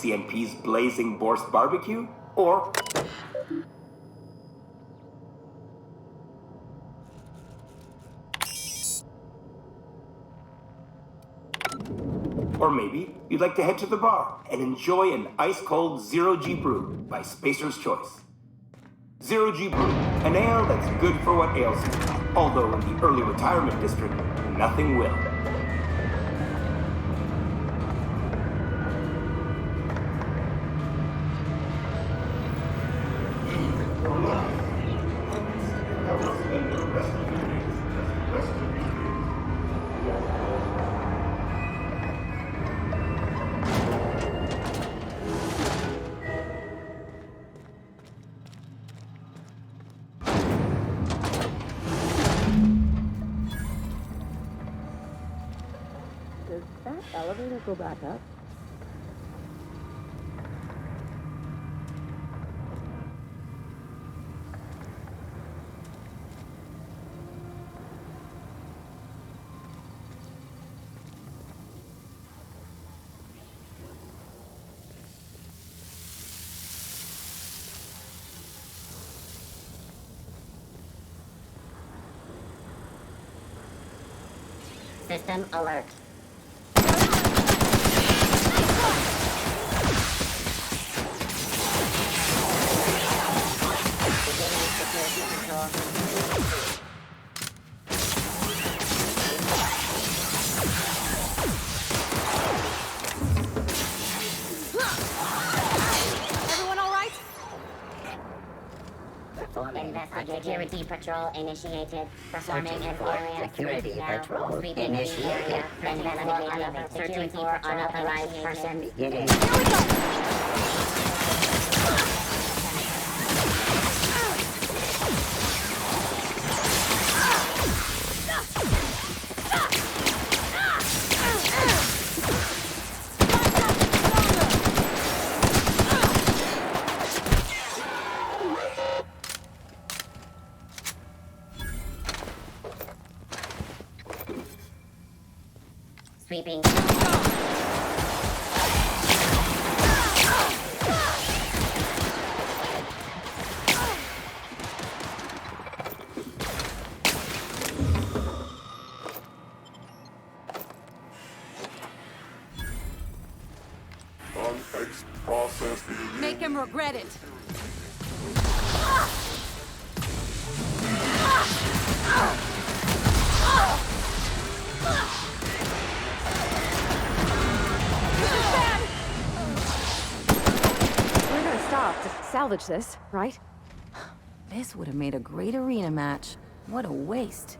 CNP's Blazing Borscht Barbecue, or... Or maybe you'd like to head to the bar and enjoy an ice-cold Zero-G Brew by Spacer's Choice. Zero-G Brew, an ale that's good for what ails you, although in the early retirement district, nothing will. Does that elevator go back up? System alert. Beginning security control. Everyone all right? Security patrol initiated. Performing an area Security patrol sweeping initiated. the area. Investigating. Searching for unauthorized person. Beginning. Here we go! Sweeping. Make him regret it. We're gonna stop to salvage this, right? This would have made a great arena match. What a waste.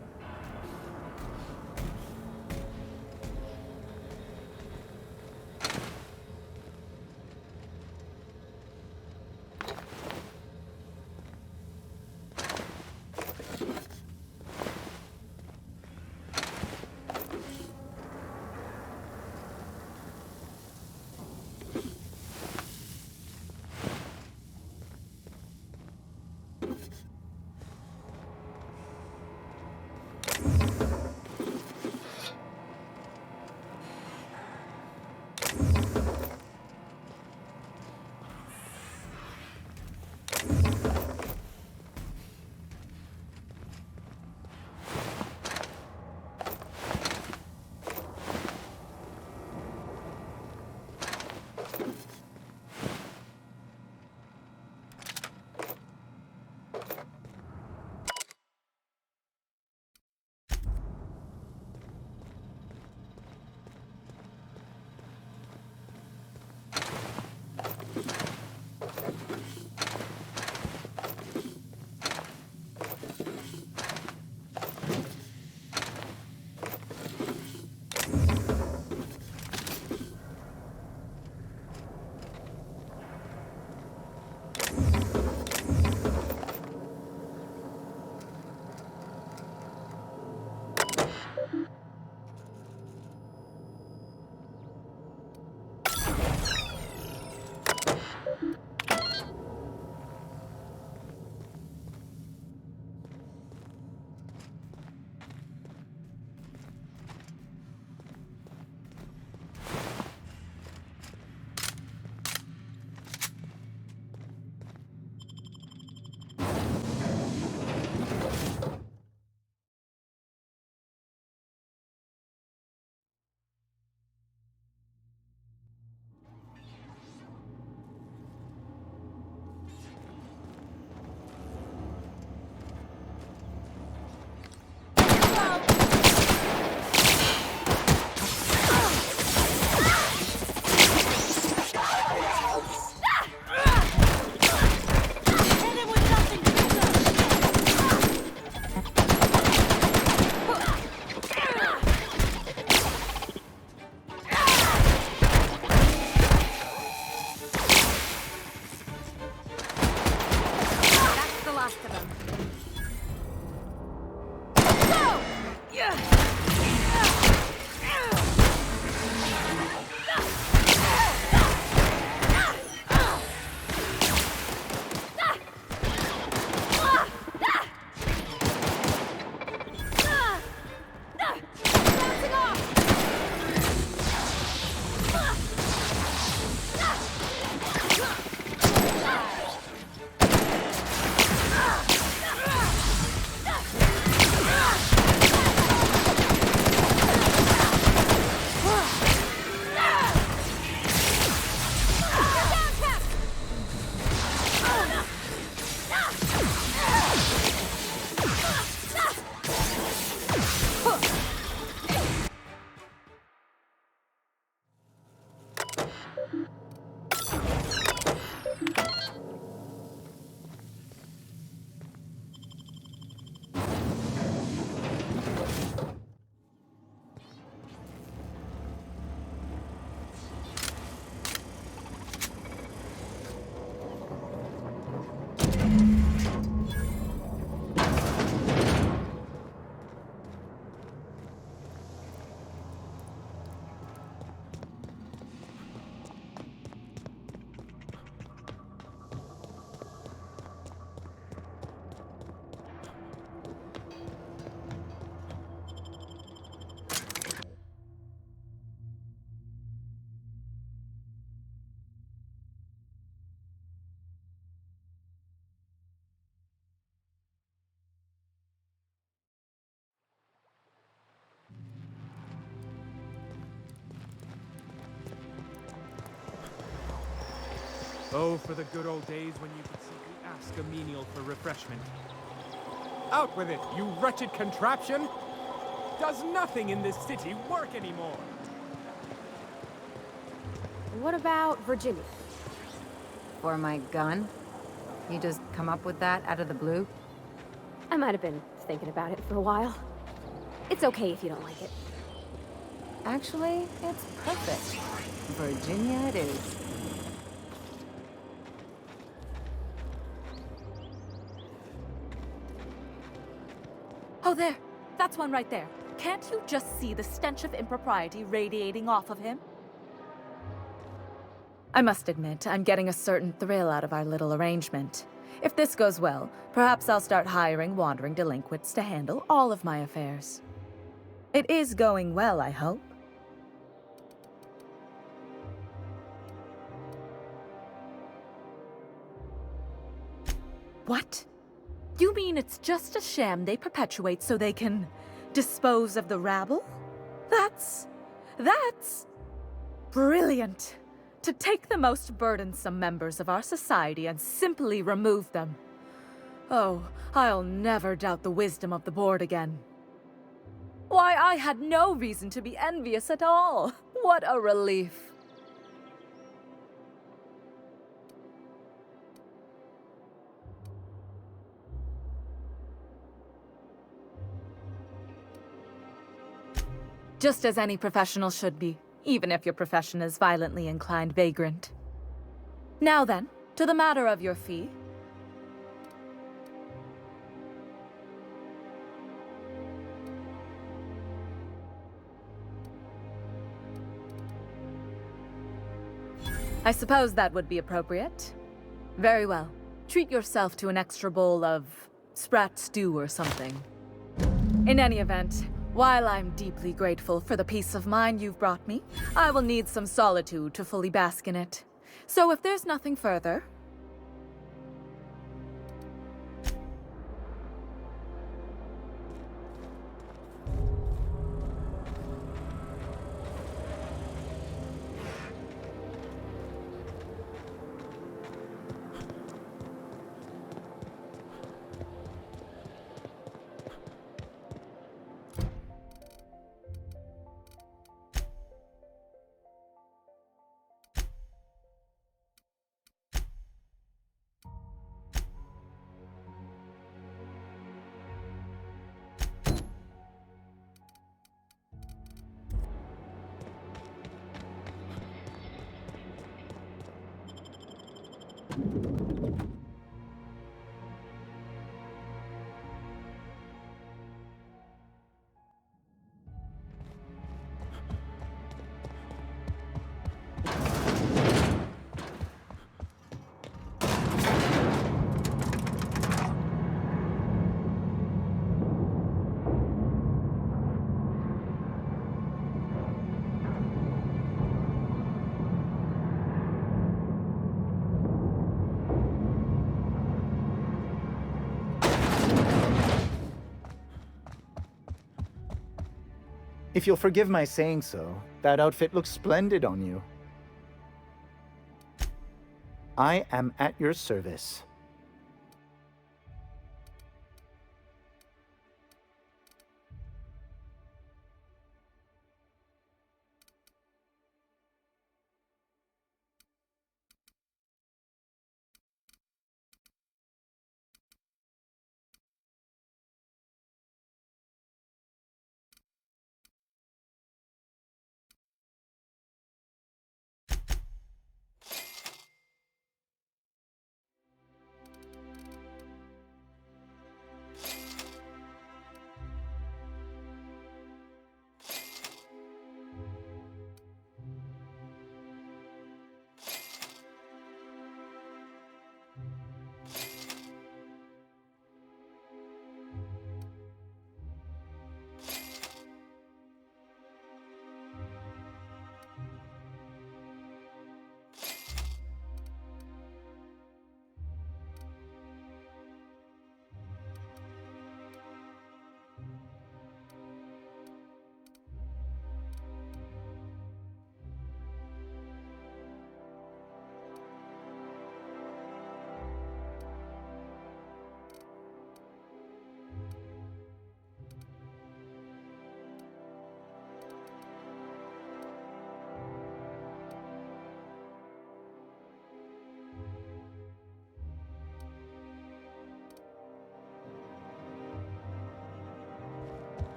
Oh, for the good old days when you could simply ask a menial for refreshment. Out with it, you wretched contraption! Does nothing in this city work anymore? What about Virginia? For my gun? You just come up with that out of the blue? I might have been thinking about it for a while. It's okay if you don't like it. Actually, it's perfect. Virginia it is. Oh, there! That's one right there. Can't you just see the stench of impropriety radiating off of him? I must admit, I'm getting a certain thrill out of our little arrangement. If this goes well, perhaps I'll start hiring wandering delinquents to handle all of my affairs. It is going well, I hope. What? You mean it's just a sham they perpetuate so they can dispose of the rabble? That's brilliant. To take the most burdensome members of our society and simply remove them. Oh, I'll never doubt the wisdom of the board again. Why, I had no reason to be envious at all. What a relief. Just as any professional should be, even if your profession is violently inclined vagrant. Now then, to the matter of your fee. I suppose that would be appropriate. Very well. Treat yourself to an extra bowl of sprat stew or something. In any event, while I'm deeply grateful for the peace of mind you've brought me, I will need some solitude to fully bask in it. So if there's nothing further... If you'll forgive my saying so, that outfit looks splendid on you. I am at your service.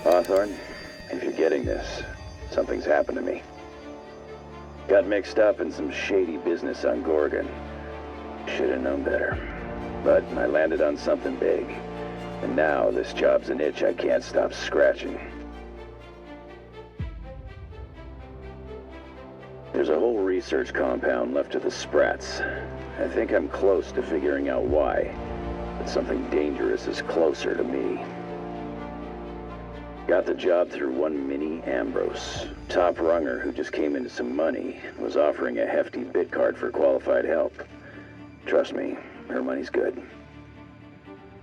Hawthorne, if you're getting this, something's happened to me. Got mixed up in some shady business on Gorgon. Should have known better. But I landed on something big. And now this job's an itch I can't stop scratching. There's a whole research compound left of the Sprats. I think I'm close to figuring out why. But something dangerous is closer to me. Got the job through one Minnie Ambrose. Top runger who just came into some money, was offering a hefty bid card for qualified help. Trust me, her money's good.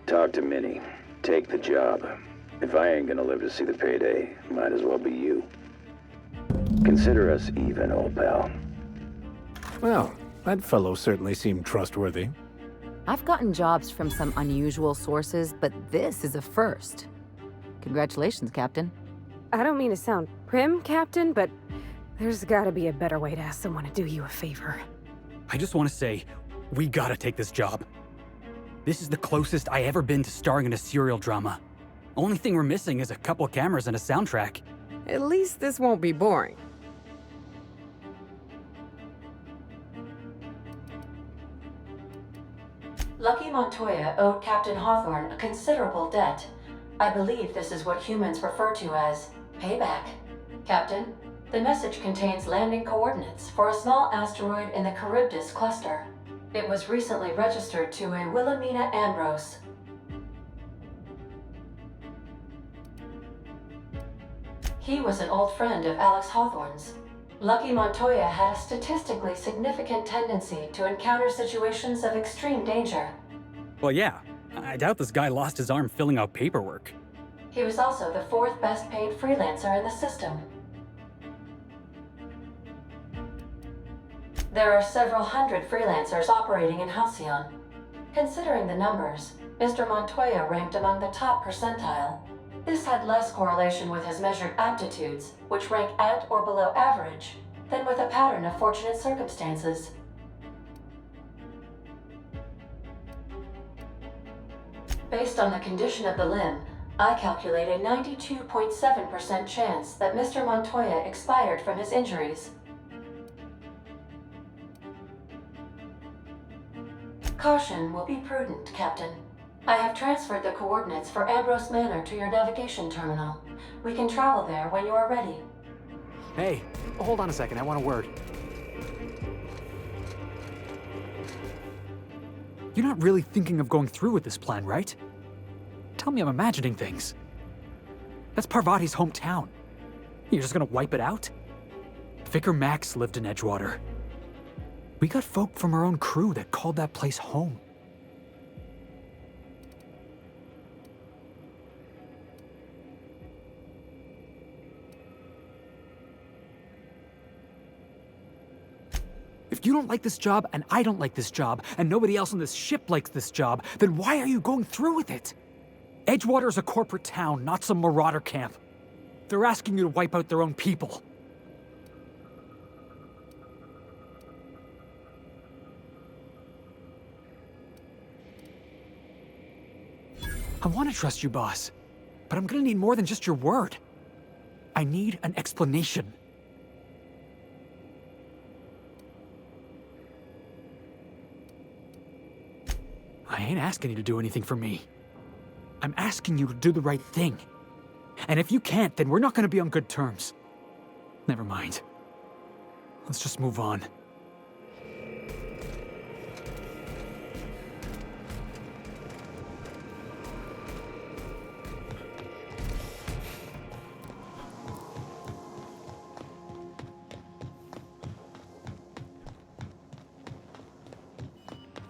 Talk to Minnie. Take the job. If I ain't gonna live to see the payday, might as well be you. Consider us even, old pal. Well, that fellow certainly seemed trustworthy. I've gotten jobs from some unusual sources, but this is a first. Congratulations, Captain. I don't mean to sound prim, Captain, but there's gotta be a better way to ask someone to do you a favor. I just want to say, we gotta take this job. This is the closest I ever been to starring in a serial drama. Only thing we're missing is a couple cameras and a soundtrack. At least this won't be boring. Lucky Montoya owed Captain Hawthorne a considerable debt. I believe this is what humans refer to as payback. Captain, the message contains landing coordinates for a small asteroid in the Charybdis cluster. It was recently registered to a Wilhelmina Ambrose. He was an old friend of Alex Hawthorne's. Lucky Montoya had a statistically significant tendency to encounter situations of extreme danger. Well, yeah. I doubt this guy lost his arm filling out paperwork. He was also the 4th best paid freelancer in the system. There are several hundred freelancers operating in Halcyon. Considering the numbers, Mr. Montoya ranked among the top percentile. This had less correlation with his measured aptitudes, which rank at or below average, than with a pattern of fortunate circumstances. Based on the condition of the limb, I calculate a 92.7% chance that Mr. Montoya expired from his injuries. Caution will be prudent, Captain. I have transferred the coordinates for Ambrose Manor to your navigation terminal. We can travel there when you are ready. Hey, hold on a second, I want a word. You're not really thinking of going through with this plan, right? Tell me I'm imagining things. That's Parvati's hometown. You're just gonna wipe it out? Vicar Max lived in Edgewater. We got folk from our own crew that called that place home. If you don't like this job, and I don't like this job, and nobody else on this ship likes this job, then why are you going through with it? Edgewater's a corporate town, not some marauder camp. They're asking you to wipe out their own people. I want to trust you, boss, but I'm gonna need more than just your word. I need an explanation. I ain't asking you to do anything for me. I'm asking you to do the right thing. And if you can't, then we're not gonna be on good terms. Never mind. Let's just move on.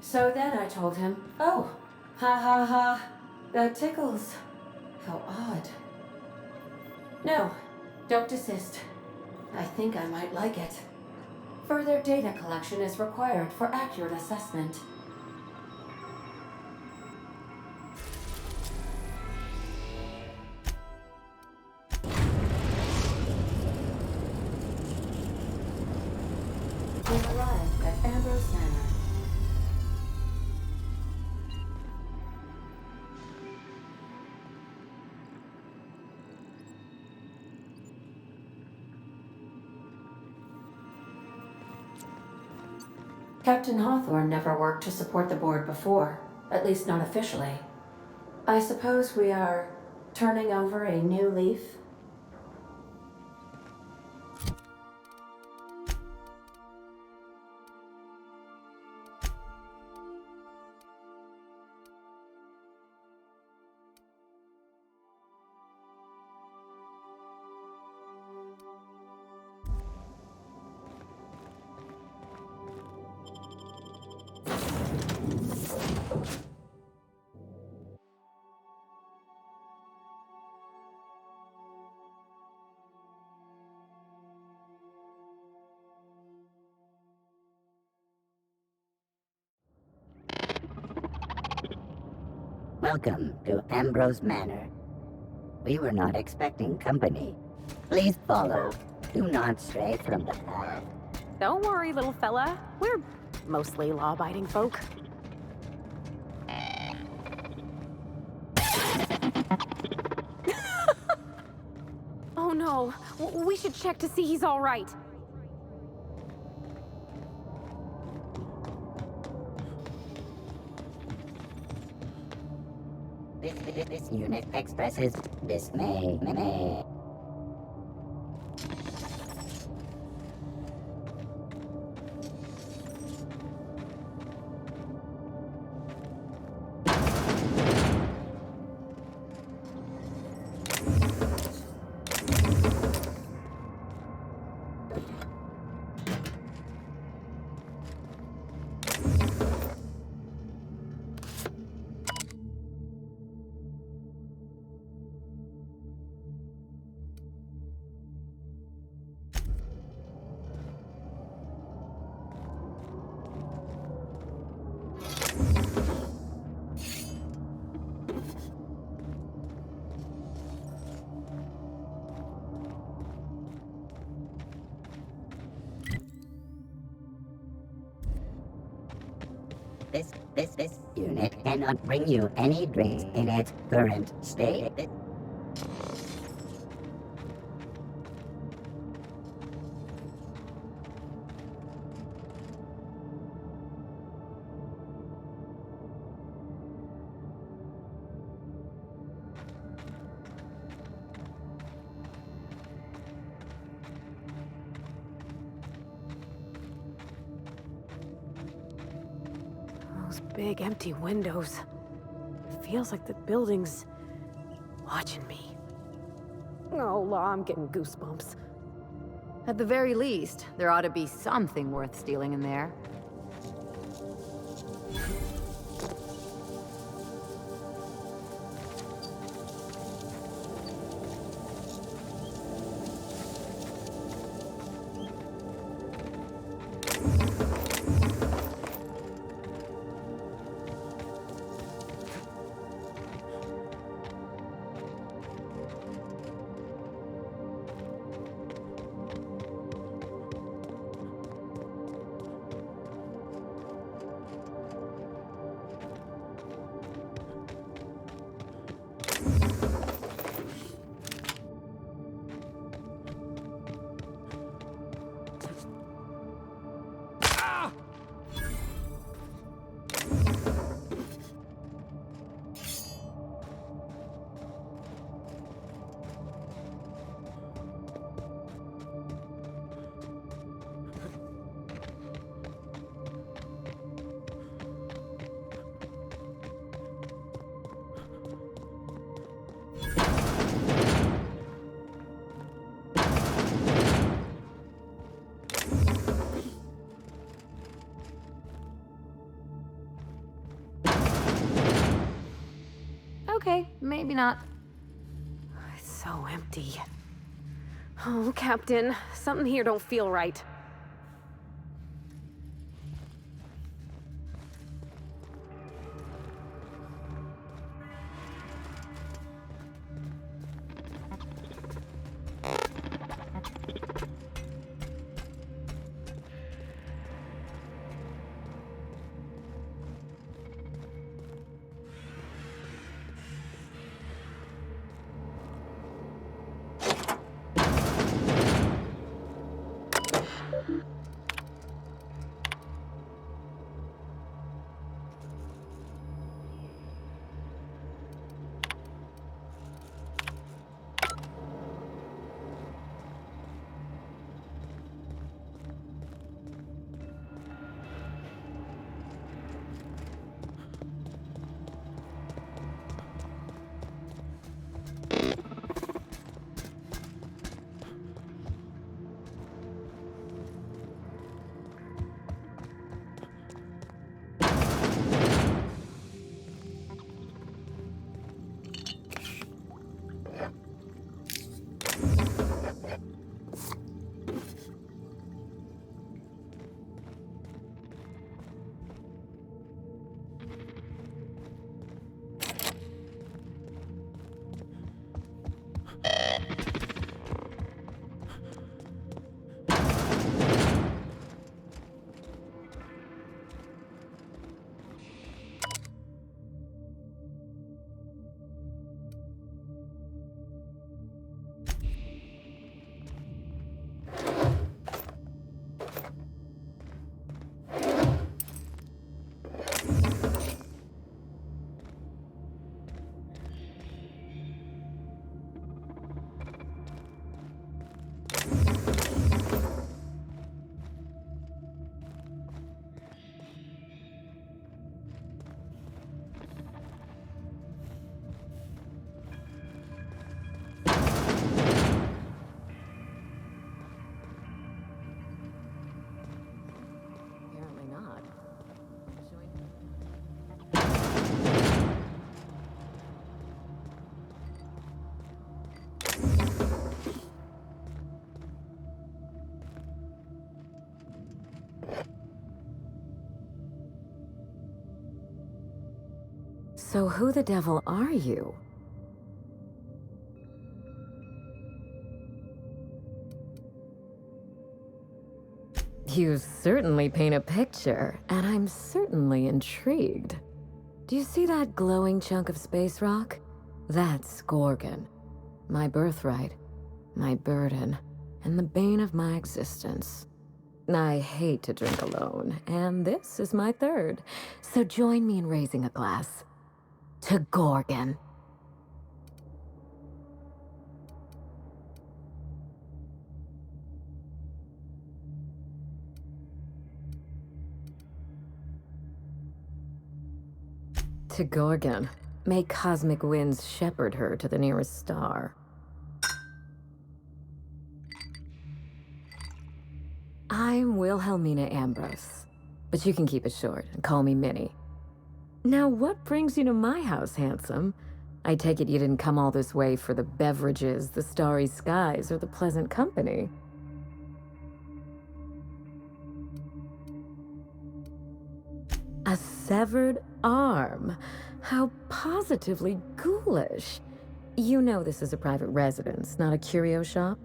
So then I told him, oh, ha ha ha, that tickles. How odd. No, don't desist. I think I might like it. Further data collection is required for accurate assessment. We've arrived at Ambrose Manor. Captain Hawthorne never worked to support the board before, at least not officially. I suppose we are turning over a new leaf? Welcome to Ambrose Manor. We were not expecting company. Please follow. Do not stray from the path. Don't worry, little fella. We're mostly law-abiding folk. Oh no, we should check to see he's all right. This unit expresses dismay. This unit cannot bring you any drinks in its current state. Those big empty windows. It feels like the building's watching me. Oh, Law, I'm getting goosebumps. At the very least, there ought to be something worth stealing in there. Okay, maybe not. It's so empty. Oh, Captain, something here don't feel right. Apparently not. So who the devil are you? You certainly paint a picture, and I'm certainly intrigued. Do you see that glowing chunk of space rock? That's Gorgon. My birthright, my burden, and the bane of my existence. I hate to drink alone, and this is my third. So join me in raising a glass. To Gorgon. To Gorgon. May cosmic winds shepherd her to the nearest star. I'm Wilhelmina Ambrose, but you can keep it short and call me Minnie. Now, what brings you to my house, handsome? I take it you didn't come all this way for the beverages, the starry skies, or the pleasant company. A severed arm. How positively ghoulish. You know this is a private residence, not a curio shop?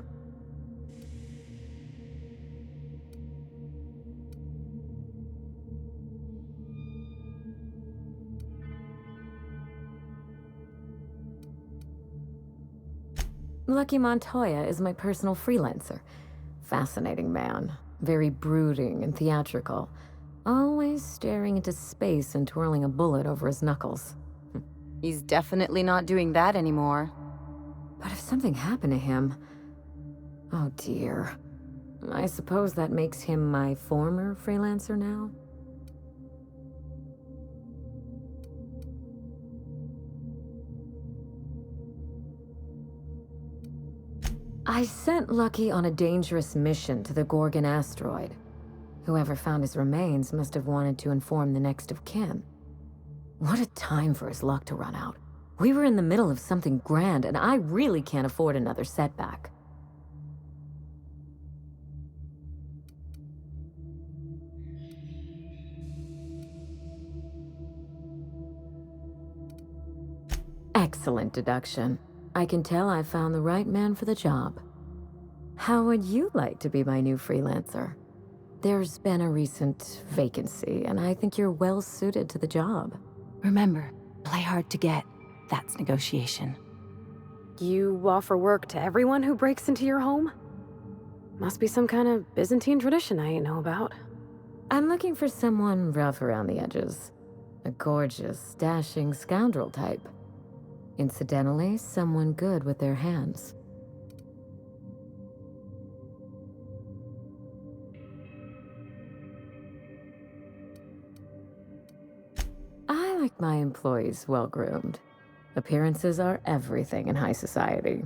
Lucky Montoya is my personal freelancer. Fascinating man. Very brooding and theatrical. Always staring into space and twirling a bullet over his knuckles. He's definitely not doing that anymore. But if something happened to him... Oh dear. I suppose that makes him my former freelancer now? I sent Lucky on a dangerous mission to the Gorgon asteroid. Whoever found his remains must have wanted to inform the next of kin. What a time for his luck to run out. We were in the middle of something grand, and I really can't afford another setback. Excellent deduction. I can tell I've found the right man for the job. How would you like to be my new freelancer? There's been a recent vacancy, and I think you're well suited to the job. Remember, play hard to get. That's negotiation. You offer work to everyone who breaks into your home? Must be some kind of Byzantine tradition I ain't know about. I'm looking for someone rough around the edges. A gorgeous, dashing scoundrel type. Incidentally, someone good with their hands. I like my employees well-groomed. Appearances are everything in high society.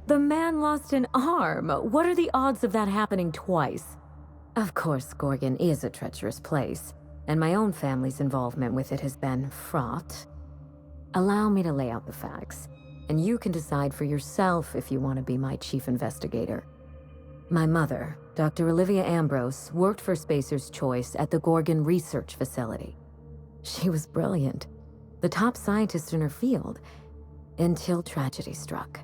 The man lost an arm. What are the odds of that happening twice? Of course, Gorgon is a treacherous place, and my own family's involvement with it has been fraught. Allow me to lay out the facts, and you can decide for yourself if you want to be my chief investigator. My mother, Dr. Olivia Ambrose, worked for Spacer's Choice at the Gorgon Research Facility. She was brilliant, the top scientist in her field, until tragedy struck.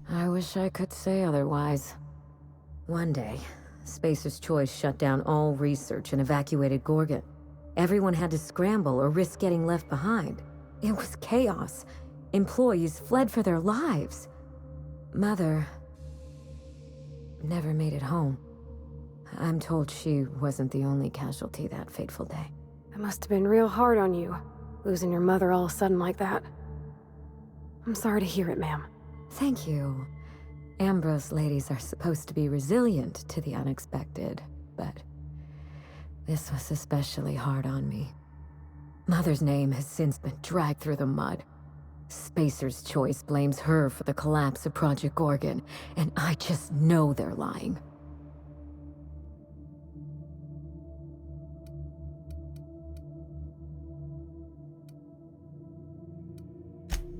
I wish I could say otherwise. One day, Spacer's Choice shut down all research and evacuated Gorgon. Everyone had to scramble or risk getting left behind. It was chaos. Employees fled for their lives. Mother never made it home. I'm told she wasn't the only casualty that fateful day. It must have been real hard on you, losing your mother all of a sudden like that. I'm sorry to hear it, ma'am. Thank you. Ambrose ladies are supposed to be resilient to the unexpected, but this was especially hard on me. Mother's name has since been dragged through the mud. Spacer's Choice blames her for the collapse of Project Gorgon, and I just know they're lying.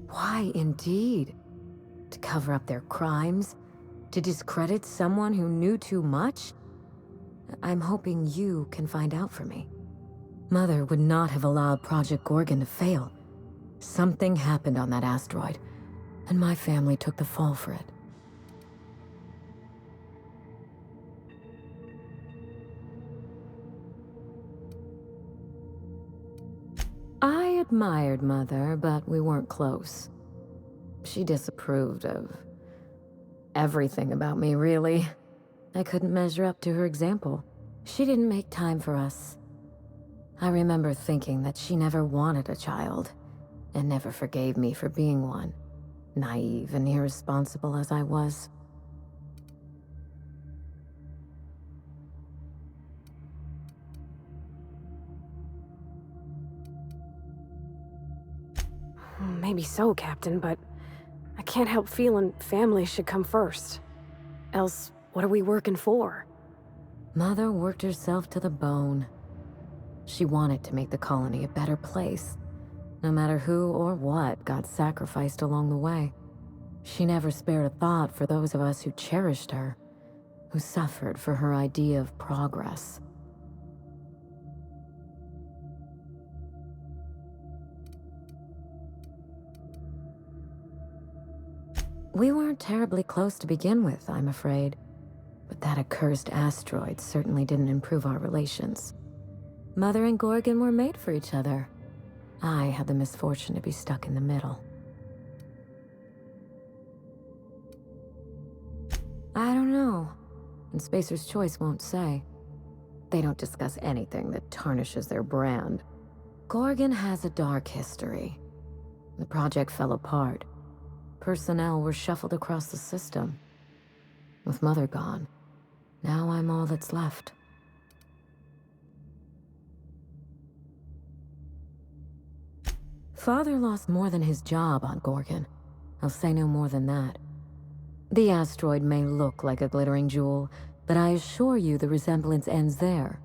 Why, indeed? To cover up their crimes? To discredit someone who knew too much? I'm hoping you can find out for me. Mother would not have allowed Project Gorgon to fail. Something happened on that asteroid, and my family took the fall for it. I admired Mother, but we weren't close. She disapproved of everything about me, really. I couldn't measure up to her example. She didn't make time for us. I remember thinking that she never wanted a child, and never forgave me for being one, naive and irresponsible as I was. Maybe so, Captain, but I can't help feeling family should come first. Else, what are we working for? Mother worked herself to the bone. She wanted to make the colony a better place, no matter who or what got sacrificed along the way. She never spared a thought for those of us who cherished her, who suffered for her idea of progress. We weren't terribly close to begin with, I'm afraid. But that accursed asteroid certainly didn't improve our relations. Mother and Gorgon were made for each other. I had the misfortune to be stuck in the middle. I don't know. And Spacer's Choice won't say. They don't discuss anything that tarnishes their brand. Gorgon has a dark history. The project fell apart. Personnel were shuffled across the system. With Mother gone, now I'm all that's left. Father lost more than his job on Gorgon. I'll say no more than that. The asteroid may look like a glittering jewel, but I assure you the resemblance ends there.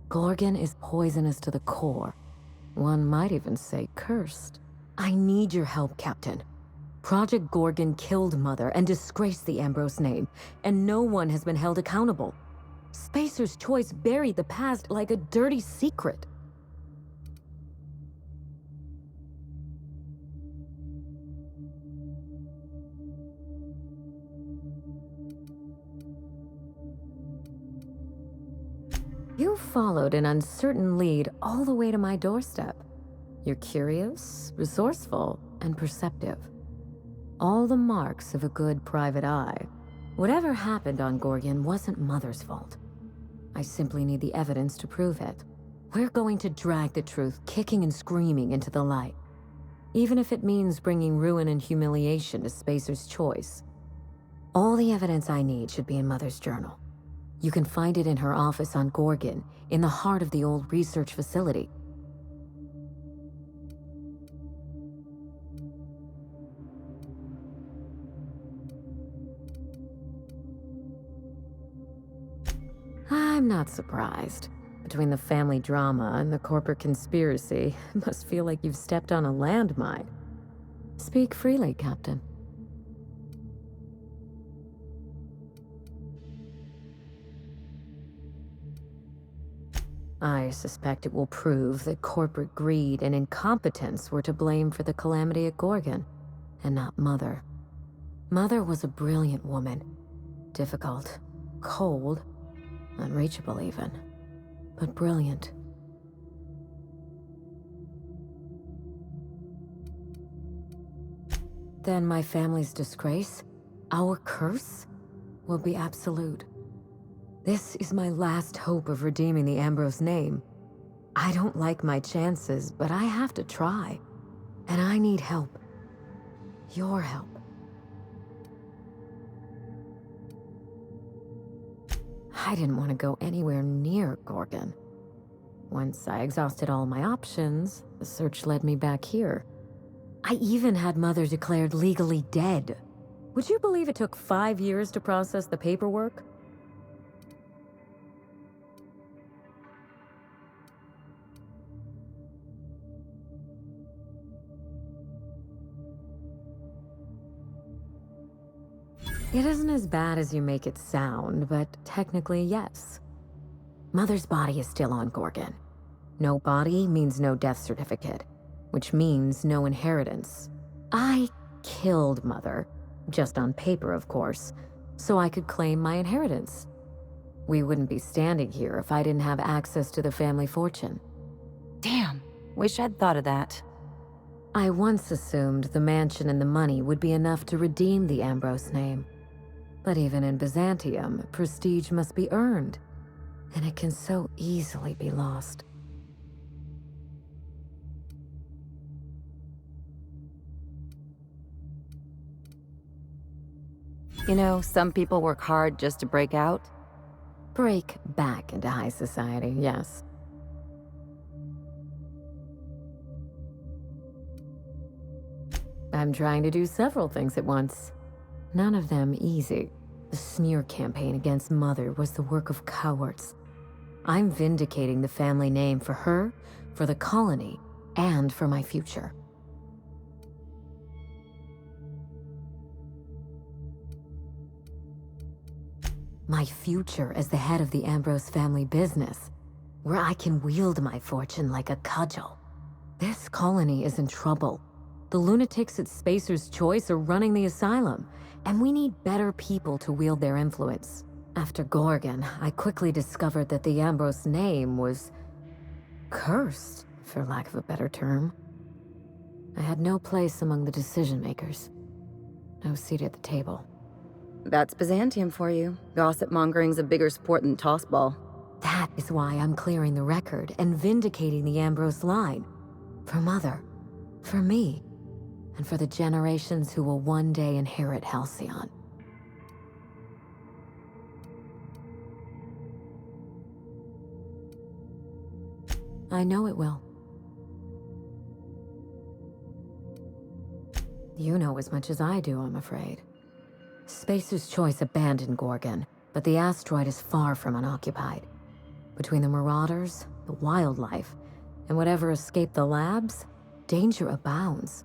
Gorgon is poisonous to the core. One might even say cursed. I need your help, Captain. Project Gorgon killed Mother and disgraced the Ambrose name, and no one has been held accountable. Spacer's Choice buried the past like a dirty secret. You followed an uncertain lead all the way to my doorstep. You're curious, resourceful, and perceptive. All the marks of a good private eye. Whatever happened on Gorgon wasn't Mother's fault. I simply need the evidence to prove it. We're going to drag the truth kicking and screaming into the light. Even if it means bringing ruin and humiliation to Spacer's Choice. All the evidence I need should be in Mother's journal. You can find it in her office on Gorgon, in the heart of the old research facility. I'm not surprised. Between the family drama and the corporate conspiracy, it must feel like you've stepped on a landmine. Speak freely, Captain. I suspect it will prove that corporate greed and incompetence were to blame for the calamity at Gorgon, and not Mother. Mother was a brilliant woman. Difficult, cold, unreachable even, but brilliant. Then my family's disgrace, our curse, will be absolute. This is my last hope of redeeming the Ambrose name. I don't like my chances, but I have to try. And I need help. Your help. I didn't want to go anywhere near Gorgon. Once I exhausted all my options, the search led me back here. I even had Mother declared legally dead. Would you believe it took 5 years to process the paperwork? It isn't as bad as you make it sound, but technically, yes. Mother's body is still on Gorgon. No body means no death certificate, which means no inheritance. I killed Mother, just on paper, of course, so I could claim my inheritance. We wouldn't be standing here if I didn't have access to the family fortune. Damn, wish I'd thought of that. I once assumed the mansion and the money would be enough to redeem the Ambrose name. But even in Byzantium, prestige must be earned, and it can so easily be lost. You know, some people work hard just to break out. Break back into high society, yes. I'm trying to do several things at once. None of them easy. The smear campaign against Mother was the work of cowards. I'm vindicating the family name for her, for the colony, and for my future. My future as the head of the Ambrose family business, where I can wield my fortune like a cudgel. This colony is in trouble. The lunatics at Spacer's Choice are running the asylum, and we need better people to wield their influence. After Gorgon, I quickly discovered that the Ambrose name was cursed, for lack of a better term. I had no place among the decision makers. No seat at the table. That's Byzantium for you. Gossip mongering's a bigger sport than tossball. That is why I'm clearing the record and vindicating the Ambrose line. For Mother, for me, and for the generations who will one day inherit Halcyon. I know it will. You know as much as I do, I'm afraid. Spacer's Choice abandoned Gorgon, but the asteroid is far from unoccupied. Between the marauders, the wildlife, and whatever escaped the labs, danger abounds.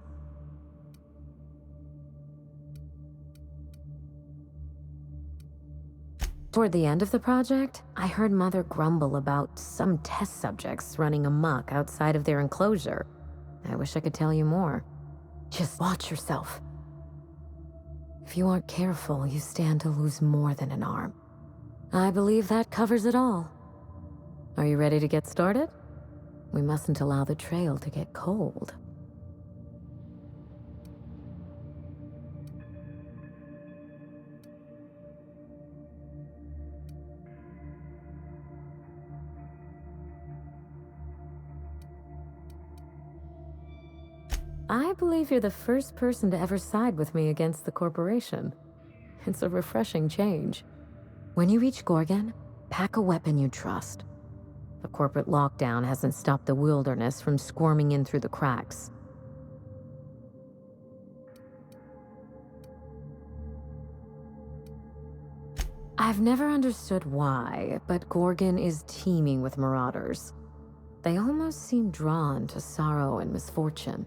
Toward the end of the project, I heard Mother grumble about some test subjects running amok outside of their enclosure. I wish I could tell you more. Just watch yourself. If you aren't careful, you stand to lose more than an arm. I believe that covers it all. Are you ready to get started? We mustn't allow the trail to get cold. I believe you're the first person to ever side with me against the corporation. It's a refreshing change. When you reach Gorgon, pack a weapon you trust. The corporate lockdown hasn't stopped the wilderness from squirming in through the cracks. I've never understood why, but Gorgon is teeming with marauders. They almost seem drawn to sorrow and misfortune.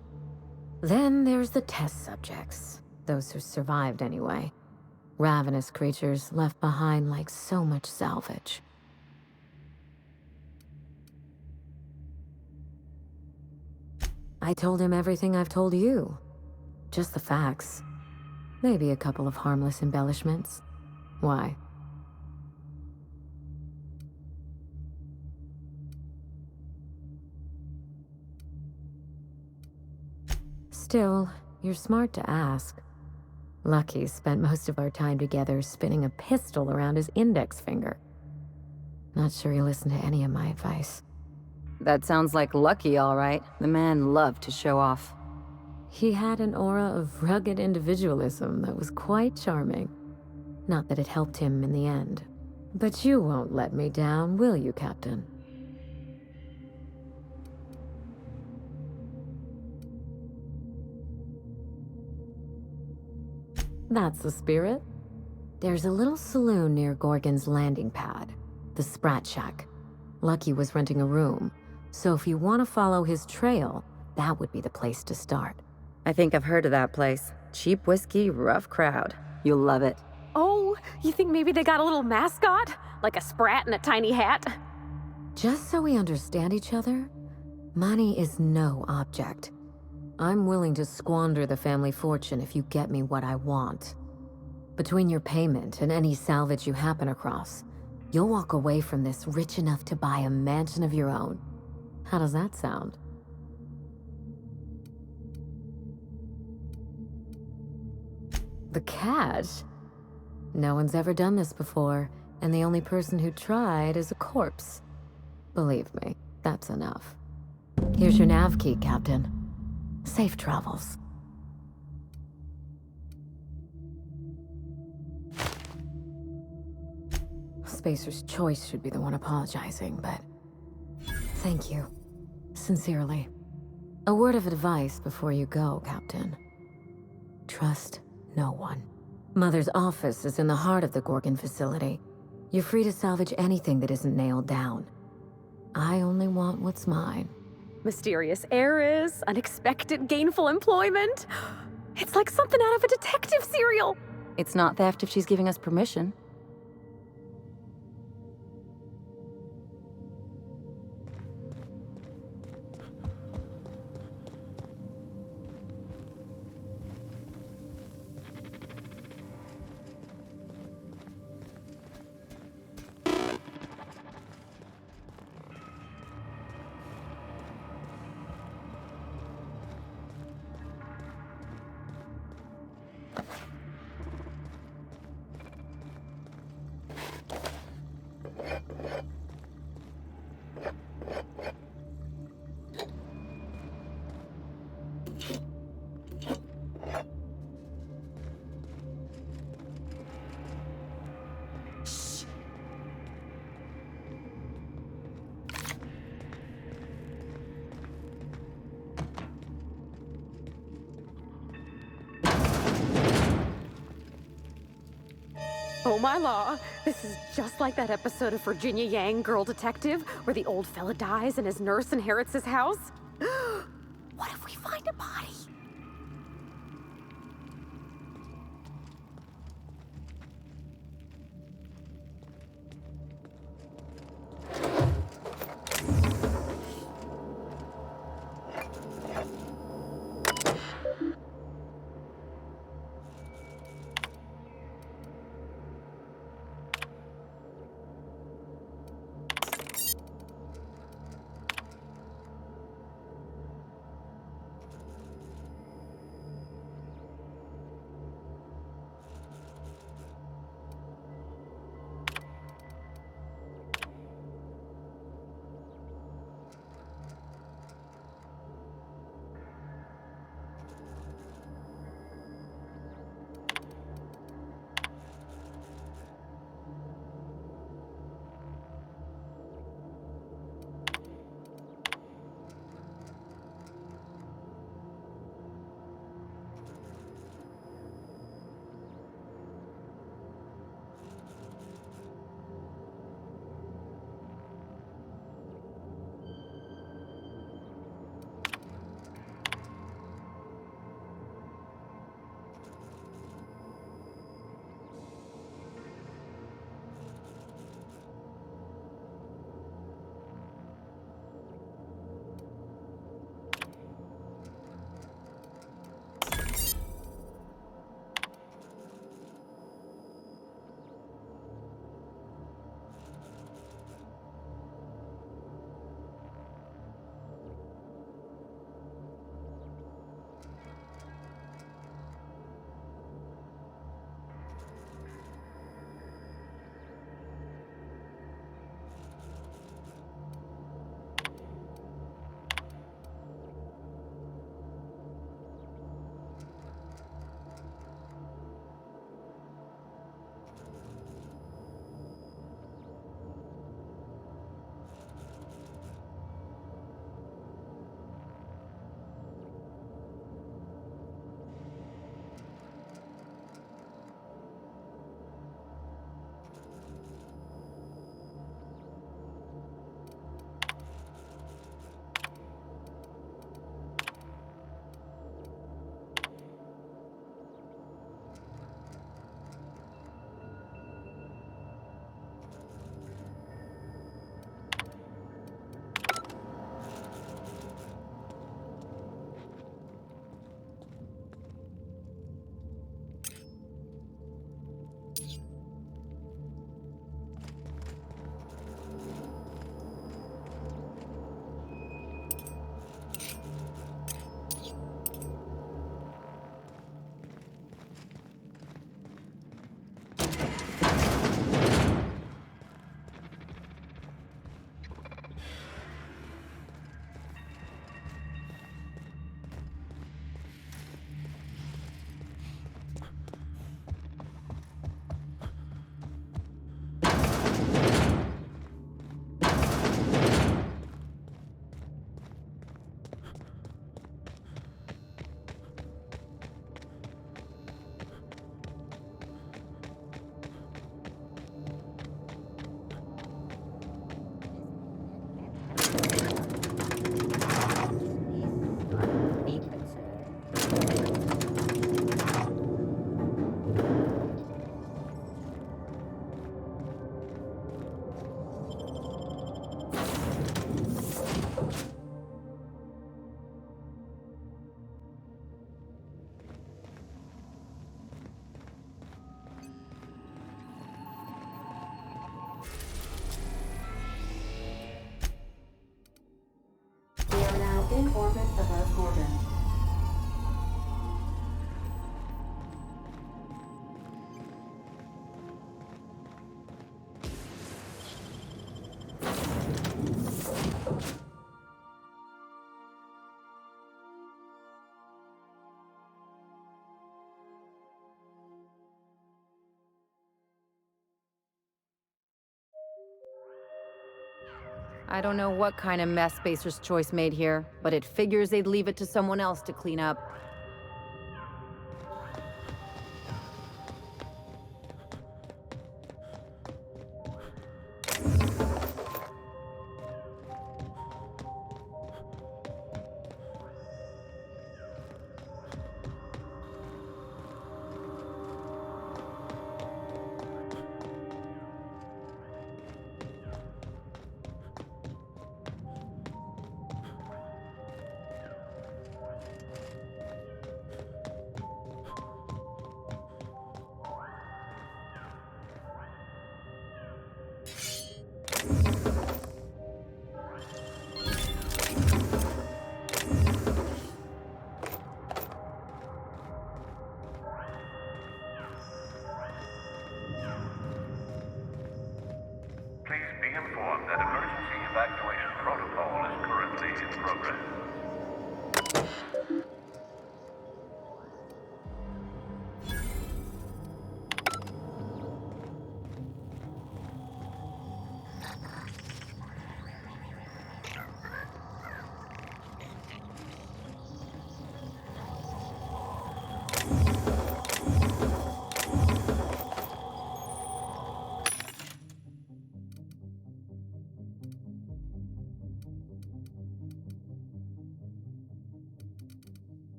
Then there's the test subjects, those who survived anyway. Ravenous creatures left behind like so much salvage. I told him everything I've told you. Just the facts. Maybe a couple of harmless embellishments. Why? Still, you're smart to ask. Lucky spent most of our time together spinning a pistol around his index finger. Not sure he listened to any of my advice. That sounds like Lucky, all right. The man loved to show off. He had an aura of rugged individualism that was quite charming. Not that it helped him in the end. But you won't let me down, will you, Captain? That's the spirit. There's a little saloon near Gorgon's landing pad, the Sprat Shack. Lucky was renting a room, so if you want to follow his trail, that would be the place to start. I think I've heard of that place. Cheap whiskey, rough crowd. You'll love it. Oh, you think maybe they got a little mascot? Like a sprat in a tiny hat? Just so we understand each other, money is no object. I'm willing to squander the family fortune if you get me what I want. Between your payment and any salvage you happen across, you'll walk away from this rich enough to buy a mansion of your own. How does that sound? The cash? No one's ever done this before, and the only person who tried is a corpse. Believe me, that's enough. Here's your nav key, Captain. Safe travels. Spacer's Choice should be the one apologizing, but... Thank you. Sincerely. A word of advice before you go, Captain. Trust no one. Mother's office is in the heart of the Gorgon facility. You're free to salvage anything that isn't nailed down. I only want what's mine. Mysterious heiress, unexpected gainful employment. It's like something out of a detective serial. It's not theft if she's giving us permission. Oh my law, this is just like that episode of Virginia Yang, Girl Detective, where the old fella dies and his nurse inherits his house. What if we find a body? in orbit above Gorgon. I don't know what kind of mess Spacer's Choice made here, but it figures they'd leave it to someone else to clean up.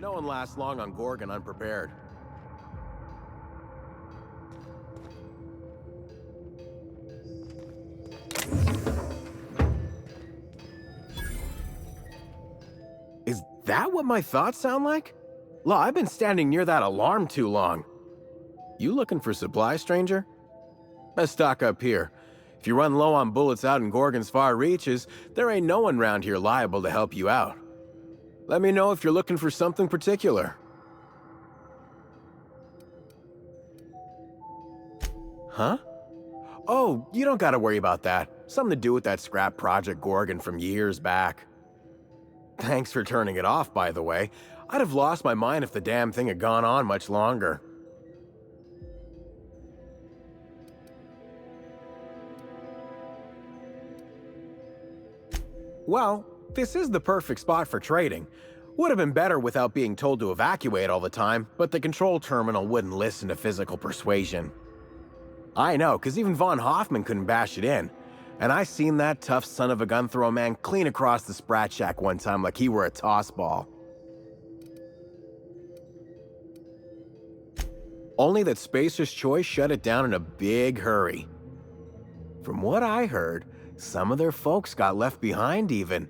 No one lasts long on Gorgon unprepared. Is that what my thoughts sound like? Law, I've been standing near that alarm too long. You looking for supply, stranger? Let's stock up here. If you run low on bullets out in Gorgon's far reaches, there ain't no one round here liable to help you out. Let me know if you're looking for something particular. Huh? Oh, you don't gotta worry about that. Something to do with that scrap Project Gorgon from years back. Thanks for turning it off, by the way. I'd have lost my mind if the damn thing had gone on much longer. Well, this is the perfect spot for trading. Would have been better without being told to evacuate all the time, but the control terminal wouldn't listen to physical persuasion. I know, because even Von Hoffman couldn't bash it in. And I seen that tough son of a gun throw a man clean across the Sprat Shack one time like he were a toss ball. Only that Spacer's Choice shut it down in a big hurry. From what I heard, some of their folks got left behind even.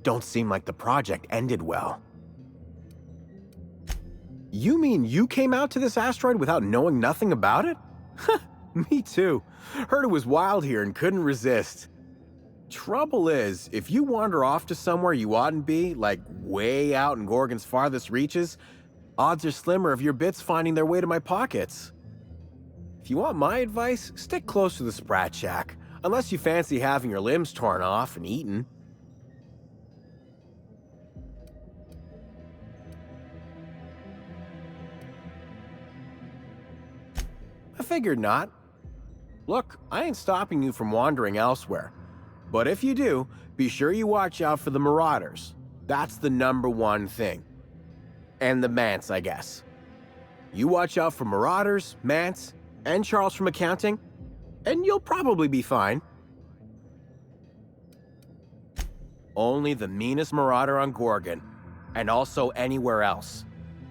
Don't seem like the project ended well. You mean you came out to this asteroid without knowing nothing about it? Me too. Heard it was wild here and couldn't resist. Trouble is, if you wander off to somewhere you oughtn't be, like way out in Gorgon's farthest reaches, odds are slimmer of your bits finding their way to my pockets. If you want my advice, stick close to the Sprat Shack, unless you fancy having your limbs torn off and eaten. I figured not. Look, I ain't stopping you from wandering elsewhere. But if you do, be sure you watch out for the Marauders. That's the #1 thing. And the Mance, I guess. You watch out for Marauders, Mance, and Charles from accounting, and you'll probably be fine. Only the meanest Marauder on Gorgon, and also anywhere else.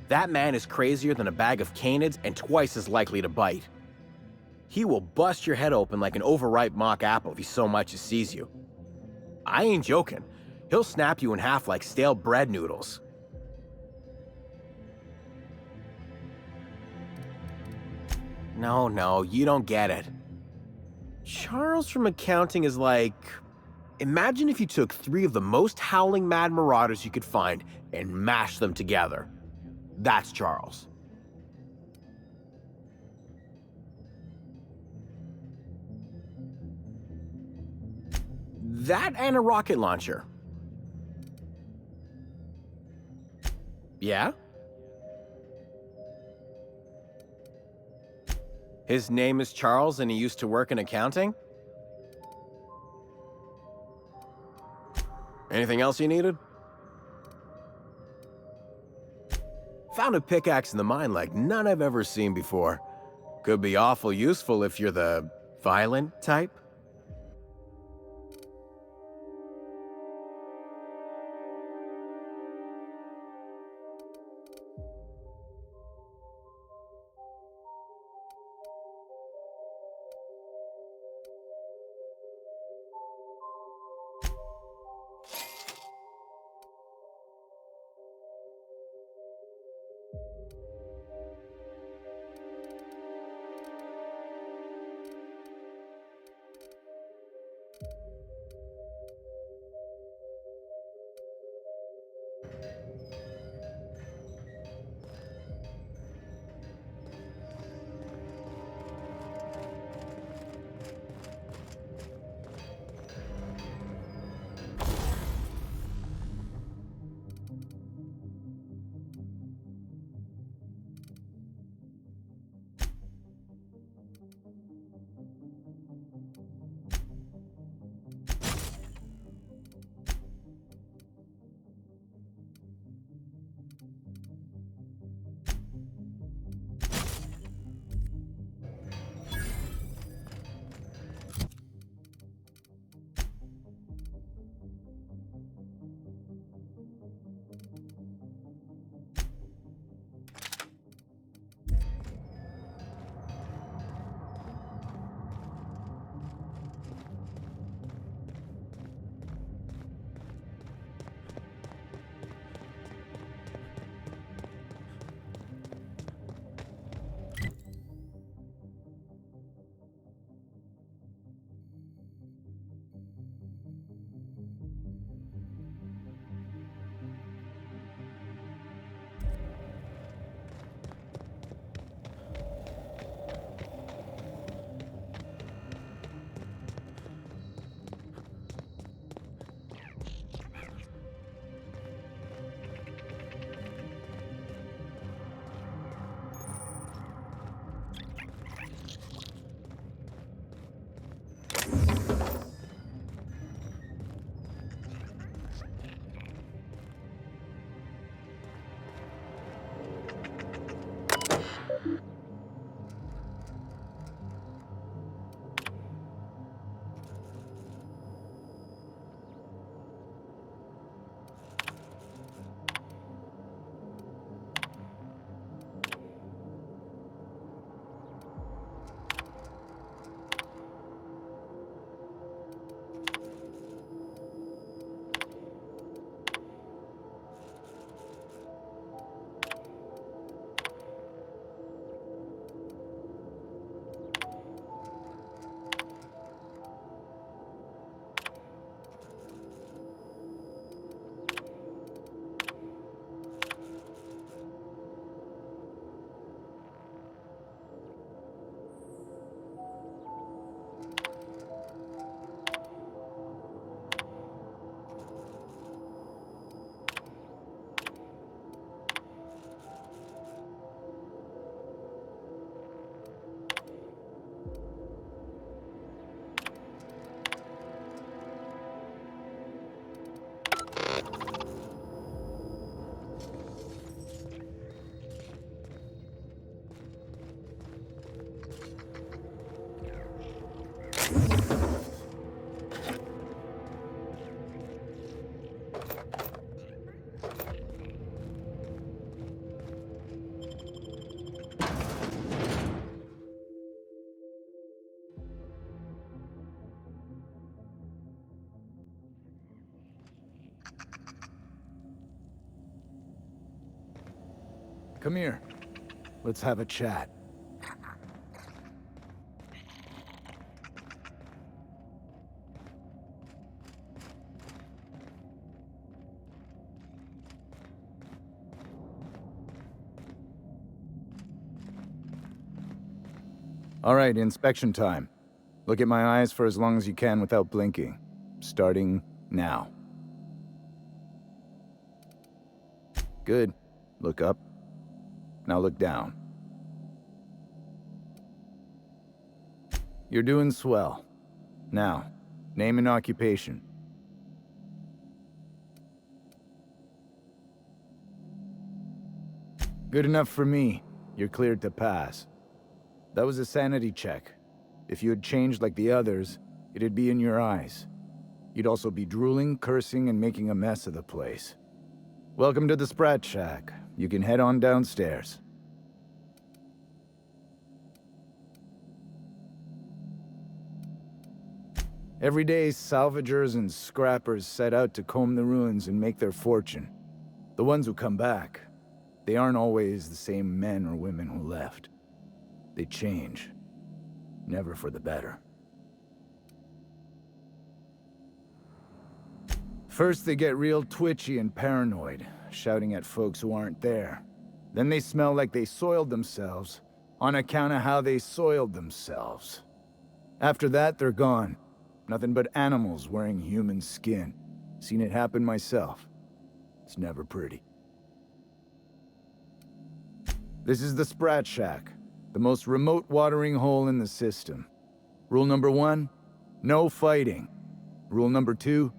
That man is crazier than a bag of canids and twice as likely to bite. He will bust your head open like an overripe mock apple if he so much as sees you. I ain't joking. He'll snap you in half like stale bread noodles. No, you don't get it. Charles from accounting is like... Imagine if you took 3 of the most howling mad Marauders you could find and mashed them together. That's Charles. That and a rocket launcher. Yeah? His name is Charles and he used to work in accounting? Anything else you needed? Found a pickaxe in the mine like none I've ever seen before. Could be awful useful if you're the violent type. Come here. Let's have a chat. All right, inspection time. Look at my eyes for as long as you can without blinking. Starting now. Good. Look up. Now look down. You're doing swell. Now, name and occupation. Good enough for me. You're cleared to pass. That was a sanity check. If you had changed like the others, it'd be in your eyes. You'd also be drooling, cursing, and making a mess of the place. Welcome to the Sprat Shack. You can head on downstairs. Every day, salvagers and scrappers set out to comb the ruins and make their fortune. The ones who come back, they aren't always the same men or women who left. They change. Never for the better. First, they get real twitchy and paranoid, shouting at folks who aren't there. Then they smell like they soiled themselves, on account of how they soiled themselves. After that, they're gone. Nothing but animals wearing human skin. Seen it happen myself. It's never pretty. This is the Sprat Shack. The most remote watering hole in the system. Rule number 1, no fighting. Rule number 2,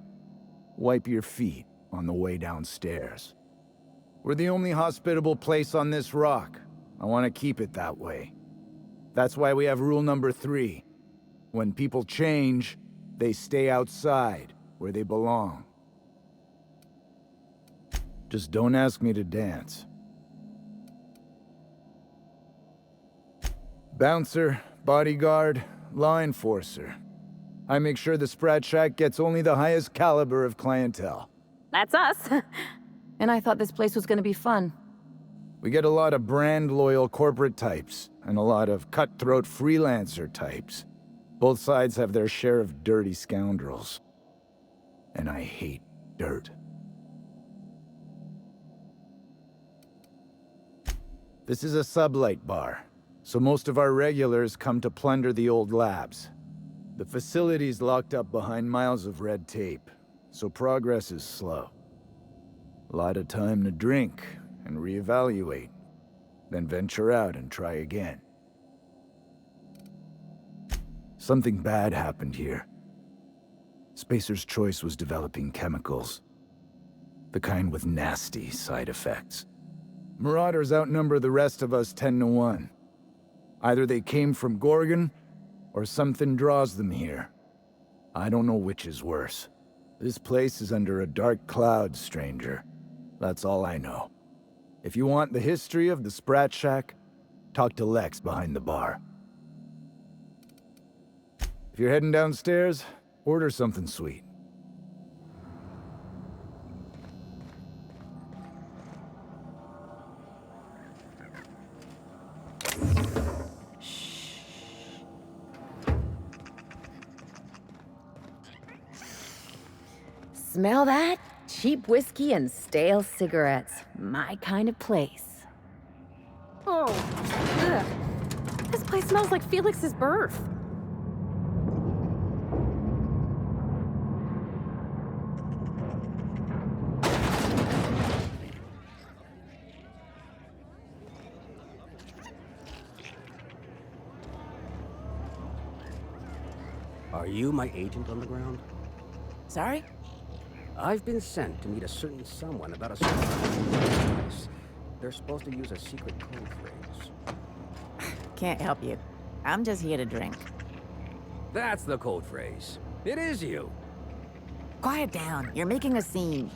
wipe your feet on the way downstairs. We're the only hospitable place on this rock. I want to keep it that way. That's why we have rule number 3. When people change, they stay outside, where they belong. Just don't ask me to dance. Bouncer, bodyguard, law enforcer. I make sure the Sprat Shack gets only the highest caliber of clientele. That's us. And I thought this place was gonna be fun. We get a lot of brand-loyal corporate types, and a lot of cutthroat freelancer types. Both sides have their share of dirty scoundrels. And I hate dirt. This is a sublight bar, so most of our regulars come to plunder the old labs. The facility's locked up behind miles of red tape, so progress is slow. A lot of time to drink and reevaluate, then venture out and try again. Something bad happened here. Spacer's Choice was developing chemicals. The kind with nasty side effects. Marauders outnumber the rest of us 10 to 1. Either they came from Gorgon, or something draws them here. I don't know which is worse. This place is under a dark cloud, stranger. That's all I know. If you want the history of the Sprat Shack, talk to Lex behind the bar. If you're heading downstairs, order something sweet. Smell that? Cheap whiskey and stale cigarettes. My kind of place. Oh, ugh. This place smells like Felix's birth. Are you my agent on the ground? Sorry? I've been sent to meet a certain someone about a certain place. They're supposed to use a secret code phrase. Can't help you. I'm just here to drink. That's the code phrase. It is you. Quiet down. You're making a scene.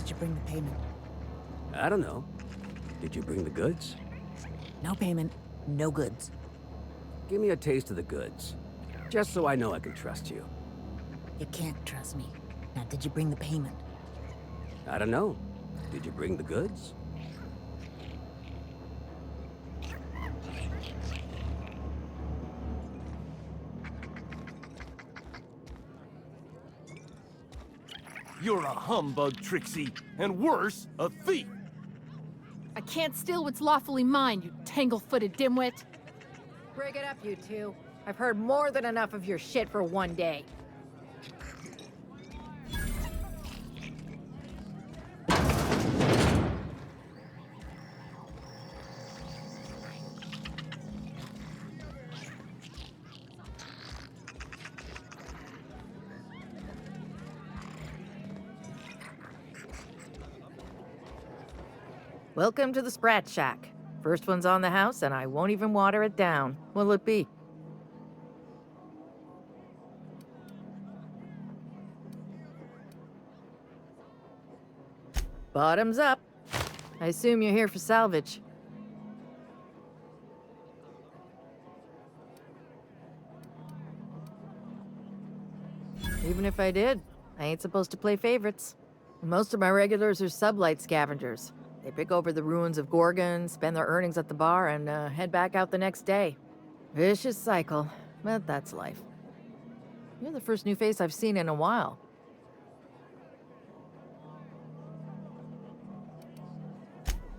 Did you bring the payment? I don't know. Did you bring the goods? No payment, no goods. Give me a taste of the goods. Just so I know I can trust you. You can't trust me. Now, did you bring the payment? I don't know. Did you bring the goods? You're a humbug, Trixie, and worse, a thief! I can't steal what's lawfully mine, you tangle-footed dimwit. Break it up, you two. I've heard more than enough of your shit for one day. Welcome to the Sprat Shack. First one's on the house, and I won't even water it down. What'll it be? Bottoms up. I assume you're here for salvage. Even if I did, I ain't supposed to play favorites. Most of my regulars are sublight scavengers. They pick over the ruins of Gorgon, spend their earnings at the bar, and head back out the next day. Vicious cycle, but that's life. You're the first new face I've seen in a while.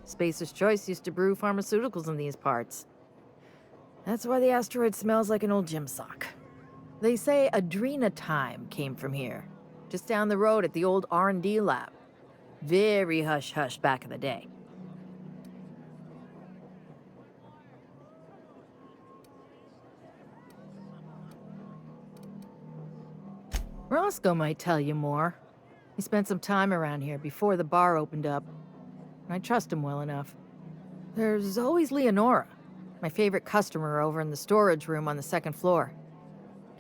Spacer's Choice used to brew pharmaceuticals in these parts. That's why the asteroid smells like an old gym sock. They say Adrenatime came from here, just down the road at the old R&D lab. Very hush-hush back in the day. Roscoe might tell you more. He spent some time around here before the bar opened up. I trust him well enough. There's always Leonora, my favorite customer over in the storage room on the second floor.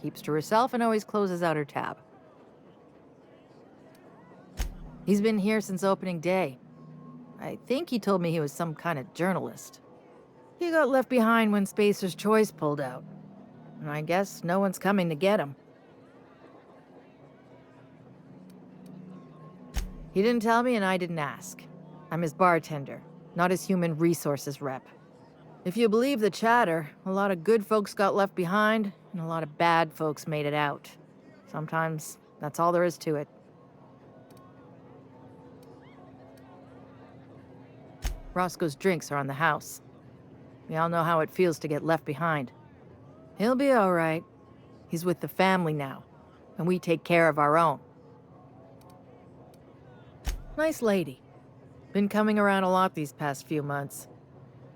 Keeps to herself and always closes out her tab. He's been here since opening day. I think he told me he was some kind of journalist. He got left behind when Spacer's Choice pulled out. And I guess no one's coming to get him. He didn't tell me and I didn't ask. I'm his bartender, not his human resources rep. If you believe the chatter, a lot of good folks got left behind, and a lot of bad folks made it out. Sometimes that's all there is to it. Roscoe's drinks are on the house. We all know how it feels to get left behind. He'll be all right. He's with the family now, and we take care of our own. Nice lady. Been coming around a lot these past few months.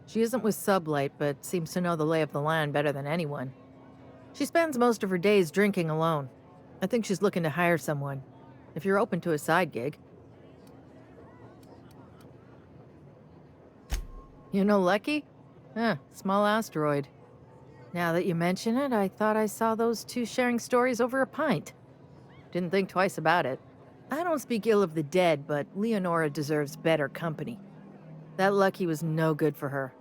She isn't with Sublight, but seems to know the lay of the land better than anyone. She spends most of her days drinking alone. I think she's looking to hire someone, if you're open to a side gig. You know Lucky? Small asteroid. Now that you mention it, I thought I saw those two sharing stories over a pint. Didn't think twice about it. I don't speak ill of the dead, but Leonora deserves better company. That Lucky was no good for her.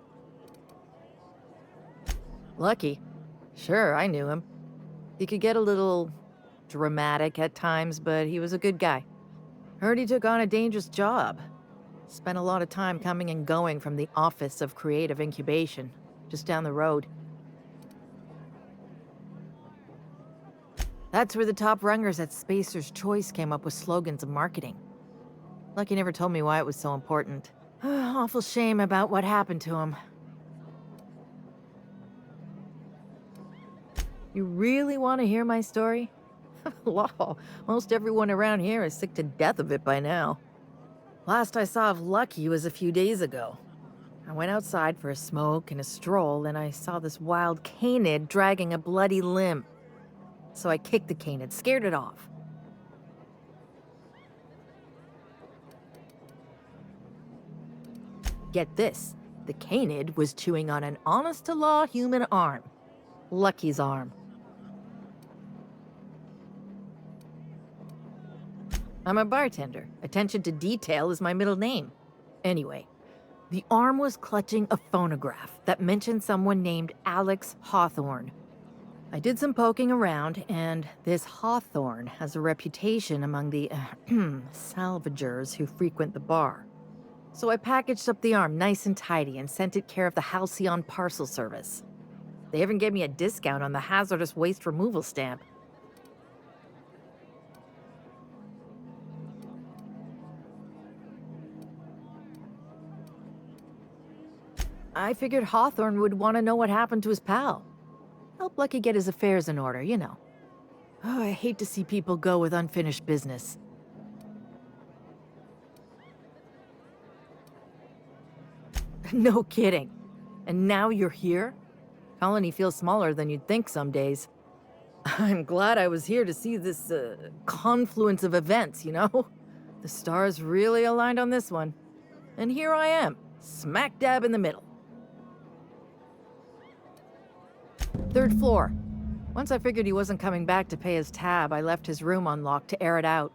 Lucky? Sure, I knew him. He could get a little dramatic at times, but he was a good guy. Heard he took on a dangerous job. Spent a lot of time coming and going from the Office of Creative Incubation, just down the road. That's where the top rungers at Spacer's Choice came up with slogans and marketing. Lucky never told me why it was so important. Awful shame about what happened to him. You really want to hear my story? Law, most everyone around here is sick to death of it by now. Last I saw of Lucky was a few days ago. I went outside for a smoke and a stroll, and I saw this wild canid dragging a bloody limb. So I kicked the canid, scared it off. Get this, the canid was chewing on an honest-to-law human arm. Lucky's arm. I'm a bartender. Attention to detail is my middle name. Anyway, the arm was clutching a phonograph that mentioned someone named Alex Hawthorne. I did some poking around, and this Hawthorne has a reputation among the salvagers who frequent the bar. So I packaged up the arm nice and tidy and sent it care of the Halcyon Parcel Service. They even gave me a discount on the hazardous waste removal stamp. I figured Hawthorne would want to know what happened to his pal. Help Lucky get his affairs in order, you know. Oh, I hate to see people go with unfinished business. No kidding. And now you're here? Colony feels smaller than you'd think some days. I'm glad I was here to see this confluence of events, you know? The stars really aligned on this one. And here I am, smack dab in the middle. 3rd floor. Once I figured he wasn't coming back to pay his tab, I left his room unlocked to air it out.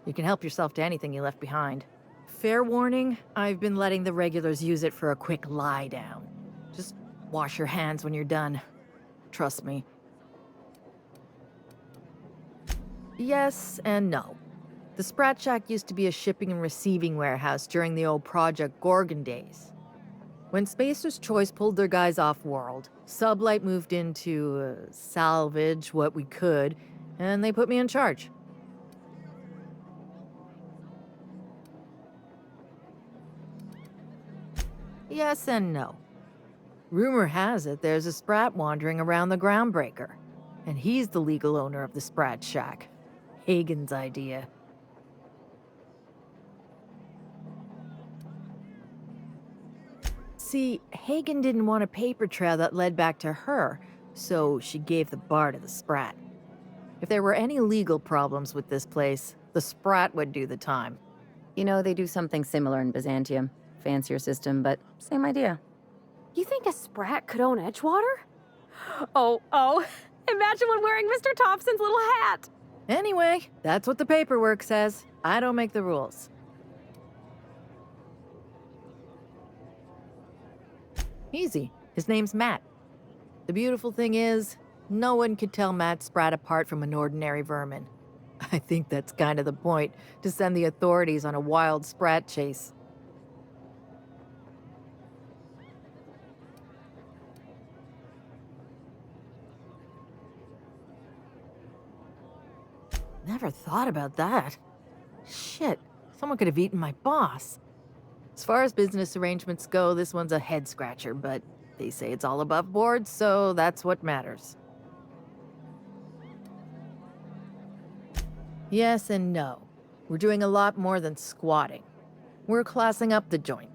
You can help yourself to anything you left behind. Fair warning, I've been letting the regulars use it for a quick lie down. Just wash your hands when you're done. Trust me. Yes and no. The Sprat Shack used to be a shipping and receiving warehouse during the old Project Gorgon days. When Spacer's Choice pulled their guys off-world, Sublight moved in to salvage what we could, and they put me in charge. Yes and no. Rumor has it there's a Sprat wandering around the Groundbreaker, and he's the legal owner of the Sprat Shack. Hagen's idea. See, Hagen didn't want a paper trail that led back to her, so she gave the bar to the Sprat. If there were any legal problems with this place, the Sprat would do the time. You know, they do something similar in Byzantium. Fancier system, but same idea. You think a Sprat could own Edgewater? Oh, imagine one wearing Mr. Thompson's little hat! Anyway, that's what the paperwork says. I don't make the rules. Easy. His name's Matt. The beautiful thing is, no one could tell Matt Sprat apart from an ordinary vermin. I think that's kind of the point, to send the authorities on a wild Sprat chase. Never thought about that. Shit, someone could have eaten my boss. As far as business arrangements go, this one's a head-scratcher, but they say it's all above board, so that's what matters. Yes and no. We're doing a lot more than squatting. We're classing up the joint,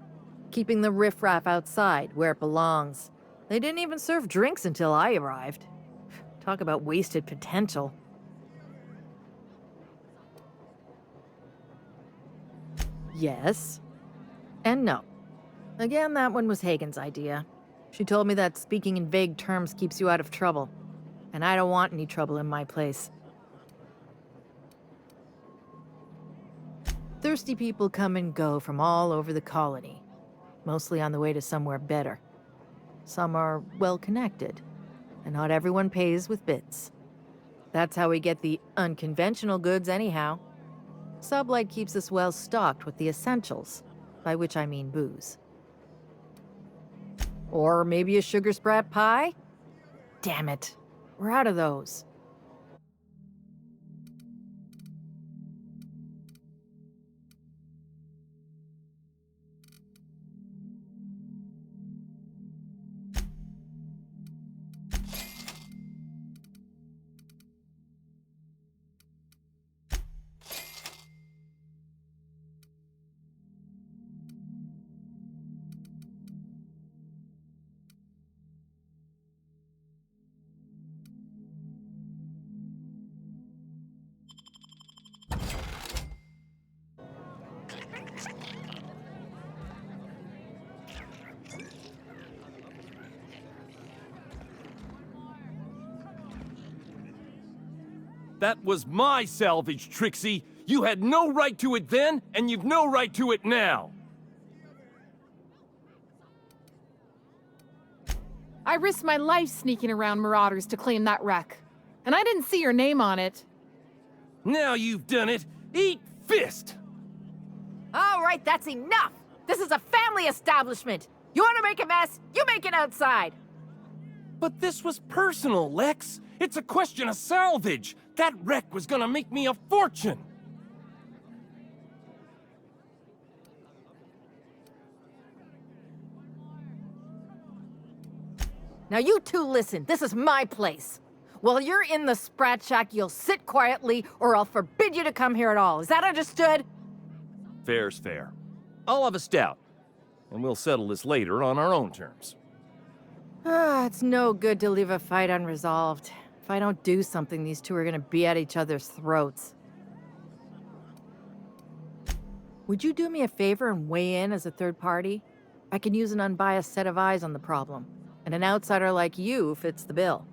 keeping the riffraff outside where it belongs. They didn't even serve drinks until I arrived. Talk about wasted potential. Yes. And no. Again, that one was Hagen's idea. She told me that speaking in vague terms keeps you out of trouble. And I don't want any trouble in my place. Thirsty people come and go from all over the colony. Mostly on the way to somewhere better. Some are well-connected. And not everyone pays with bits. That's how we get the unconventional goods anyhow. Sublight keeps us well-stocked with the essentials. By which I mean booze. Or maybe a sugar Sprat pie? Damn it. We're out of those. That was my salvage, Trixie! You had no right to it then, and you've no right to it now. I risked my life sneaking around Marauders to claim that wreck. And I didn't see your name on it. Now you've done it. Eat fist! All right, that's enough! This is a family establishment! You want to make a mess? You make it outside! But this was personal, Lex. It's a question of salvage. That wreck was gonna make me a fortune. Now you two listen, this is my place. While you're in the Sprat Shack, you'll sit quietly or I'll forbid you to come here at all. Is that understood? Fair's fair. I'll have a stout, and we'll settle this later on our own terms. It's no good to leave a fight unresolved. If I don't do something, these two are gonna be at each other's throats. Would you do me a favor and weigh in as a third party? I can use an unbiased set of eyes on the problem, and an outsider like you fits the bill.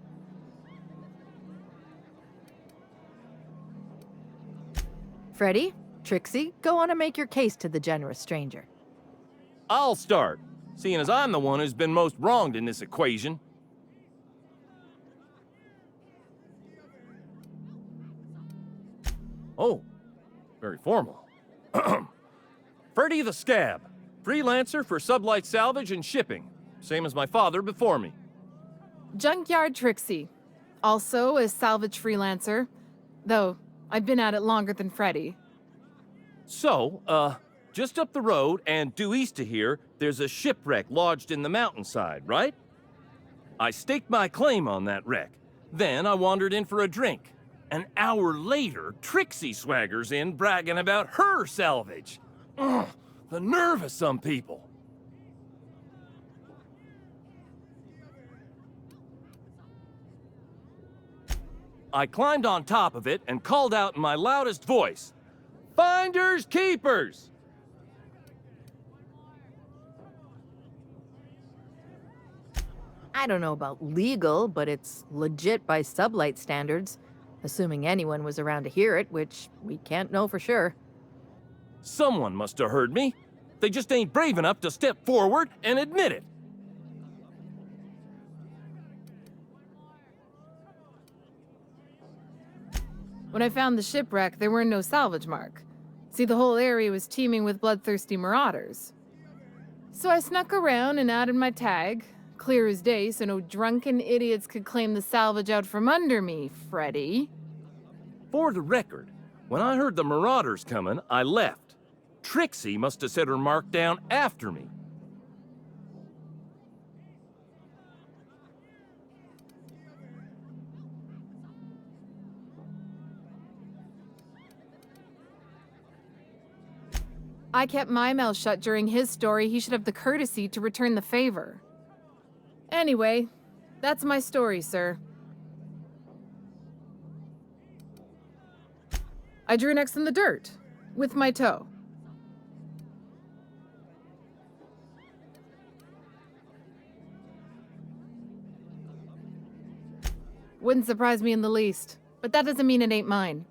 Freddy, Trixie, go on and make your case to the generous stranger. I'll start, seeing as I'm the one who's been most wronged in this equation. Oh, very formal. Freddy the Scab, freelancer for Sublight Salvage and Shipping, same as my father before me. Junkyard Trixie, also a salvage freelancer, though I've been at it longer than Freddy. So, just up the road and due east of here, there's a shipwreck lodged in the mountainside, right? I staked my claim on that wreck. Then I wandered in for a drink. An hour later, Trixie swaggers in bragging about her salvage. Ugh, the nerve of some people. I climbed on top of it and called out in my loudest voice, "Finders keepers!" I don't know about legal, but it's legit by Sublight standards. Assuming anyone was around to hear it, which we can't know for sure. Someone must have heard me. They just ain't brave enough to step forward and admit it. When I found the shipwreck, there were no salvage mark. See, the whole area was teeming with bloodthirsty marauders. So I snuck around and added my tag, clear as day, so no drunken idiots could claim the salvage out from under me, Freddy. For the record, when I heard the marauders coming, I left. Trixie must have set her mark down after me. I kept my mouth shut during his story. He should have the courtesy to return the favor. Anyway, that's my story, sir. I drew next in the dirt, with my toe. Wouldn't surprise me in the least, but that doesn't mean it ain't mine.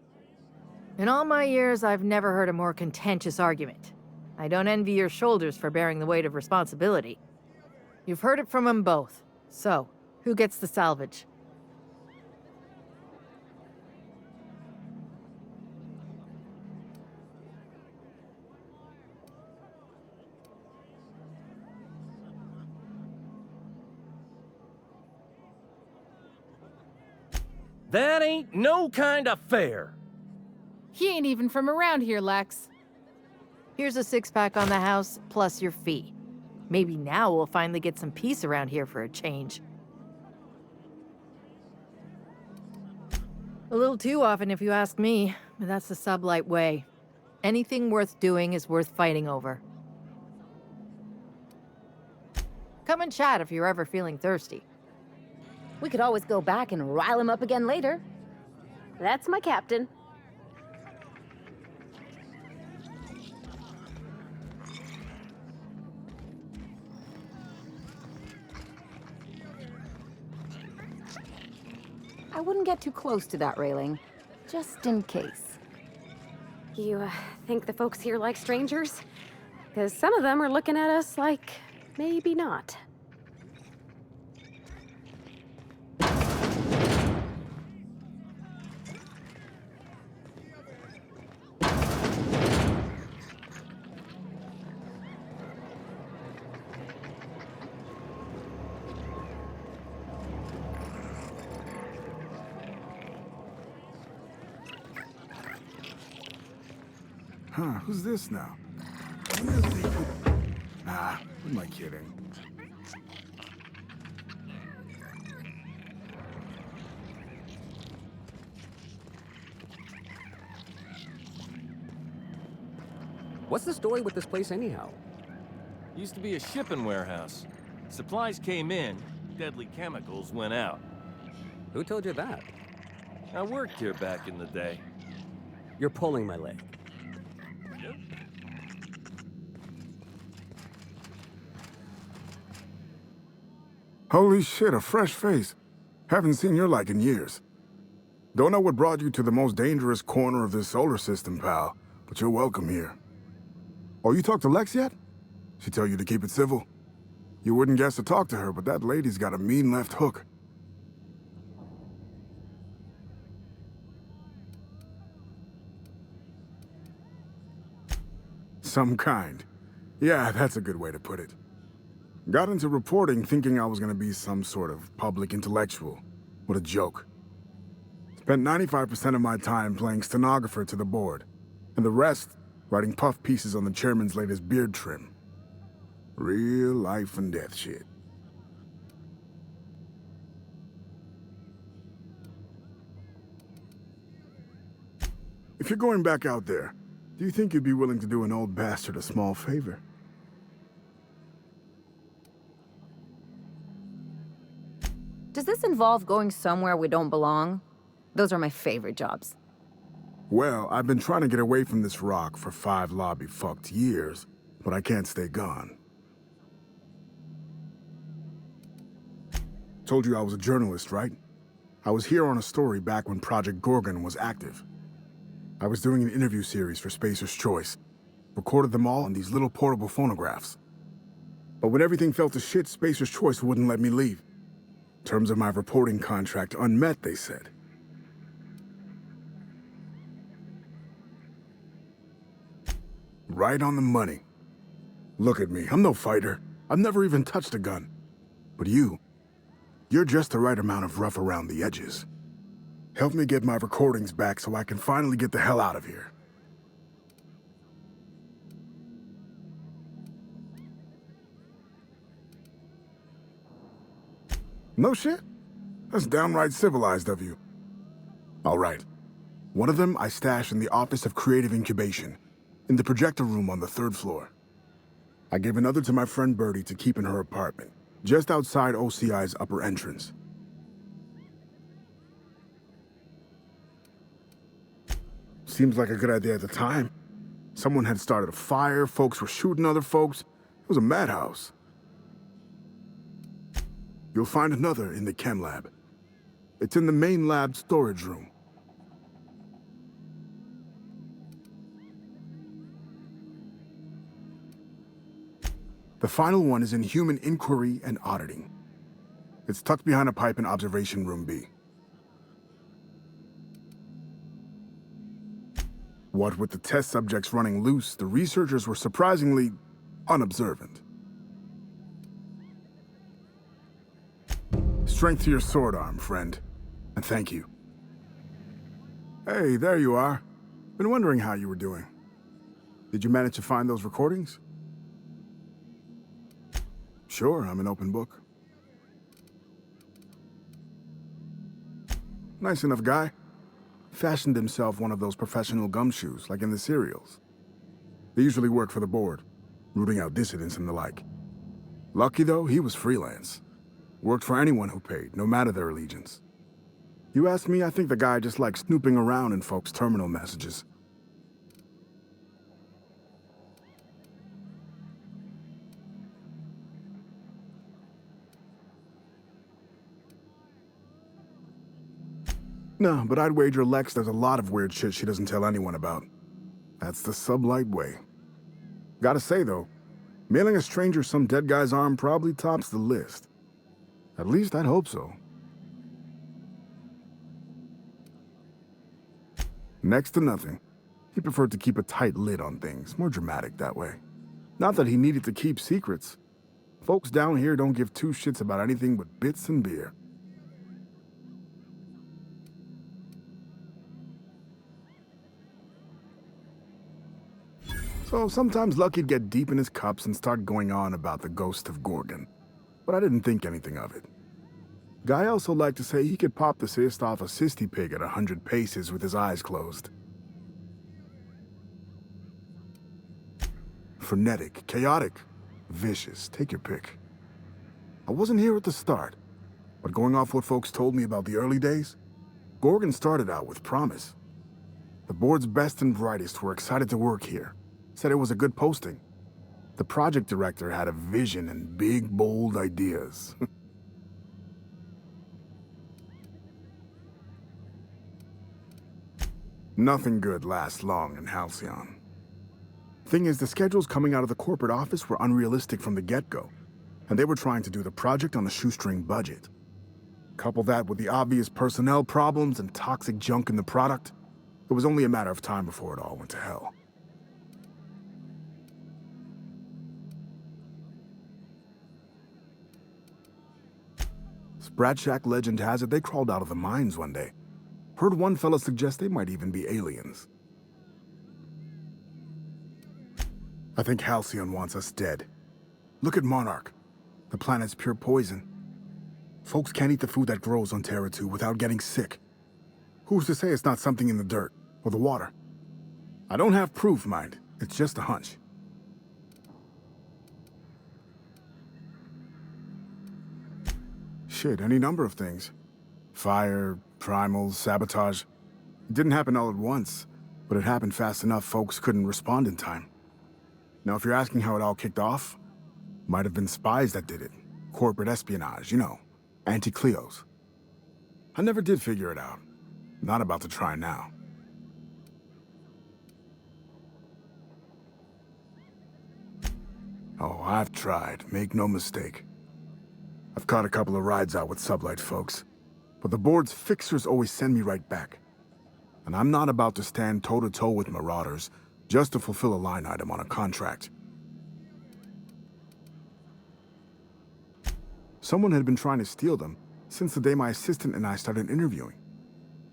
In all my years, I've never heard a more contentious argument. I don't envy your shoulders for bearing the weight of responsibility. You've heard it from them both. So, who gets the salvage? That ain't no kind of fair. He ain't even from around here, Lex. Here's a 6-pack on the house, plus your fee. Maybe now we'll finally get some peace around here for a change. A little too often, if you ask me, but that's the Sublight way. Anything worth doing is worth fighting over. Come and chat if you're ever feeling thirsty. We could always go back and rile him up again later. That's my captain. I wouldn't get too close to that railing, just in case. You think the folks here like strangers? Because some of them are looking at us like maybe not. Huh, who's this now? I wonder if they could... Nah, who am I kidding? What's the story with this place anyhow? Used to be a shipping warehouse. Supplies came in, deadly chemicals went out. Who told you that? I worked here back in the day. You're pulling my leg. Holy shit, a fresh face. Haven't seen your like in years. Don't know what brought you to the most dangerous corner of this solar system, pal, but you're welcome here. Oh, you talked to Lex yet? She tell you to keep it civil? You wouldn't guess to talk to her, but that lady's got a mean left hook. Some kind. Yeah, that's a good way to put it. Got into reporting thinking I was gonna be some sort of public intellectual. What a joke. Spent 95% of my time playing stenographer to the board, and the rest writing puff pieces on the chairman's latest beard trim. Real life and death shit. If you're going back out there, do you think you'd be willing to do an old bastard a small favor? Does this involve going somewhere we don't belong? Those are my favorite jobs. Well, I've been trying to get away from this rock for 5 lobby-fucked years, but I can't stay gone. Told you I was a journalist, right? I was here on a story back when Project Gorgon was active. I was doing an interview series for Spacer's Choice. Recorded them all on these little portable phonographs. But when everything fell to shit, Spacer's Choice wouldn't let me leave. Terms of my reporting contract unmet, they said. Right on the money. Look at me, I'm no fighter. I've never even touched a gun. But you're just the right amount of rough around the edges. Help me get my recordings back so I can finally get the hell out of here. No shit? That's downright civilized of you. All right. One of them I stashed in the Office of Creative Incubation, in the projector room on the 3rd floor. I gave another to my friend Birdie to keep in her apartment, just outside OCI's upper entrance. Seems like a good idea at the time. Someone had started a fire, folks were shooting other folks. It was a madhouse. You'll find another in the chem lab. It's in the main lab storage room. The final one is in human inquiry and auditing. It's tucked behind a pipe in observation room B. What with the test subjects running loose, the researchers were surprisingly unobservant. Strength to your sword arm, friend. And thank you. Hey, there you are. Been wondering how you were doing. Did you manage to find those recordings? Sure, I'm an open book. Nice enough guy. Fashioned himself one of those professional gumshoes, like in the serials. They usually work for the board, rooting out dissidents and the like. Lucky though, he was freelance. Worked for anyone who paid, no matter their allegiance. You ask me, I think the guy just likes snooping around in folks' terminal messages. No, but I'd wager Lex does a lot of weird shit she doesn't tell anyone about. That's the sublight way. Gotta say, though, mailing a stranger some dead guy's arm probably tops the list. At least I'd hope so. Next to nothing. He preferred to keep a tight lid on things, more dramatic that way. Not that he needed to keep secrets. Folks down here don't give two shits about anything but bits and beer. So sometimes Lucky'd get deep in his cups and start going on about the ghost of Gorgon. But I didn't think anything of it. Guy also liked to say he could pop the cyst off a cysty pig at 100 paces with his eyes closed. Frenetic, chaotic, vicious, take your pick. I wasn't here at the start, but going off what folks told me about the early days, Gorgon started out with promise. The board's best and brightest were excited to work here, said it was a good posting. The project director had a vision and big, bold ideas. Nothing good lasts long in Halcyon. Thing is, the schedules coming out of the corporate office were unrealistic from the get-go, and they were trying to do the project on a shoestring budget. Couple that with the obvious personnel problems and toxic junk in the product, it was only a matter of time before it all went to hell. Sprat Shack legend has it they crawled out of the mines one day. Heard one fella suggest they might even be aliens. I think Halcyon wants us dead. Look at Monarch. The planet's pure poison. Folks can't eat the food that grows on Terra 2 without getting sick. Who's to say it's not something in the dirt or the water? I don't have proof, mind. It's just a hunch. Shit, any number of things. Fire, primals, sabotage. It didn't happen all at once, but it happened fast enough folks couldn't respond in time. Now, if you're asking how it all kicked off, might have been spies that did it. Corporate espionage, you know. Anti-Cleos. I never did figure it out. Not about to try now. Oh, I've tried. Make no mistake. I've caught a couple of rides out with Sublight folks, but the board's fixers always send me right back. And I'm not about to stand toe-to-toe with Marauders just to fulfill a line item on a contract. Someone had been trying to steal them since the day my assistant and I started interviewing.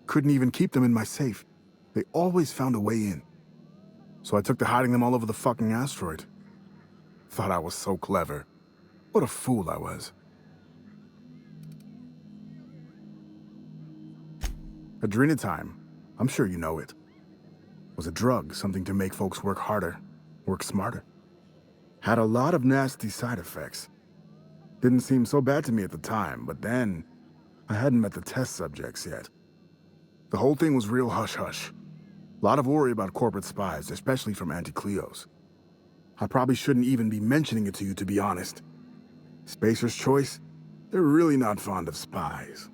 Couldn't even keep them in my safe. They always found a way in. So I took to hiding them all over the fucking asteroid. Thought I was so clever. What a fool I was. Adrenatime, I'm sure you know it, was a drug, something to make folks work harder, work smarter. Had a lot of nasty side effects. Didn't seem so bad to me at the time, but then I hadn't met the test subjects yet. The whole thing was real hush-hush. A lot of worry about corporate spies, especially from Anti-Cleos. I probably shouldn't even be mentioning it to you, to be honest. Spacer's Choice, they're really not fond of spies.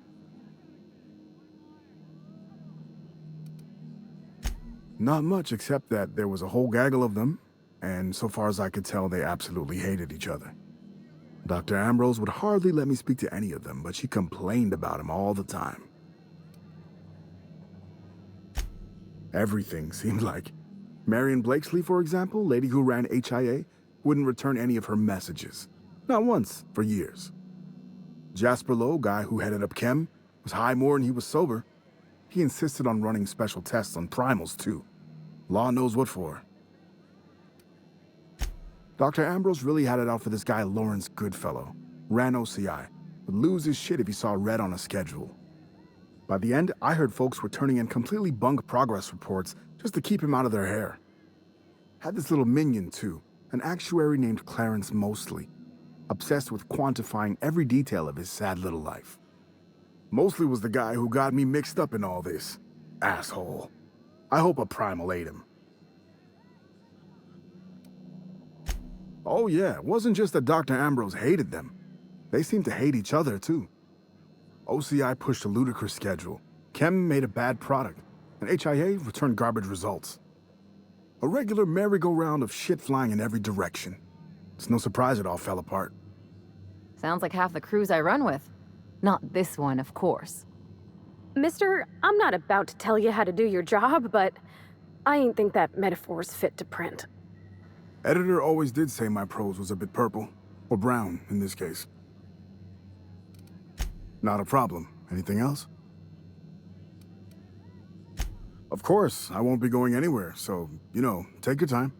Not much, except that there was a whole gaggle of them, and so far as I could tell, they absolutely hated each other. Dr. Ambrose would hardly let me speak to any of them, but she complained about him all the time. Everything seemed like. Marion Blakesley, for example, lady who ran HIA, wouldn't return any of her messages. Not once, for years. Jasper Lowe, guy who headed up Chem, was high more than he was sober. He insisted on running special tests on primals, too. Law knows what for. Dr. Ambrose really had it out for this guy Lawrence Goodfellow. Ran OCI. Would lose his shit if he saw red on a schedule. By the end, I heard folks were turning in completely bunk progress reports just to keep him out of their hair. Had this little minion, too. An actuary named Clarence Mosley. Obsessed with quantifying every detail of his sad little life. Mosley was the guy who got me mixed up in all this. Asshole. I hope a primal ate him. Oh yeah, it wasn't just that Dr. Ambrose hated them. They seemed to hate each other, too. OCI pushed a ludicrous schedule. Chem made a bad product, and HIA returned garbage results. A regular merry-go-round of shit flying in every direction. It's no surprise it all fell apart. Sounds like half the crews I run with. Not this one, of course. Mister, I'm not about to tell you how to do your job, but I ain't think that metaphor's fit to print. Editor always did say my prose was a bit purple. Or brown, in this case. Not a problem. Anything else? Of course, I won't be going anywhere, so, you know, take your time.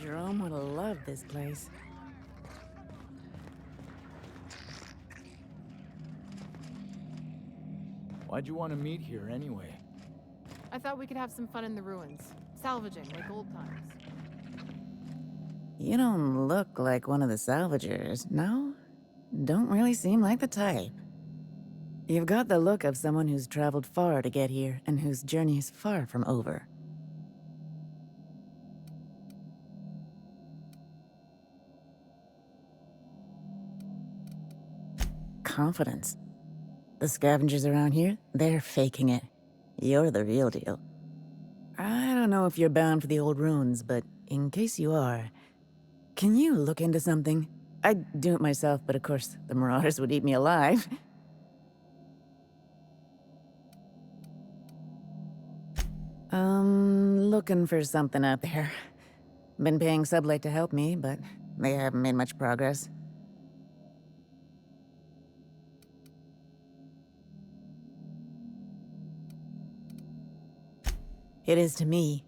Jerome would have loved this place. Why'd you want to meet here anyway? I thought we could have some fun in the ruins. Salvaging, like old times. You don't look like one of the salvagers, no? Don't really seem like the type. You've got the look of someone who's traveled far to get here, and whose journey is far from over. Confidence. The scavengers around here, they're faking it. You're the real deal. I don't know if you're bound for the old ruins, but in case you are, can you look into something? I'd do it myself, but of course, the Marauders would eat me alive. Looking for something out there. Been paying Sublight to help me, but they haven't made much progress. It is to me,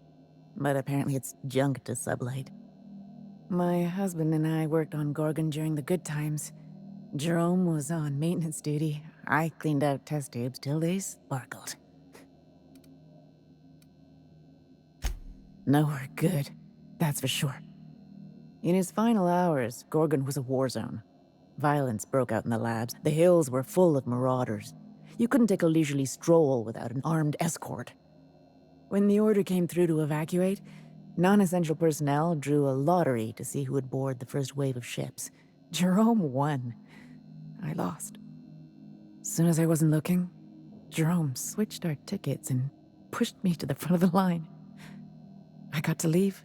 but apparently it's junk to Sublight. My husband and I worked on Gorgon during the good times. Jerome was on maintenance duty. I cleaned out test tubes till they sparkled. Nowhere good, that's for sure. In his final hours, Gorgon was a war zone. Violence broke out in the labs. The hills were full of marauders. You couldn't take a leisurely stroll without an armed escort. When the order came through to evacuate, non-essential personnel drew a lottery to see who would board the first wave of ships. Jerome won. I lost. As soon as I wasn't looking, Jerome switched our tickets and pushed me to the front of the line. I got to leave.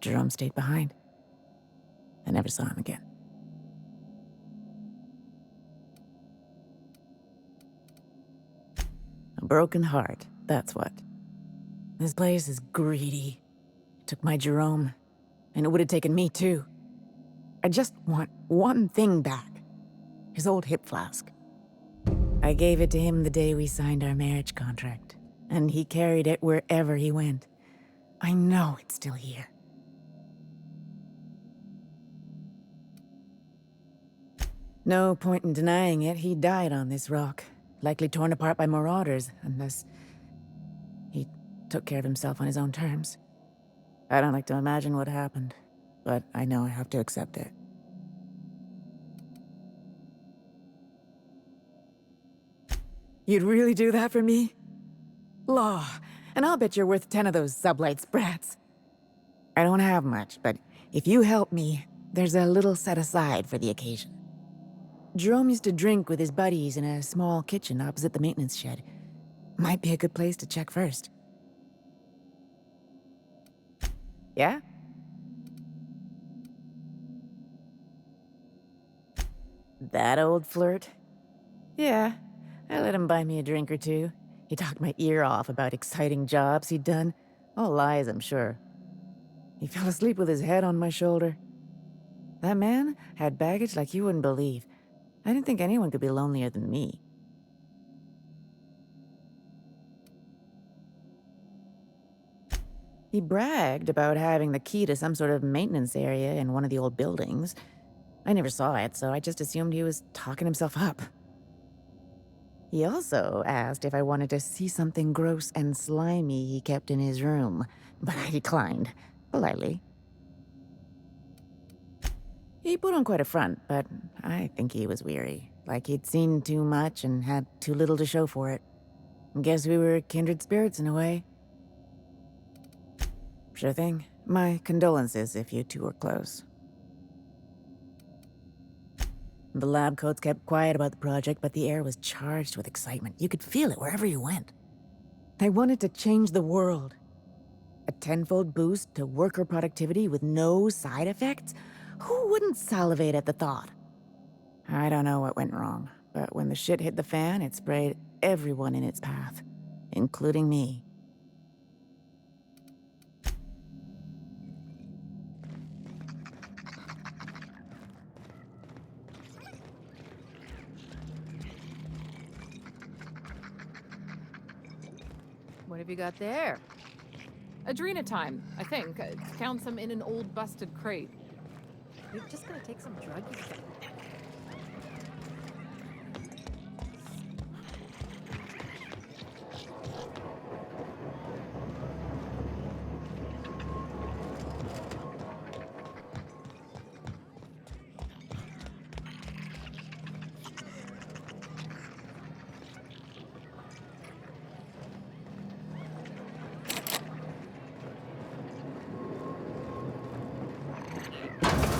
Jerome stayed behind. I never saw him again. A broken heart, that's what. This place is greedy. It took my Jerome, and it would have taken me too. I just want one thing back. His old hip flask. I gave it to him the day we signed our marriage contract, and he carried it wherever he went. I know it's still here. No point in denying it, he died on this rock. Likely torn apart by marauders, unless he took care of himself on his own terms. I don't like to imagine what happened, but I know I have to accept it. You'd really do that for me? Law, and I'll bet you're worth 10 of those Sublight sprats. I don't have much, but if you help me, there's a little set aside for the occasion. Jerome used to drink with his buddies in a small kitchen opposite the maintenance shed. Might be a good place to check first. Yeah? That old flirt? Yeah, I let him buy me a drink or two. He talked my ear off about exciting jobs he'd done. All lies, I'm sure. He fell asleep with his head on my shoulder. That man had baggage like you wouldn't believe. I didn't think anyone could be lonelier than me. He bragged about having the key to some sort of maintenance area in one of the old buildings. I never saw it, so I just assumed he was talking himself up. He also asked if I wanted to see something gross and slimy he kept in his room, but I declined, politely. He put on quite a front, but I think he was weary, like he'd seen too much and had too little to show for it. Guess we were kindred spirits in a way. Sure thing. My condolences if you two were close. The lab coats kept quiet about the project, but the air was charged with excitement. You could feel it wherever you went. They wanted to change the world. A tenfold boost to worker productivity with no side effects? Who wouldn't salivate at the thought? I don't know what went wrong, but when the shit hit the fan, it sprayed everyone in its path, including me. What have you got there? Adrenatime, I think. Found some in an old busted crate. You're just gonna take some drug?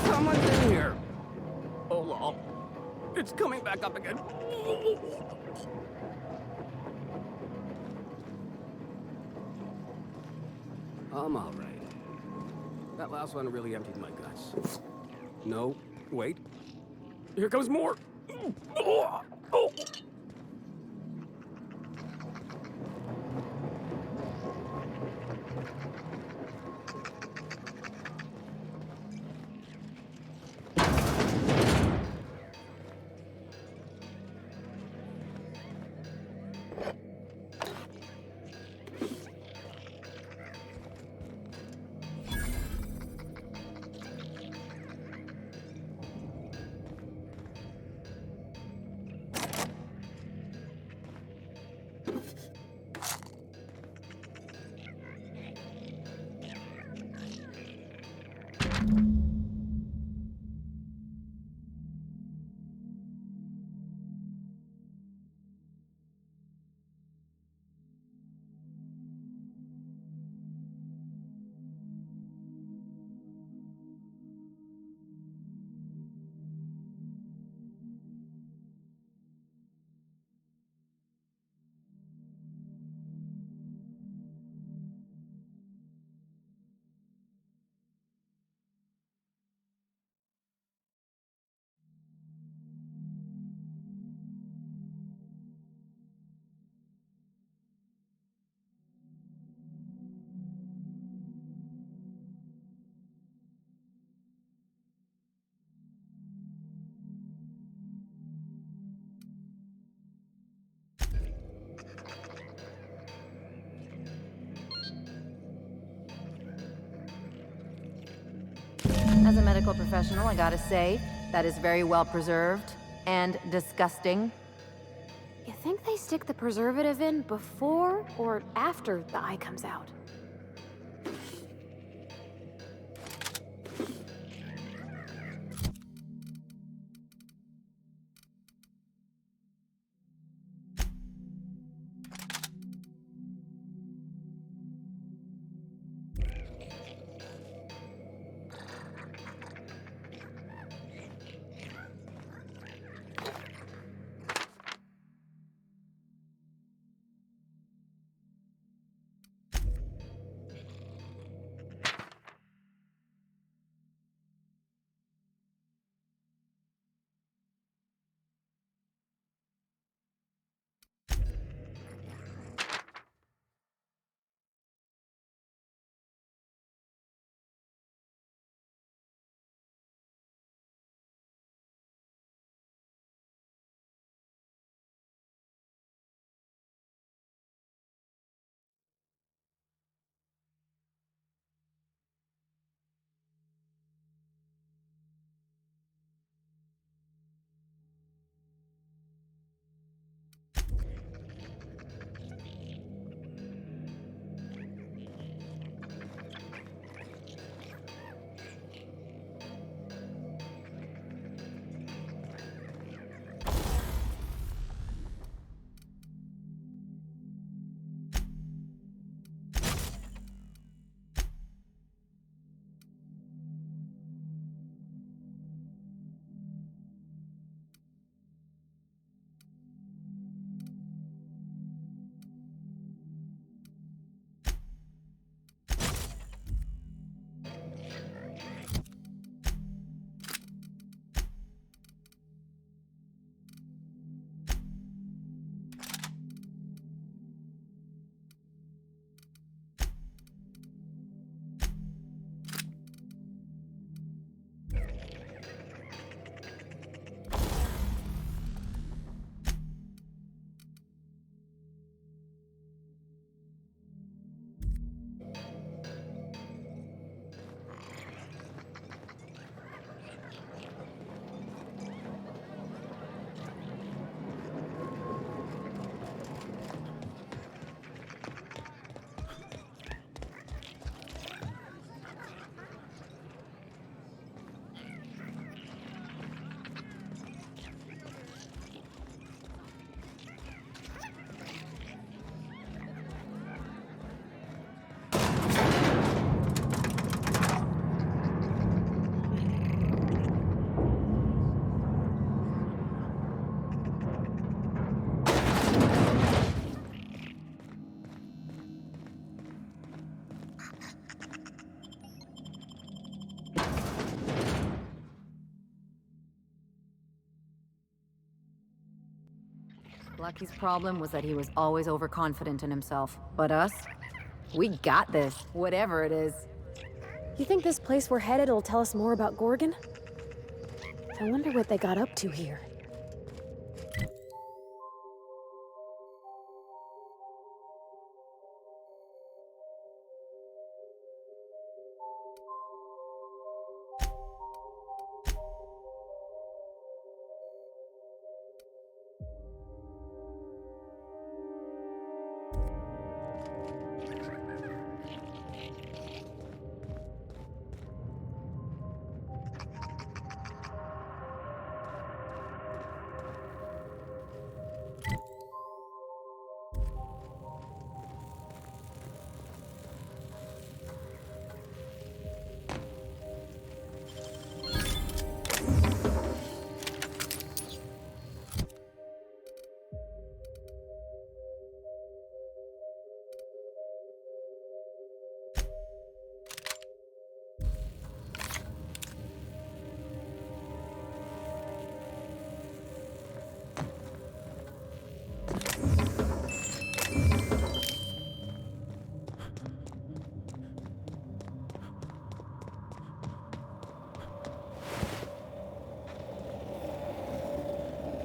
Someone's in here! Oh, lol. It's coming back up again. I'm alright. That last one really emptied my guts. No, wait. Here comes more! Oh. As a medical professional, I gotta say, that is very well preserved and disgusting. You think they stick the preservative in before or after the eye comes out? Lucky's problem was that he was always overconfident in himself. But us? We got this, whatever it is. You think this place we're headed will tell us more about Gorgon? I wonder what they got up to here.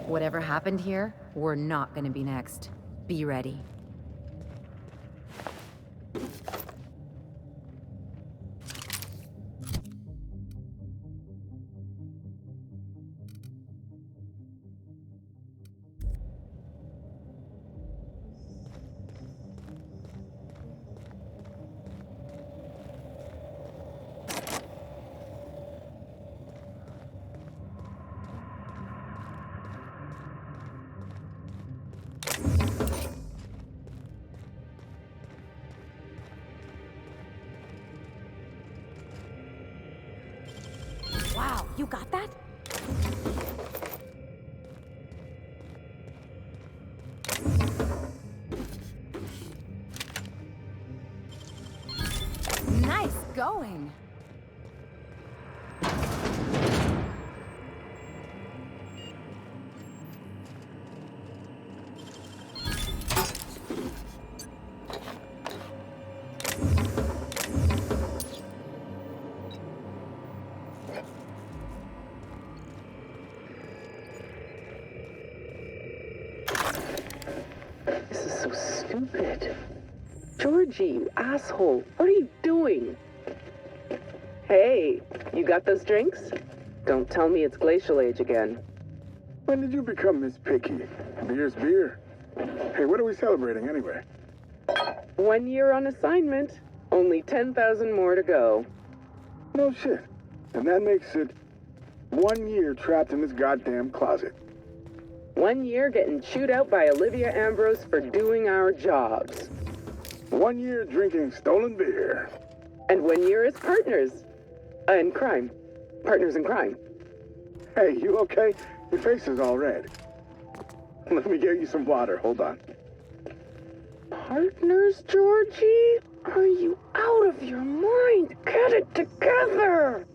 Whatever happened here, we're not gonna be next. Be ready. Wow, you got that? Nice going! This is so stupid. Georgie, you asshole. What are you doing? Hey, you got those drinks? Don't tell me it's Glacial Age again. When did you become this picky? Beer's beer. Hey, what are we celebrating anyway? 1 year on assignment. Only 10,000 more to go. No shit. And that makes it 1 year trapped in this goddamn closet. 1 year getting chewed out by Olivia Ambrose for doing our jobs. 1 year drinking stolen beer. And 1 year as partners. In crime. Partners in crime. Hey, you okay? Your face is all red. Let me get you some water. Hold on. Partners, Georgie? Are you out of your mind? Get it together!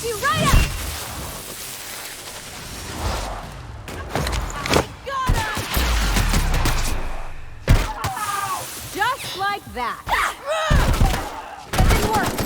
pick you right up! Just like that. That didn't work.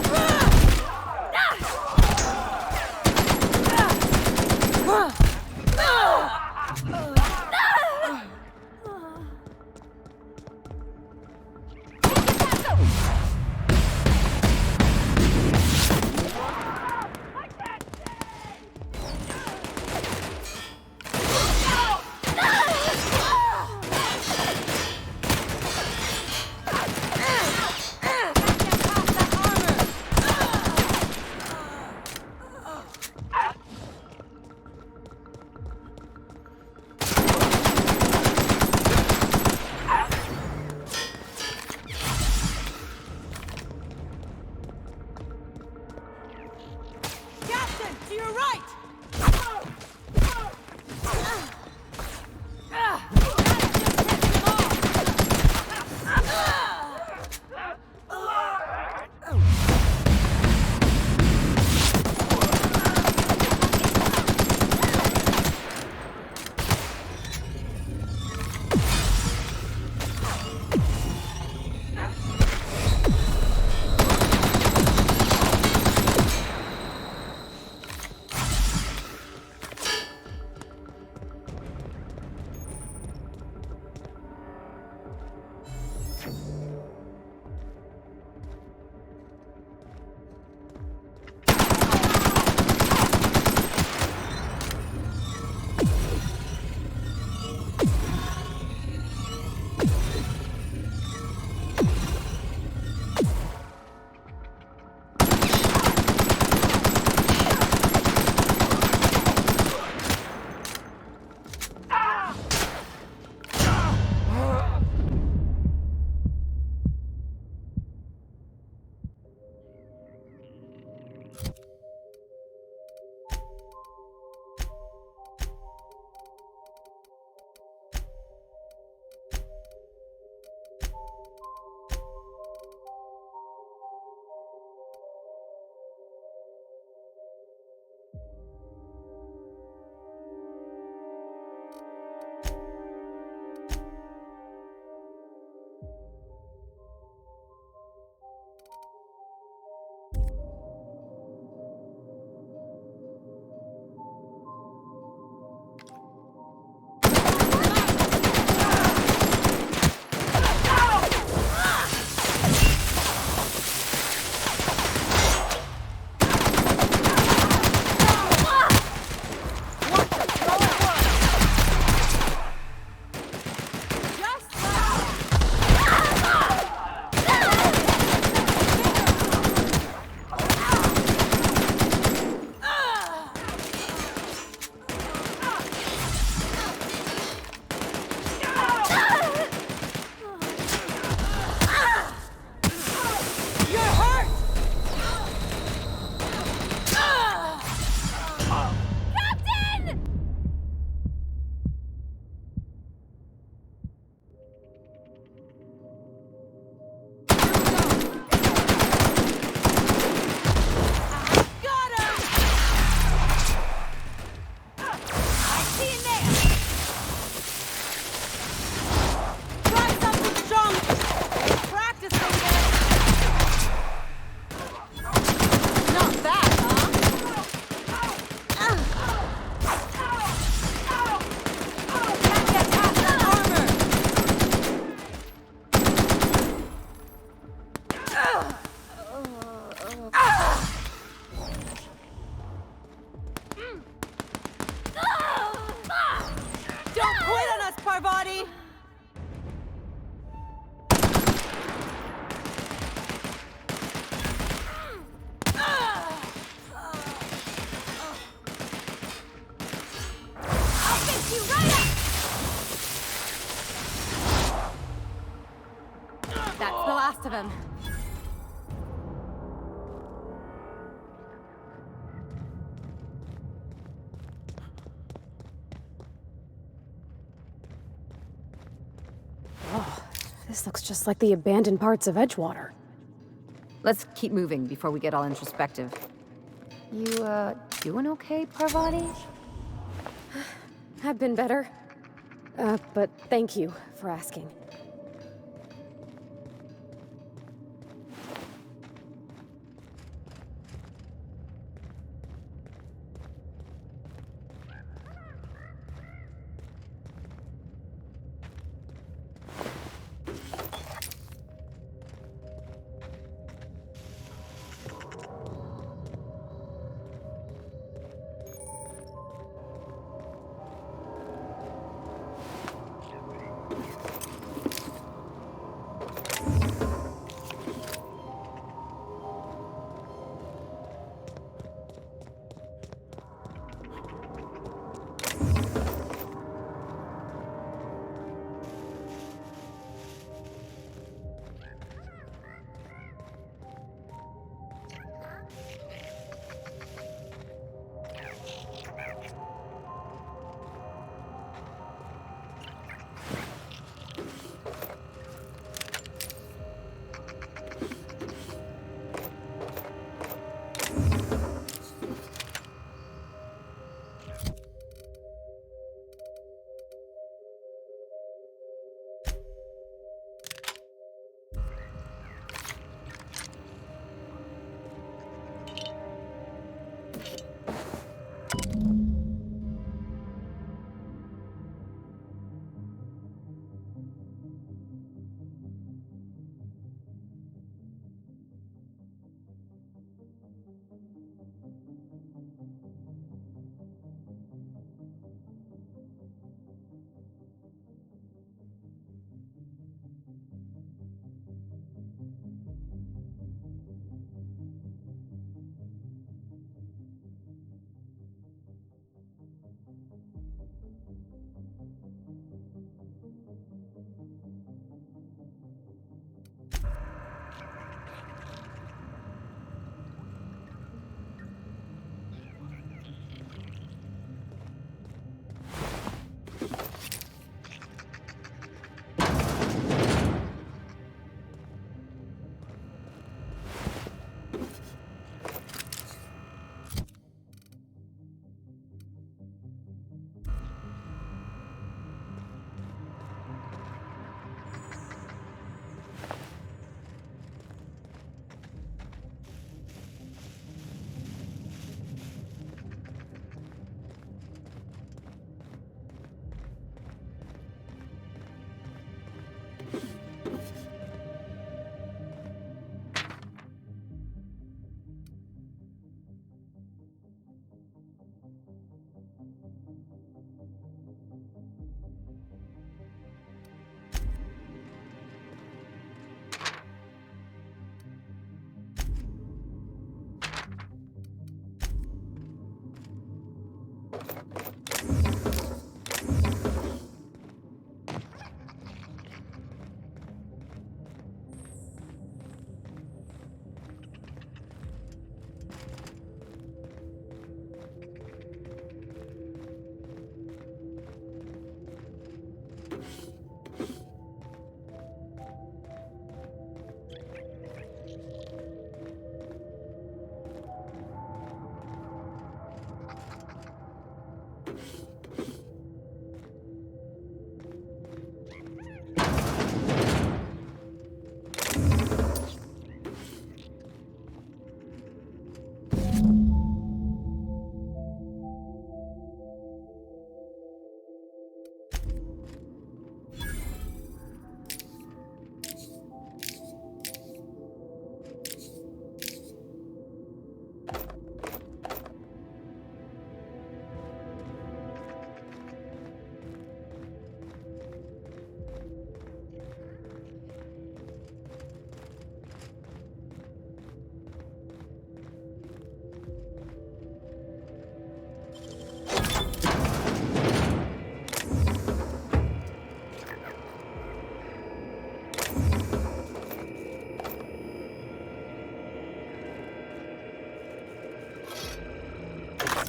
of him. Oh, this looks just like the abandoned parts of Edgewater. Let's keep moving before we get all introspective. You, doing okay, Parvati? I've been better. But thank you for asking.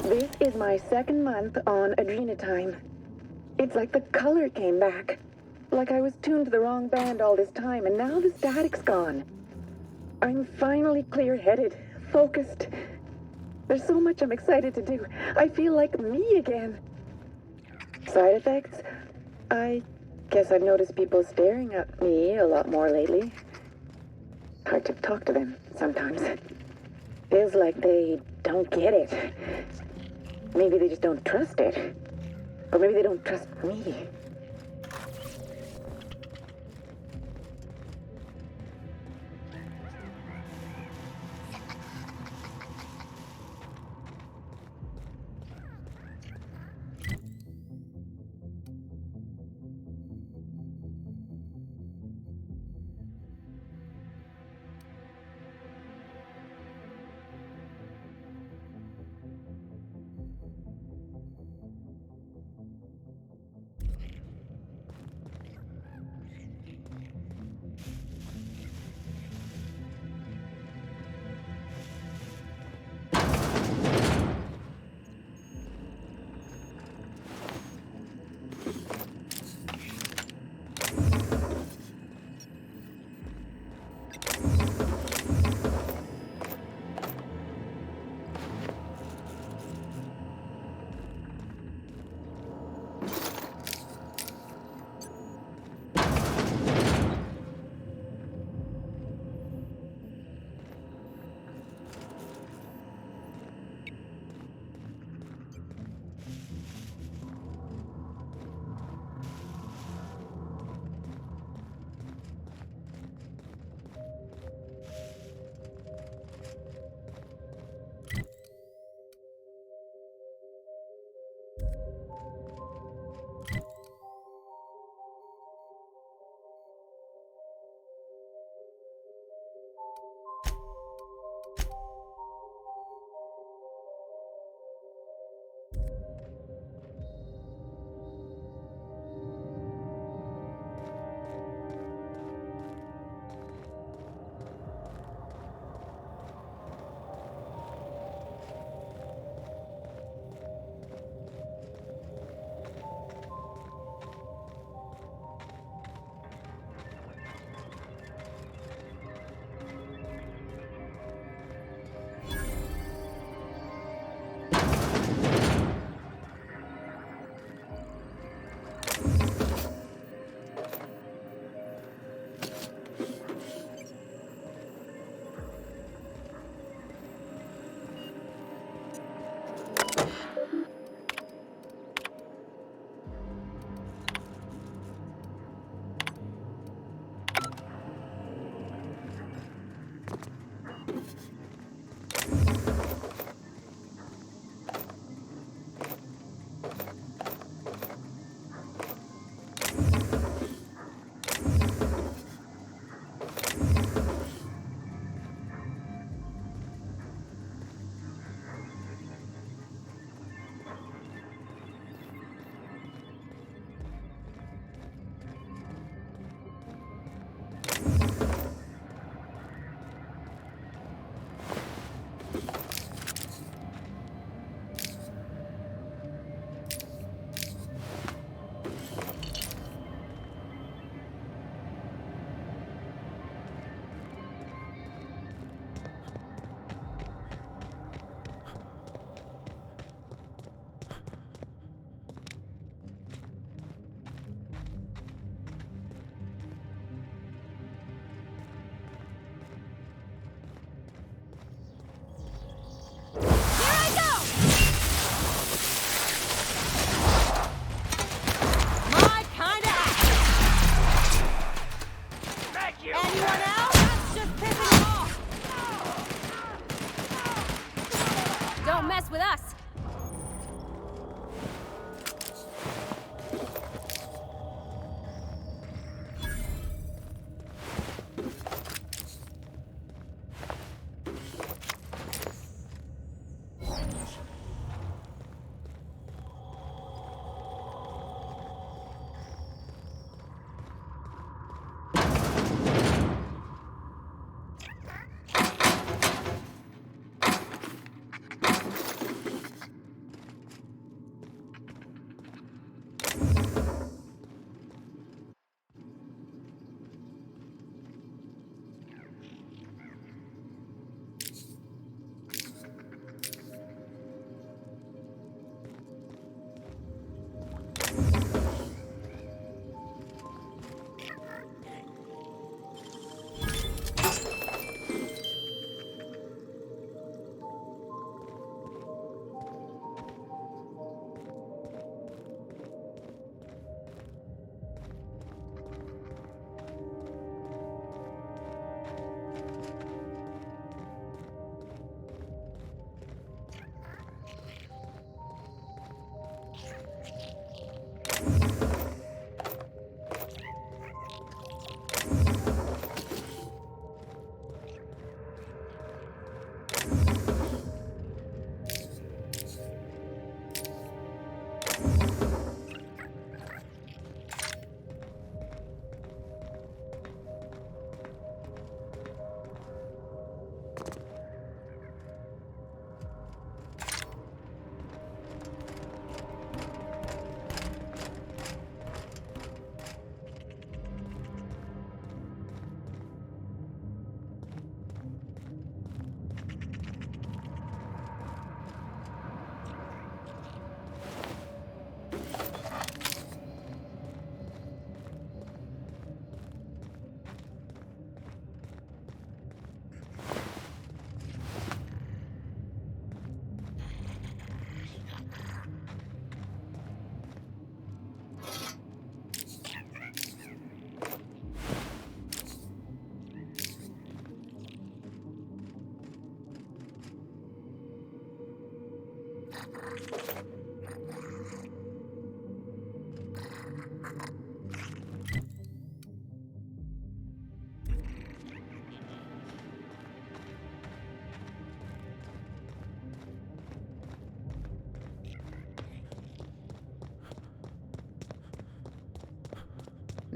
This is my second month on Adrenatime. It's like the color came back. Like I was tuned to the wrong band all this time, and now the static's gone. I'm finally clear-headed, focused. There's so much I'm excited to do. I feel like me again. Side effects? I guess I've noticed people staring at me a lot more lately. Hard to talk to them sometimes. Feels like they don't get it. Maybe they just don't trust it. Or maybe they don't trust me.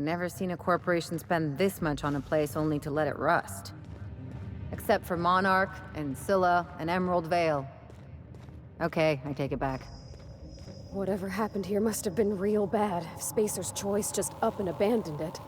Never seen a corporation spend this much on a place only to let it rust. Except for Monarch, and Scylla, and Emerald Vale. Okay, I take it back. Whatever happened here must have been real bad if Spacer's Choice just up and abandoned it.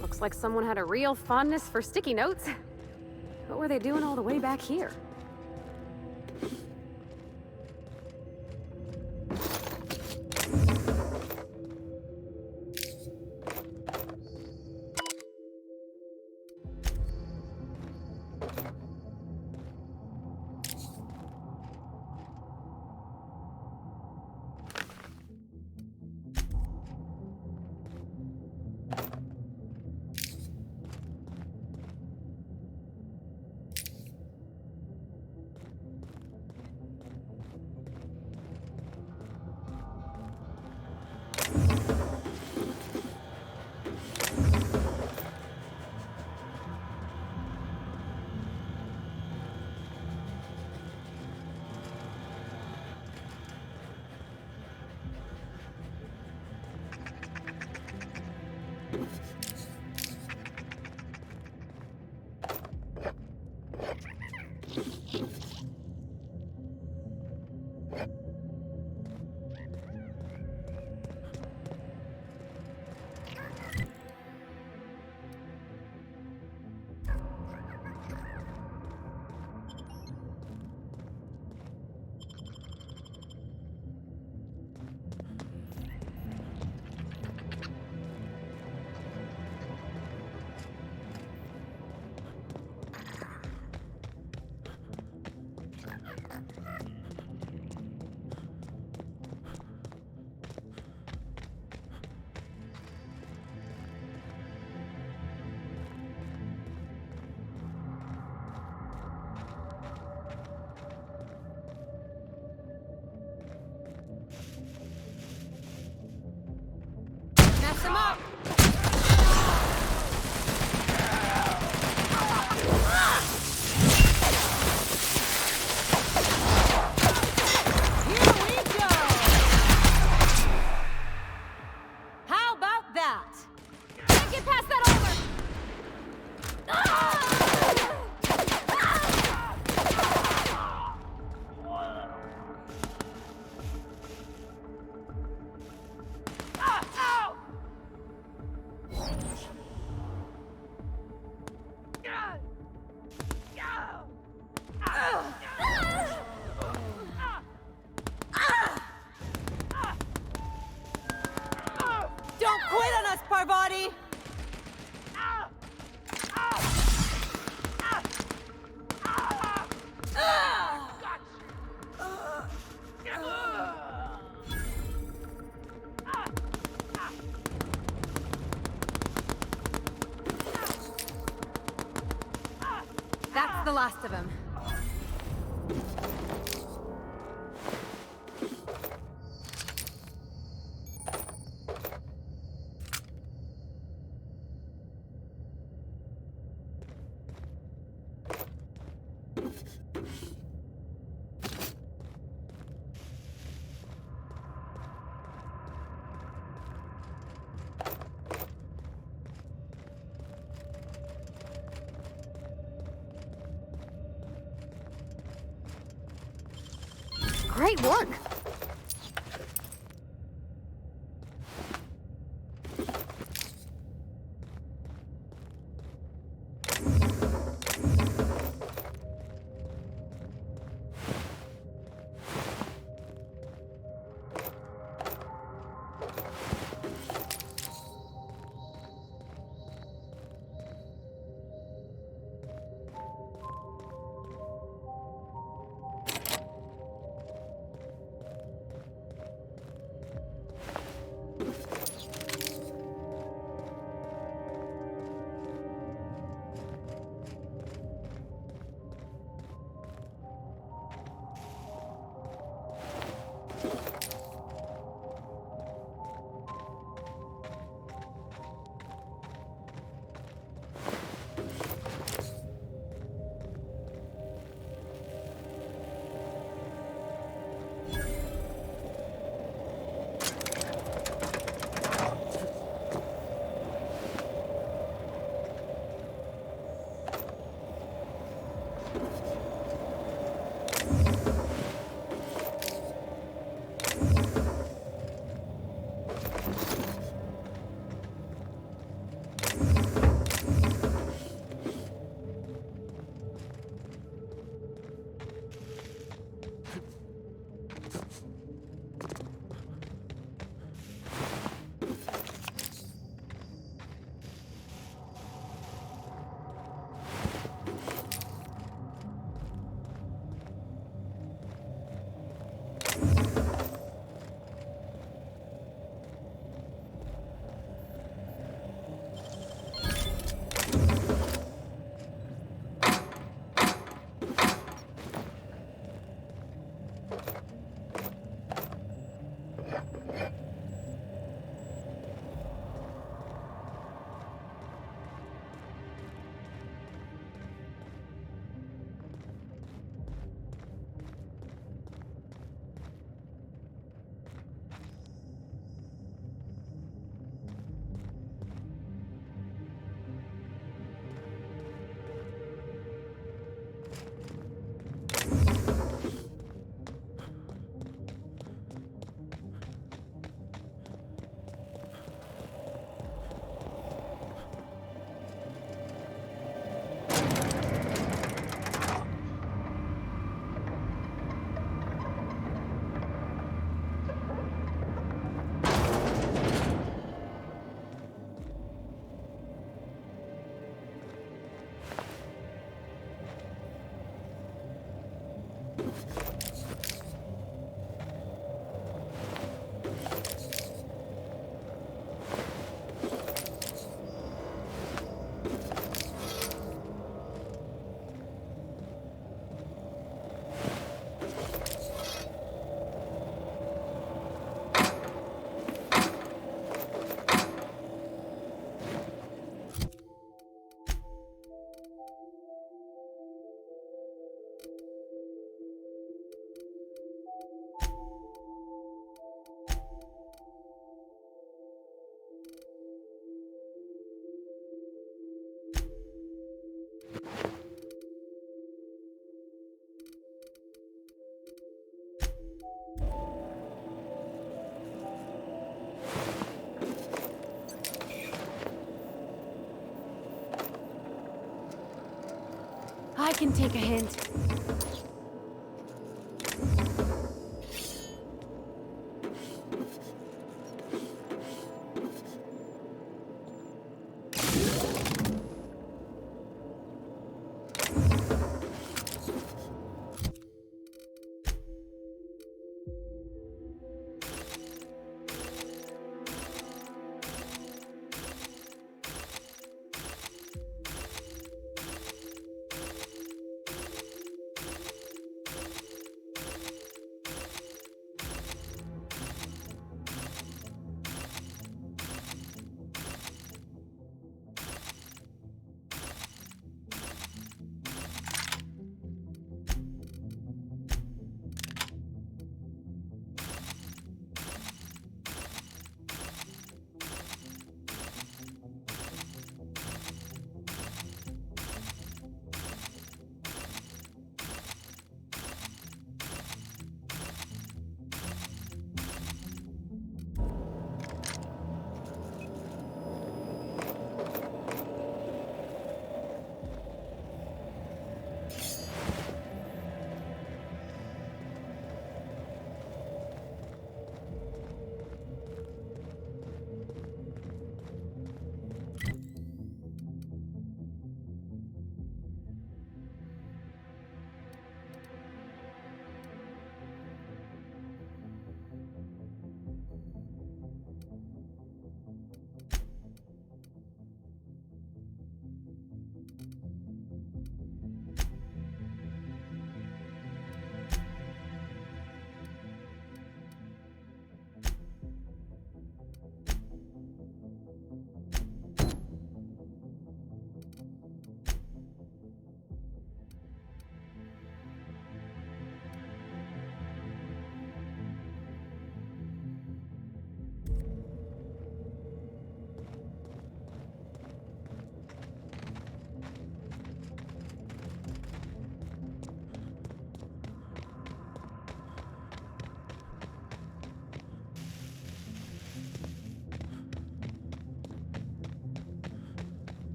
Looks like someone had a real fondness for sticky notes. What were they doing all the way back here? Come up! Here we go! How about that? Can't get past that over! body! That's the last of him. Great work! I can take a hint.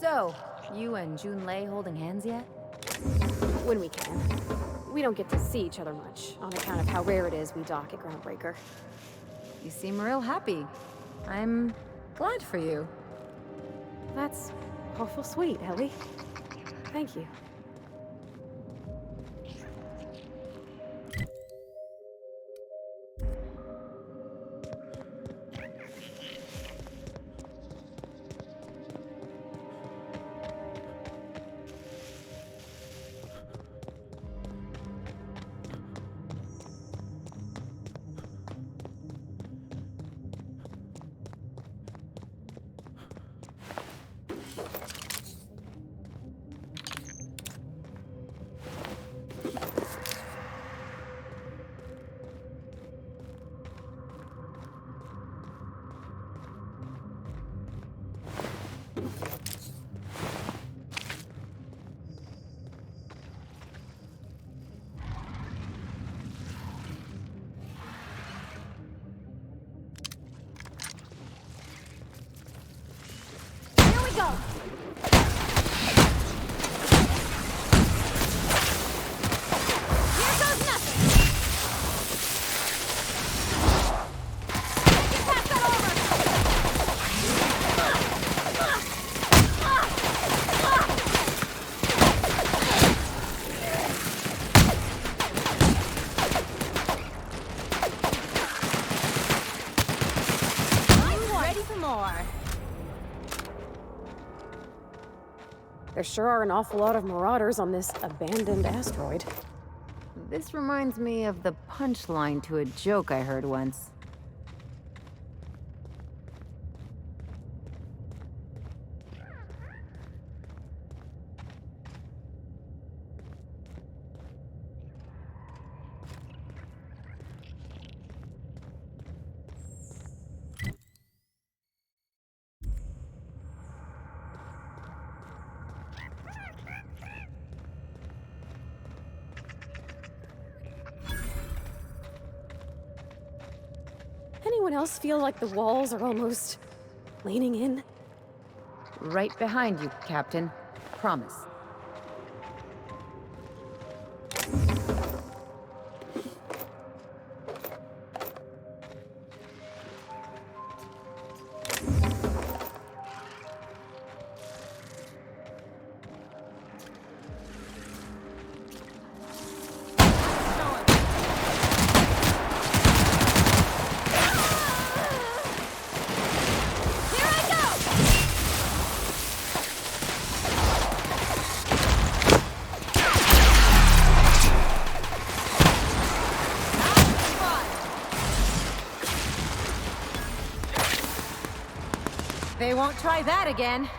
So, you and Junlei holding hands yet? When we can. We don't get to see each other much, on account of how rare it is we dock at Groundbreaker. You seem real happy. I'm glad for you. That's awful sweet, Ellie. Thank you. There sure are an awful lot of marauders on this abandoned asteroid. This reminds me of the punchline to a joke I heard once. Anyone else feel like the walls are almost leaning in? Right behind you, Captain. Promise. They won't try that again.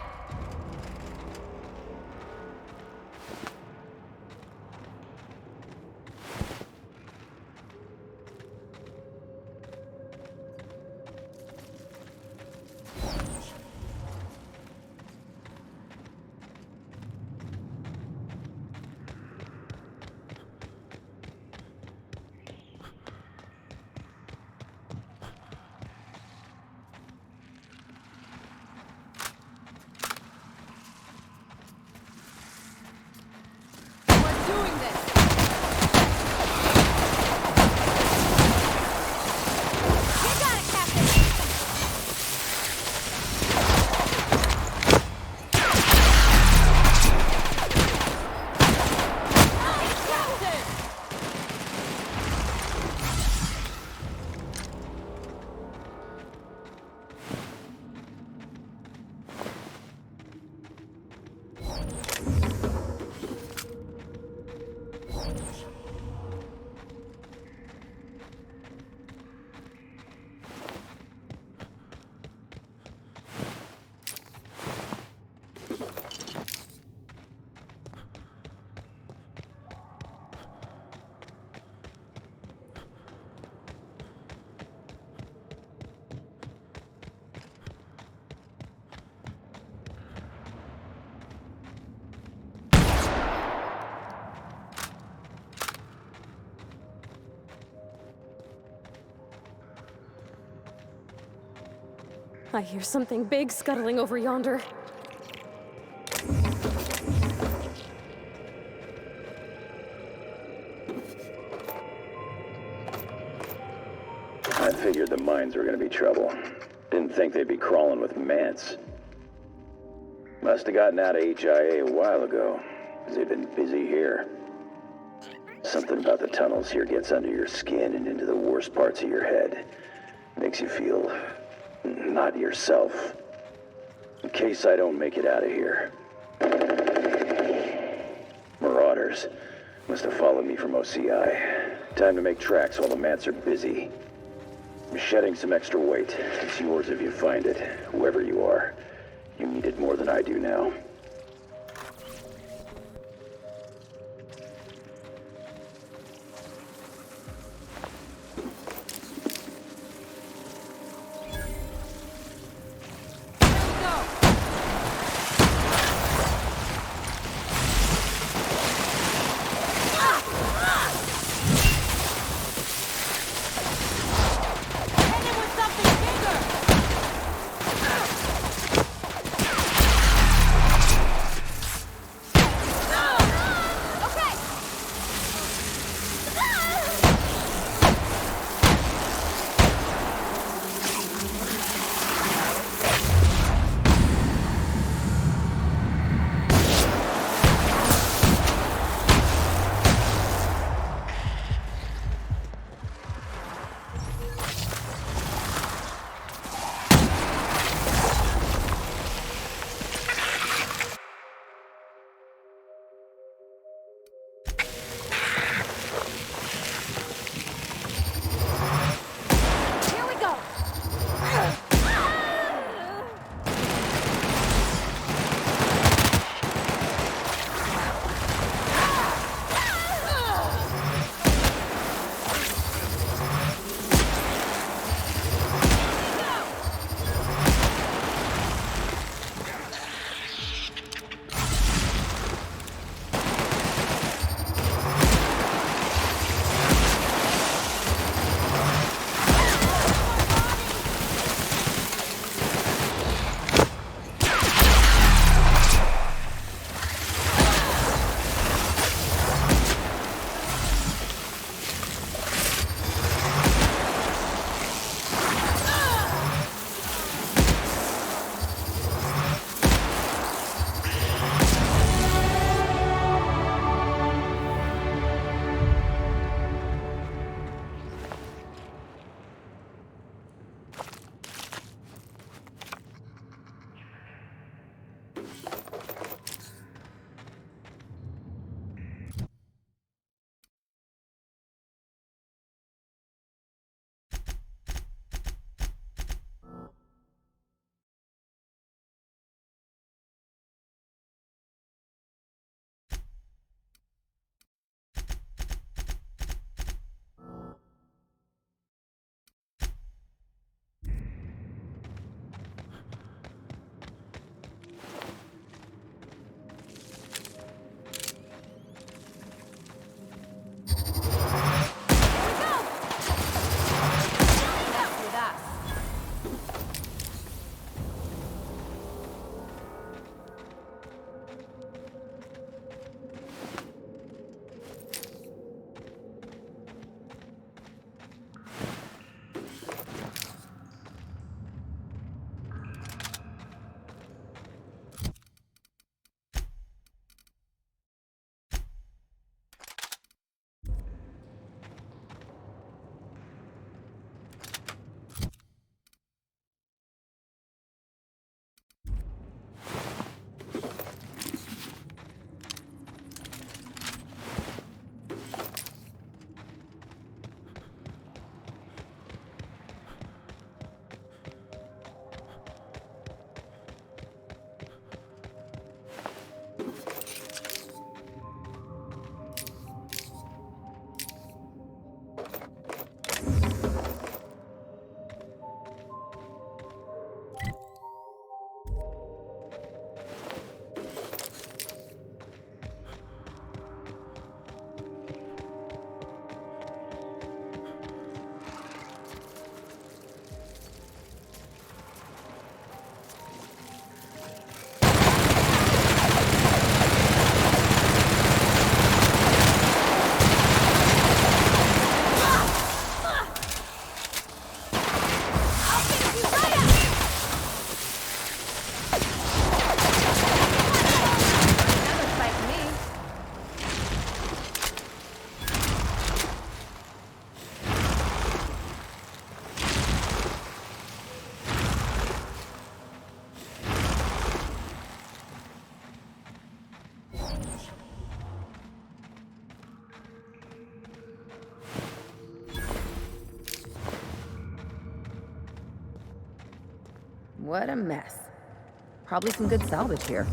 I hear something big scuttling over yonder. Figured the mines were gonna be trouble. Didn't think they'd be crawling with Mance. Must have gotten out of HIA a while ago, because they've been busy here. Something about the tunnels here gets under your skin and into the worst parts of your head. Makes you feel not yourself. In case I don't make it out of here. Marauders must have followed me from OCI. Time to make tracks while the Mants are busy. I'm shedding some extra weight. It's yours if you find it, whoever you are. You need it more than I do now. What a mess. Probably some good salvage here.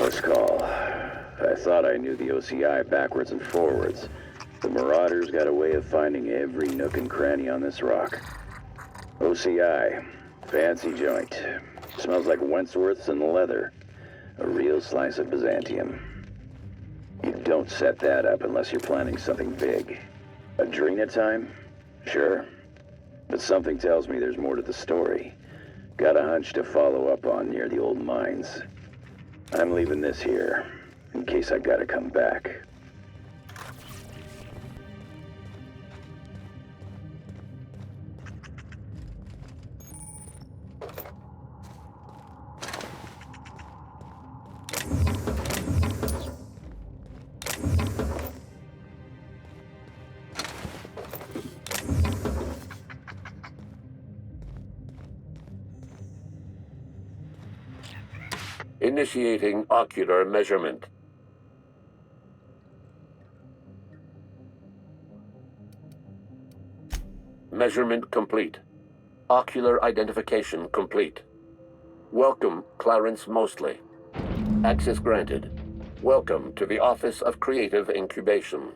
Close call. I thought I knew the OCI backwards and forwards. The Marauders got a way of finding every nook and cranny on this rock. OCI. Fancy joint. Smells like Wentworth's and leather. A real slice of Byzantium. You don't set that up unless you're planning something big. Adrena time? Sure. But something tells me there's more to the story. Got a hunch to follow up on near the old mines. I'm leaving this here, in case I gotta come back. Initiating ocular measurement. Measurement complete. Ocular identification complete. Welcome, Clarence Mostly. Access granted. Welcome to the Office of Creative Incubation.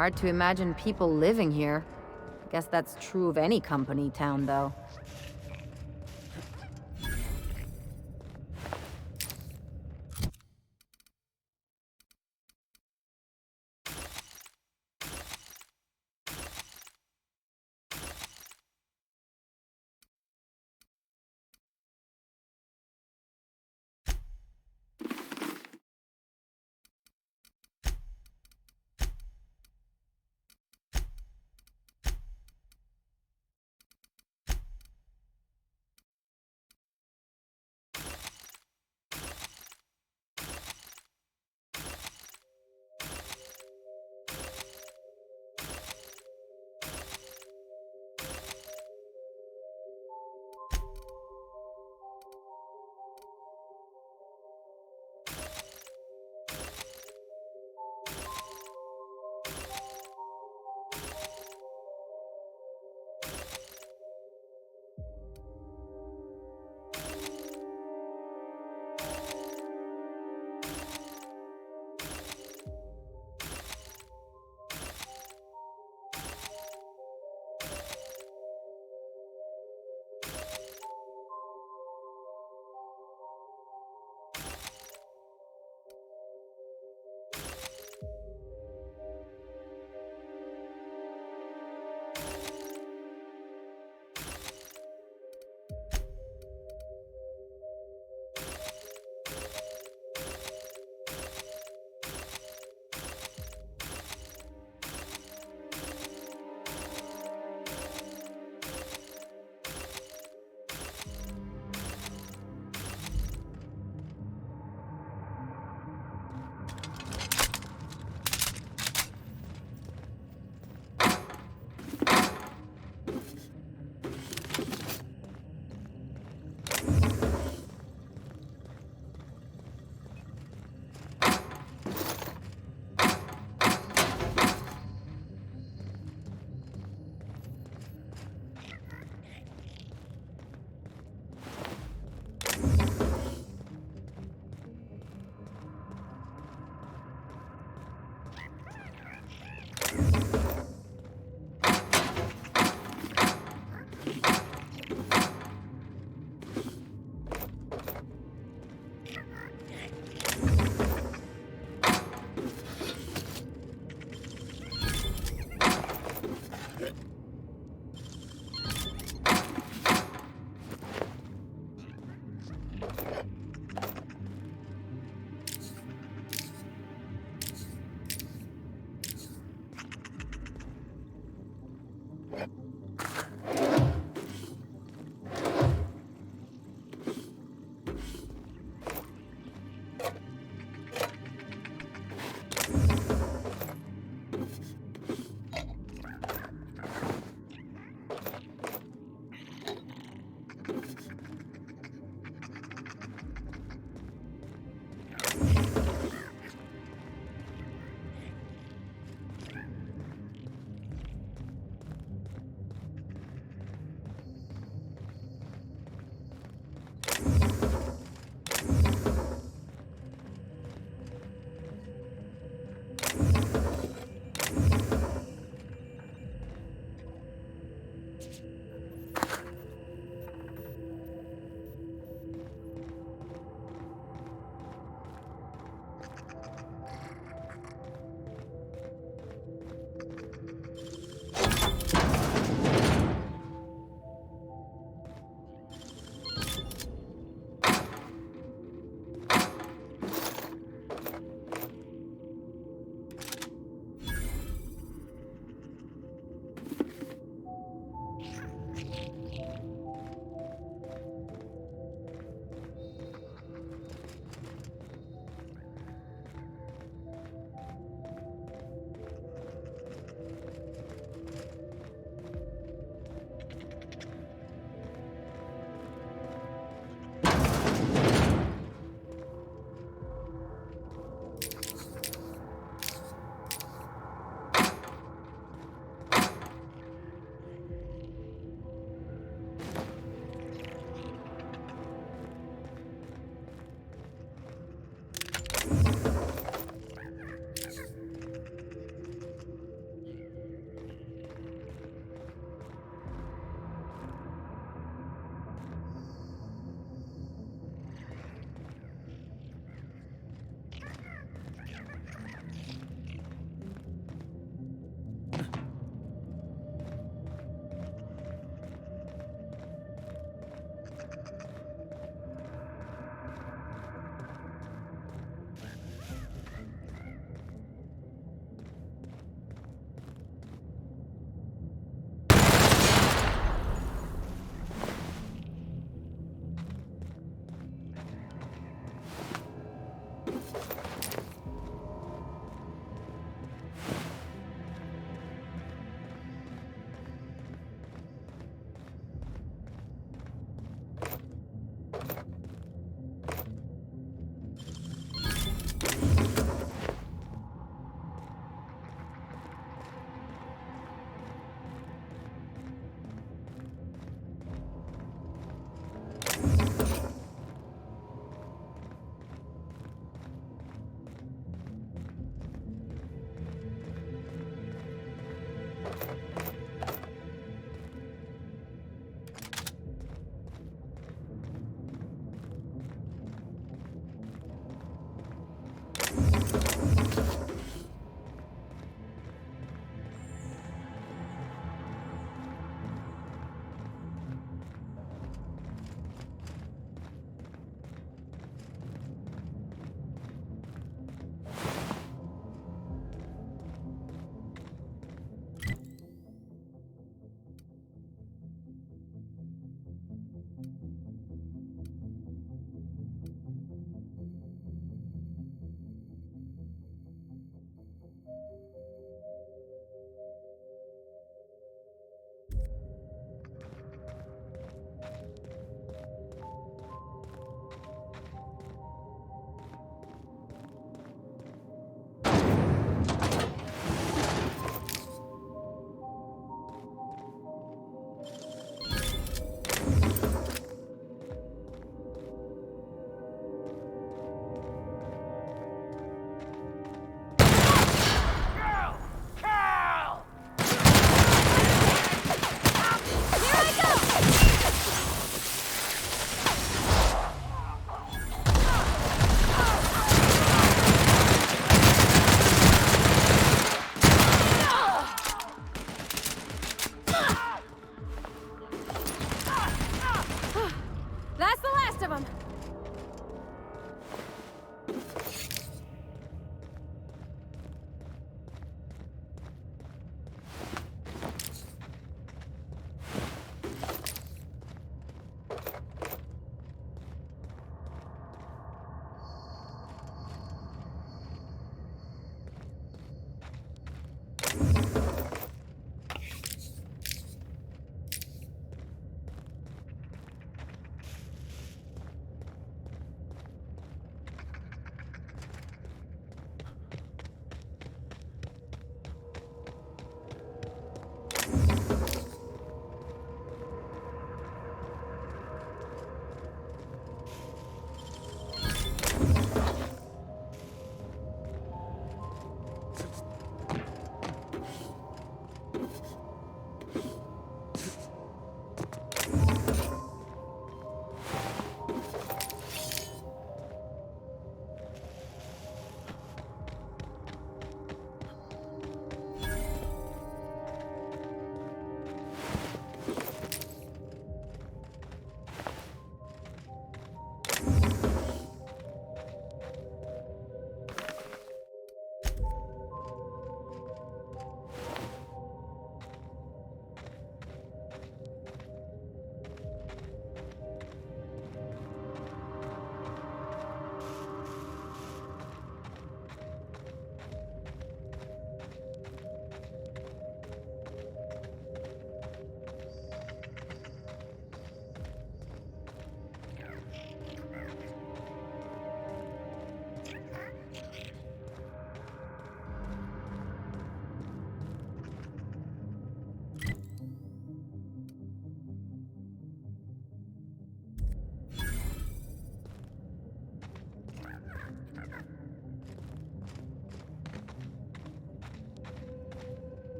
Hard to imagine people living here. Guess that's true of any company town, though. rest of them.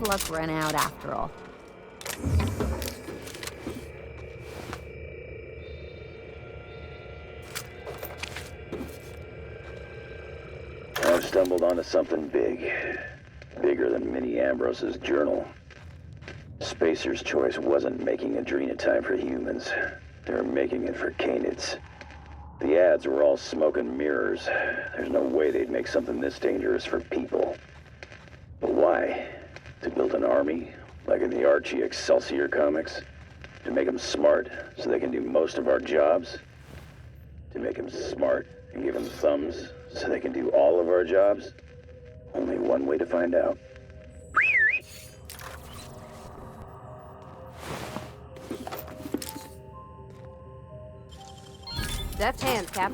Luck ran out after all. I've stumbled onto something big. Bigger than Minnie Ambrose's journal. Spacer's Choice wasn't making Adrenatime for humans. They were making it for canids. The ads were all smoke and mirrors. There's no way they'd make something this dangerous for people. But why? To build an army, like in the Archie Excelsior comics? To make them smart, so they can do most of our jobs? To make them smart and give them thumbs, so they can do all of our jobs? Only one way to find out. Deft hands, Cap.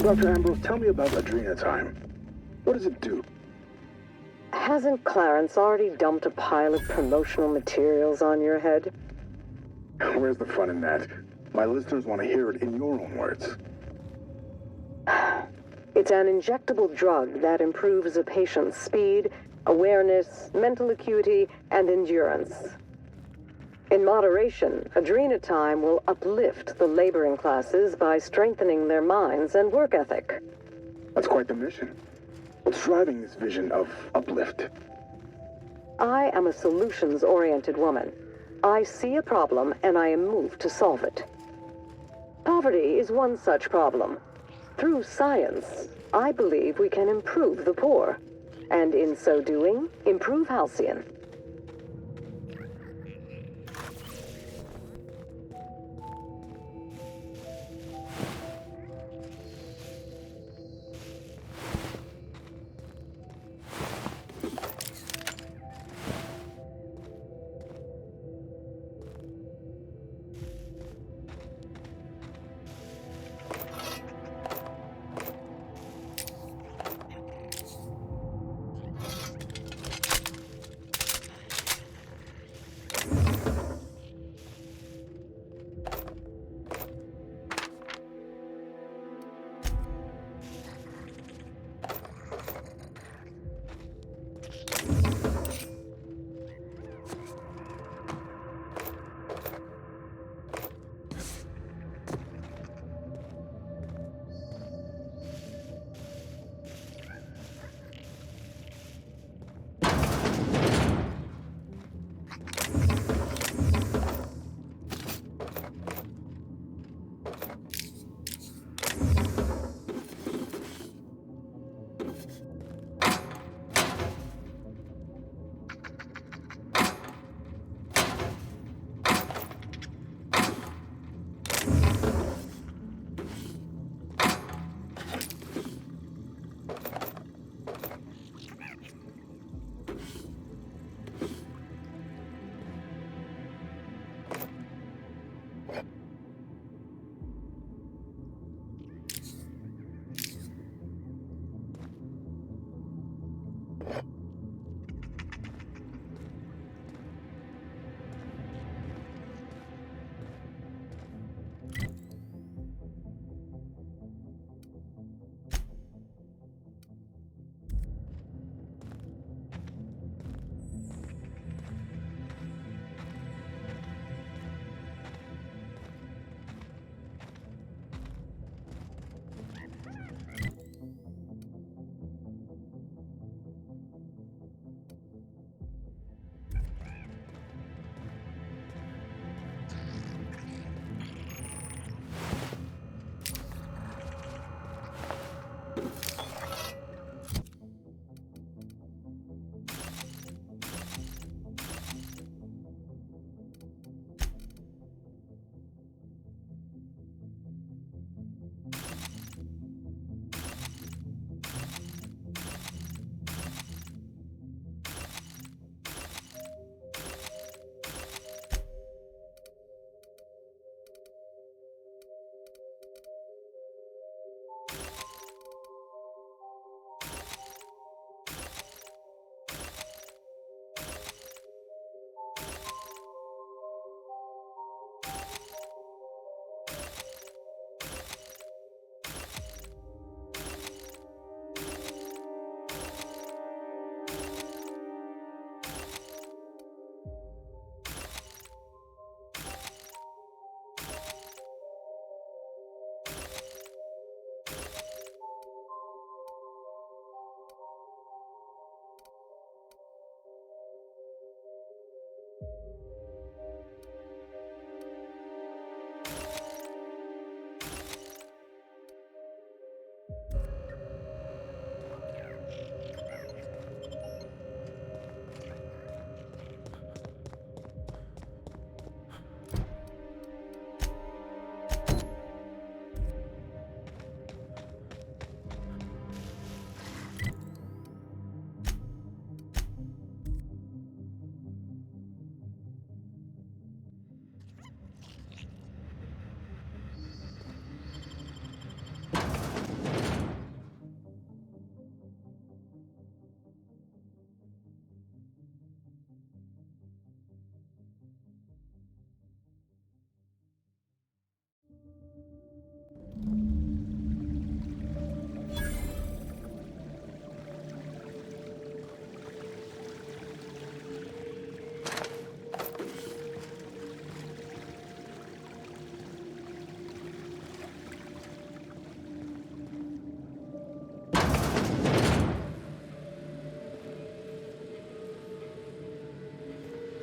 Dr. Ambrose, tell me about Adrenatime. What does it do? Hasn't Clarence already dumped a pile of promotional materials on your head? Where's the fun in that? My listeners want to hear it in your own words. It's an injectable drug that improves a patient's speed, awareness, mental acuity, and endurance. In moderation, Adrenatime will uplift the laboring classes by strengthening their minds and work ethic. That's quite the mission. What's driving this vision of uplift? I am a solutions-oriented woman. I see a problem and I am moved to solve it. Poverty is one such problem. Through science, I believe we can improve the poor, and in so doing, improve Halcyon.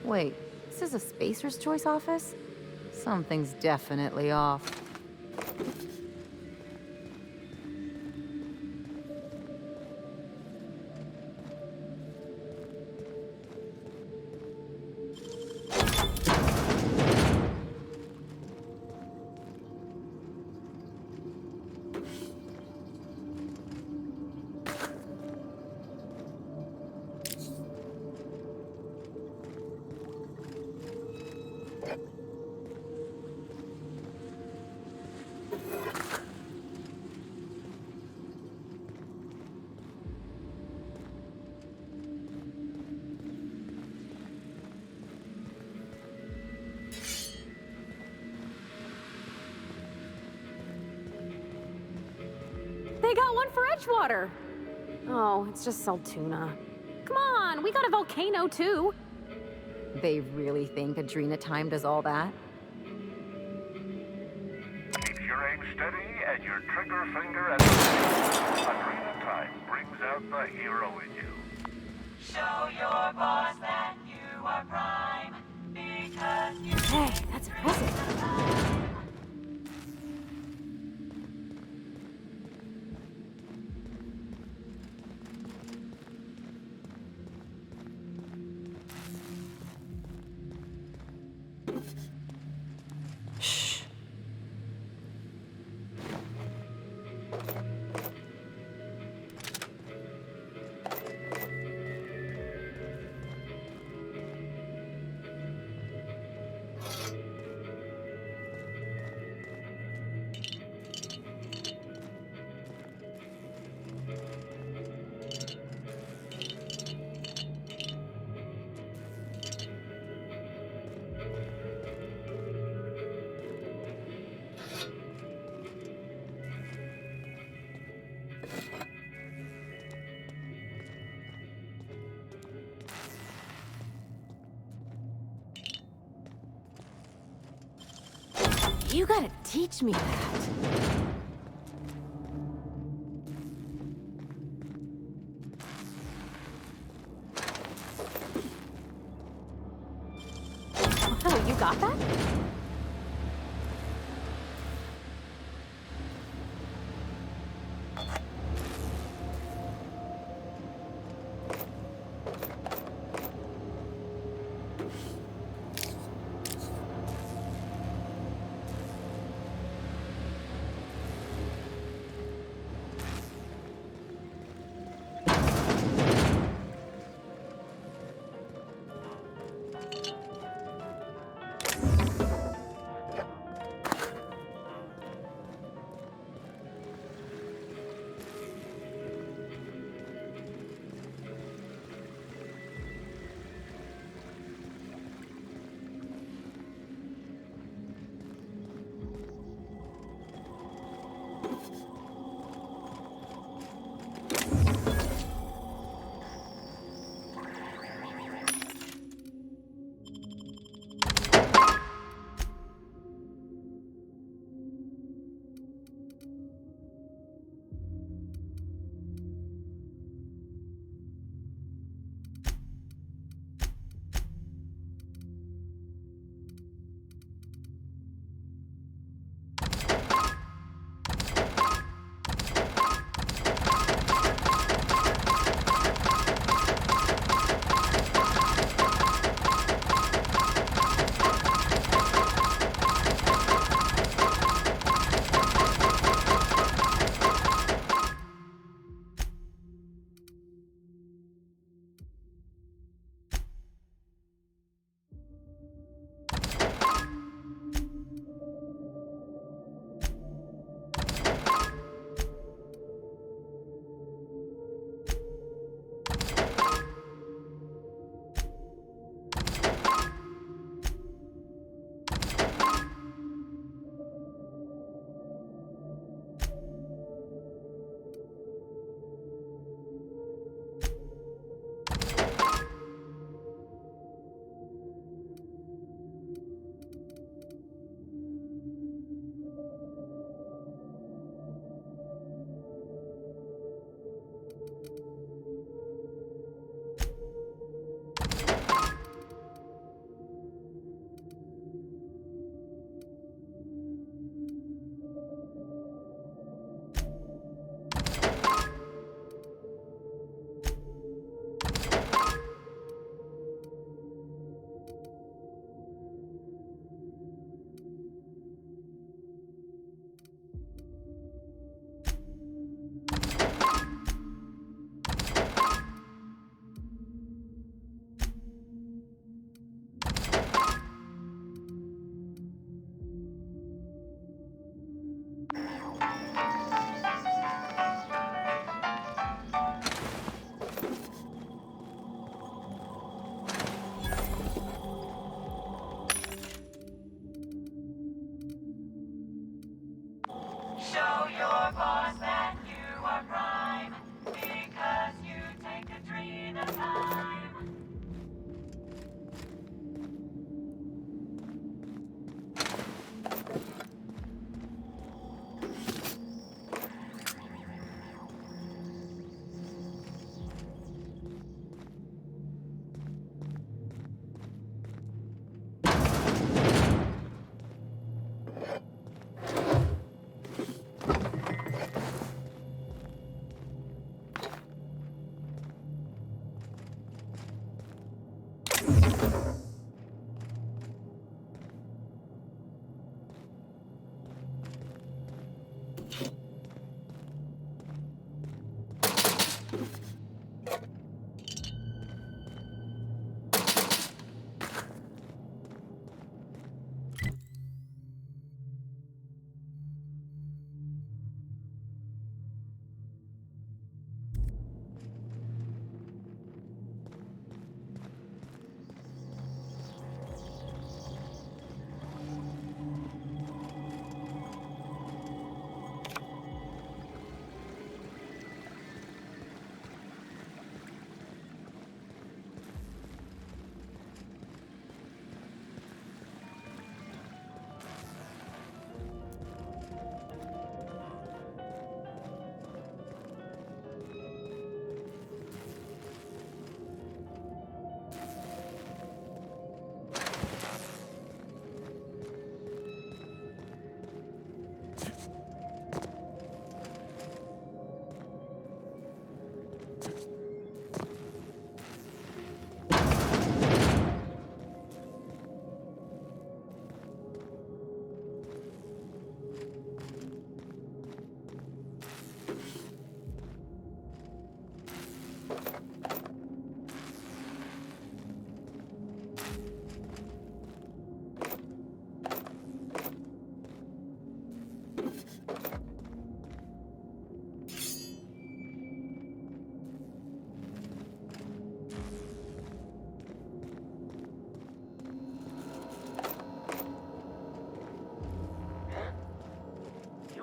Wait, this is a Spacer's Choice office? Something's definitely off. They got one for Edgewater. Oh, it's just Saltuna. Come on, we got a volcano too. They really think Adrena Time does all that? Keep your aim steady and your trigger finger at the Adrena Time brings out the hero in you. Show your boss that you are prime, because you... Hey, that's impressive. You gotta teach me that. Oh, you got that?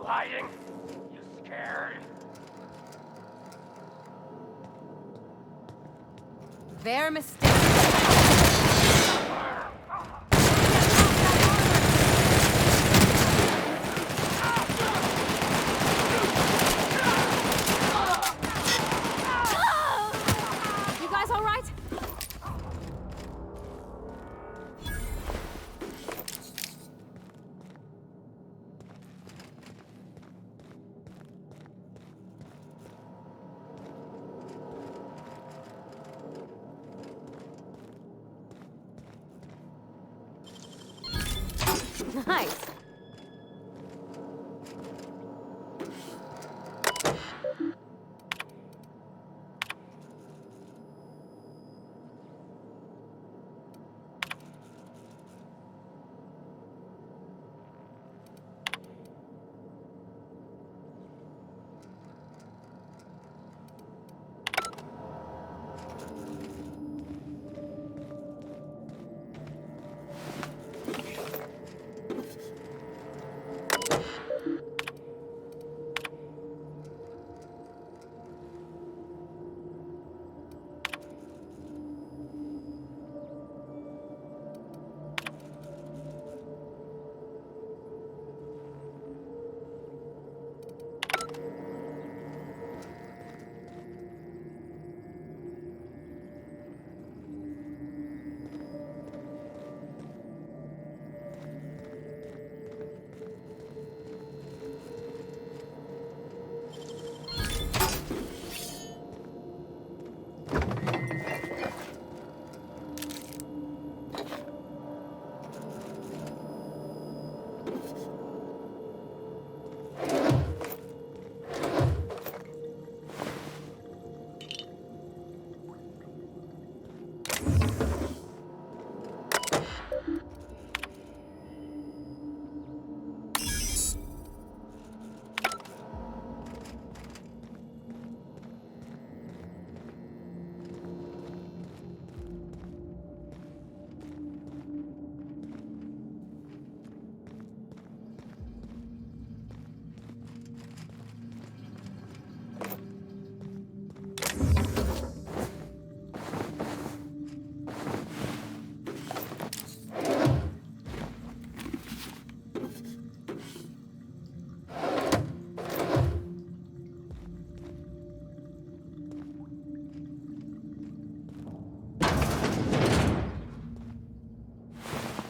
lying? You scared? Their mistake. You guys all right? Nice.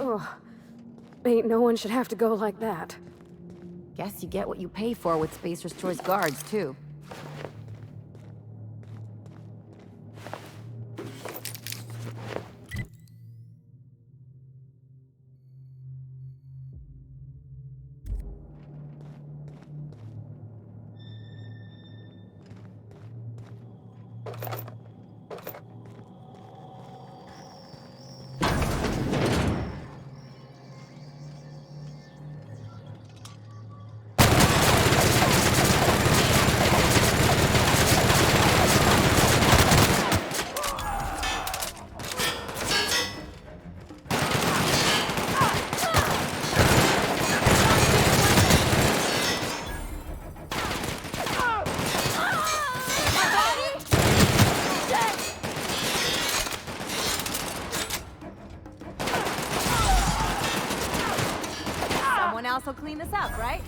Ugh. Ain't no one should have to go like that. Guess you get what you pay for with Spacer's Choice guards, too. Someone else will clean this up, right?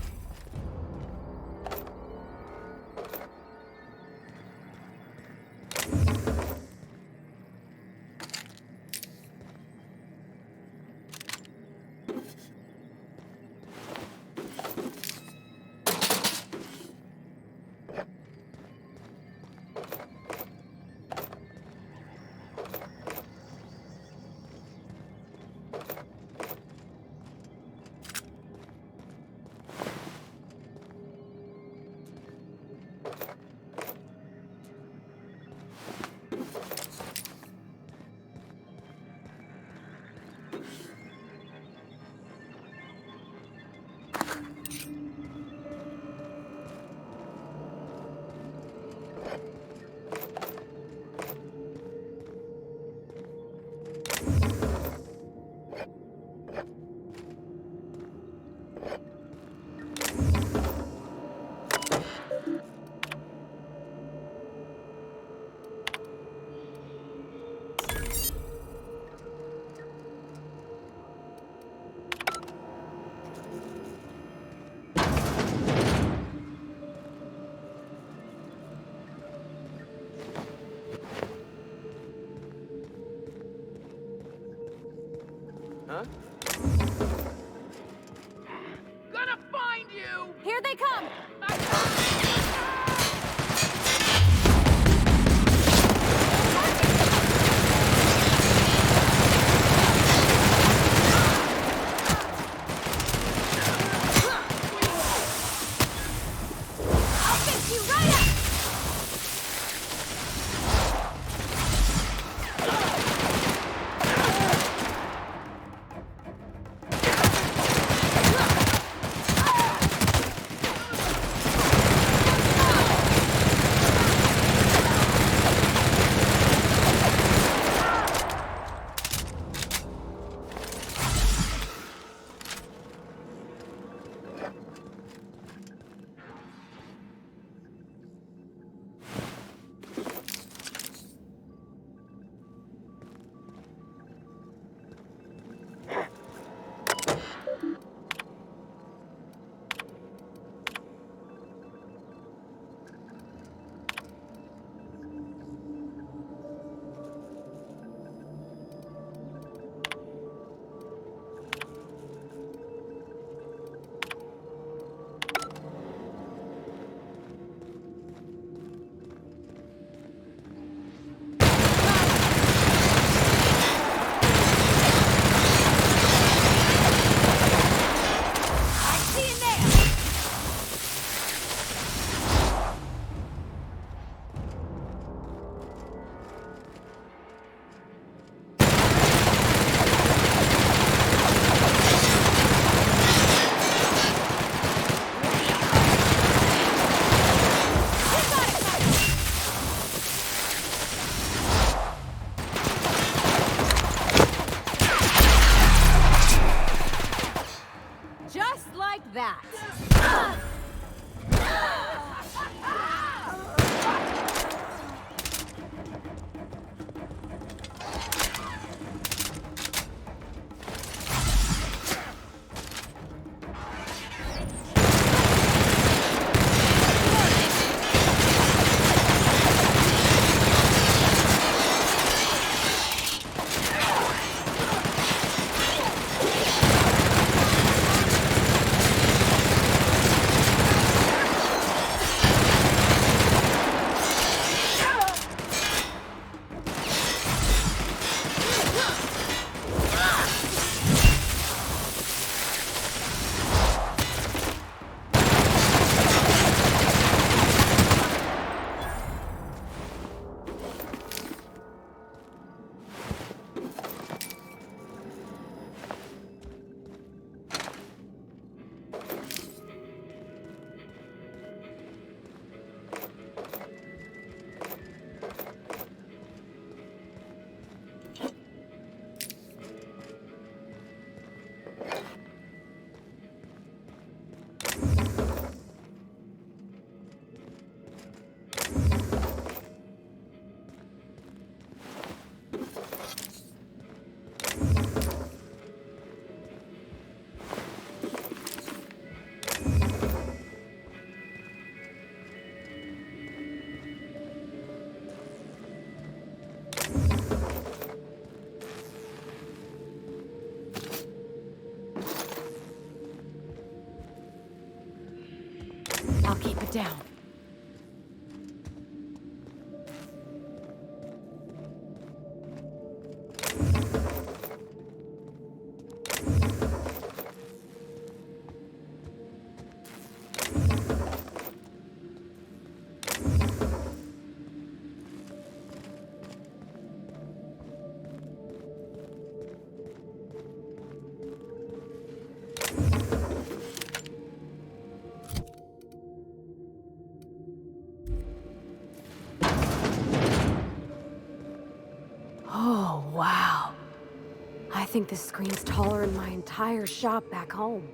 Here they come! I'll fix you right up! Just like that. I'll keep it down. Oh, wow. I think this screen's taller than my entire shop back home.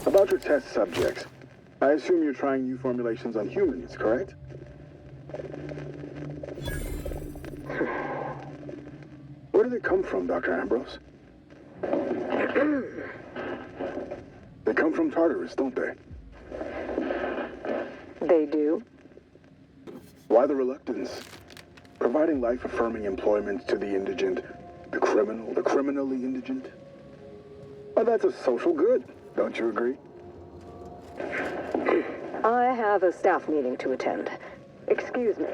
About your test subjects, I assume you're trying new formulations on humans, correct? Where do they come from, Dr. Ambrose? They come from Tartarus, don't they? They do? Why the reluctance? Providing life-affirming employment to the indigent, the criminal, the criminally indigent? Well, that's a social good, don't you agree? I have a staff meeting to attend. Excuse me.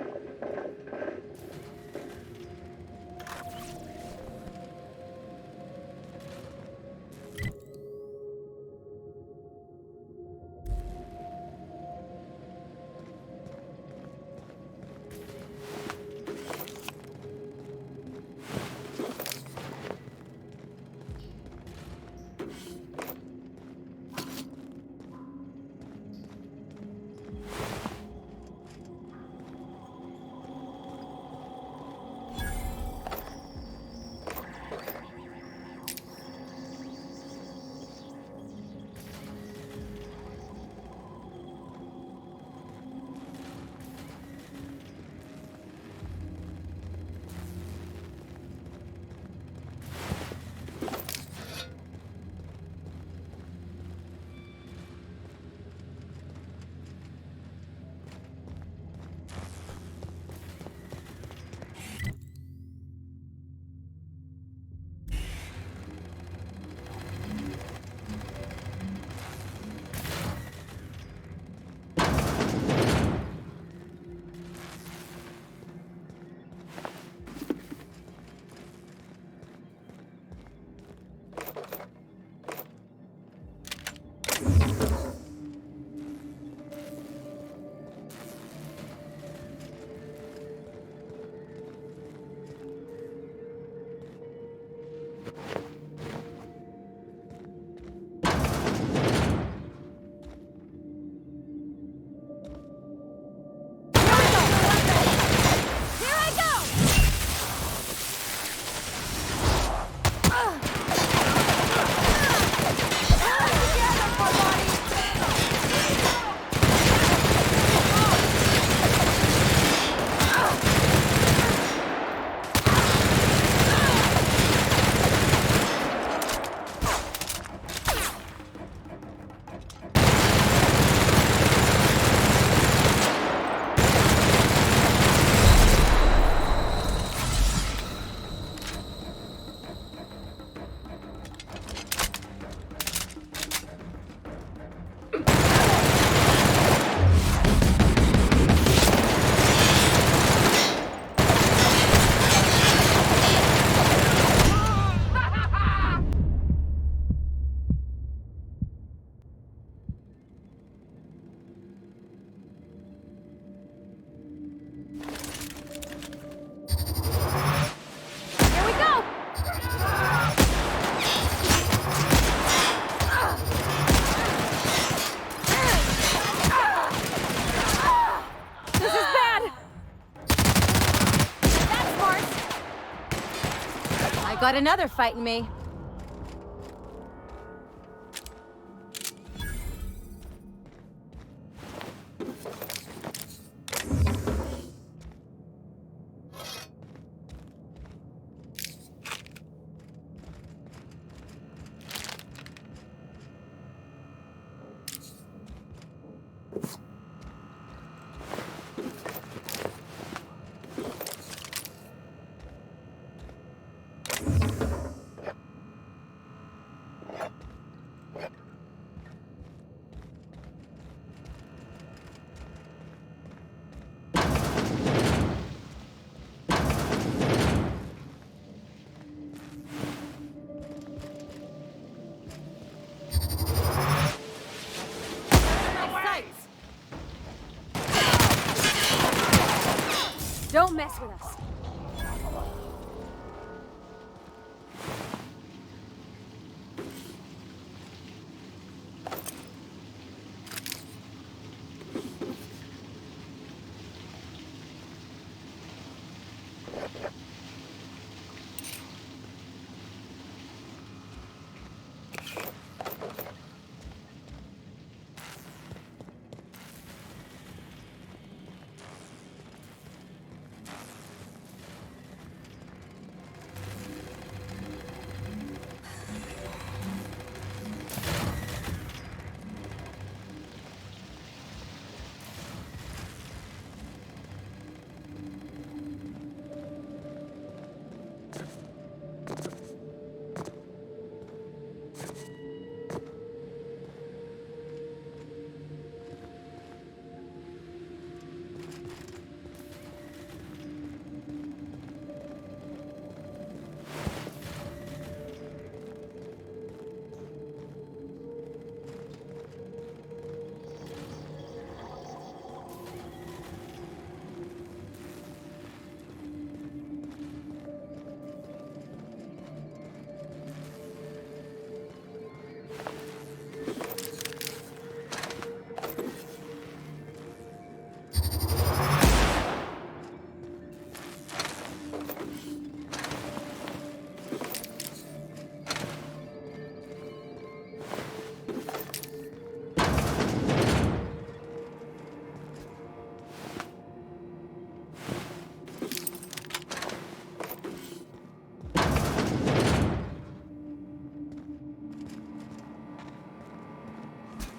Got another fighting me. Don't mess with us.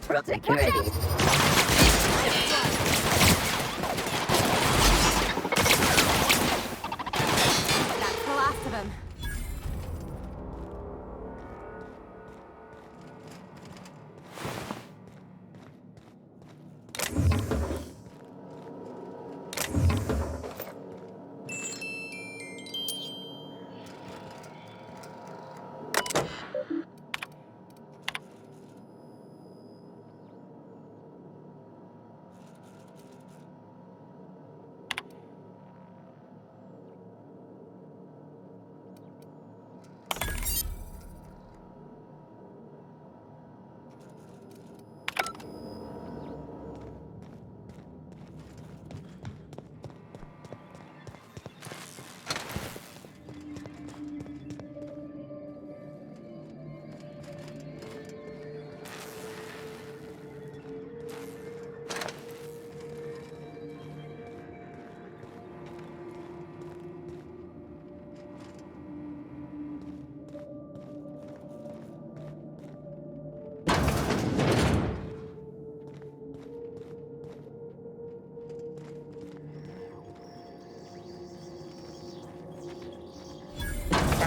Security. That's the last of him.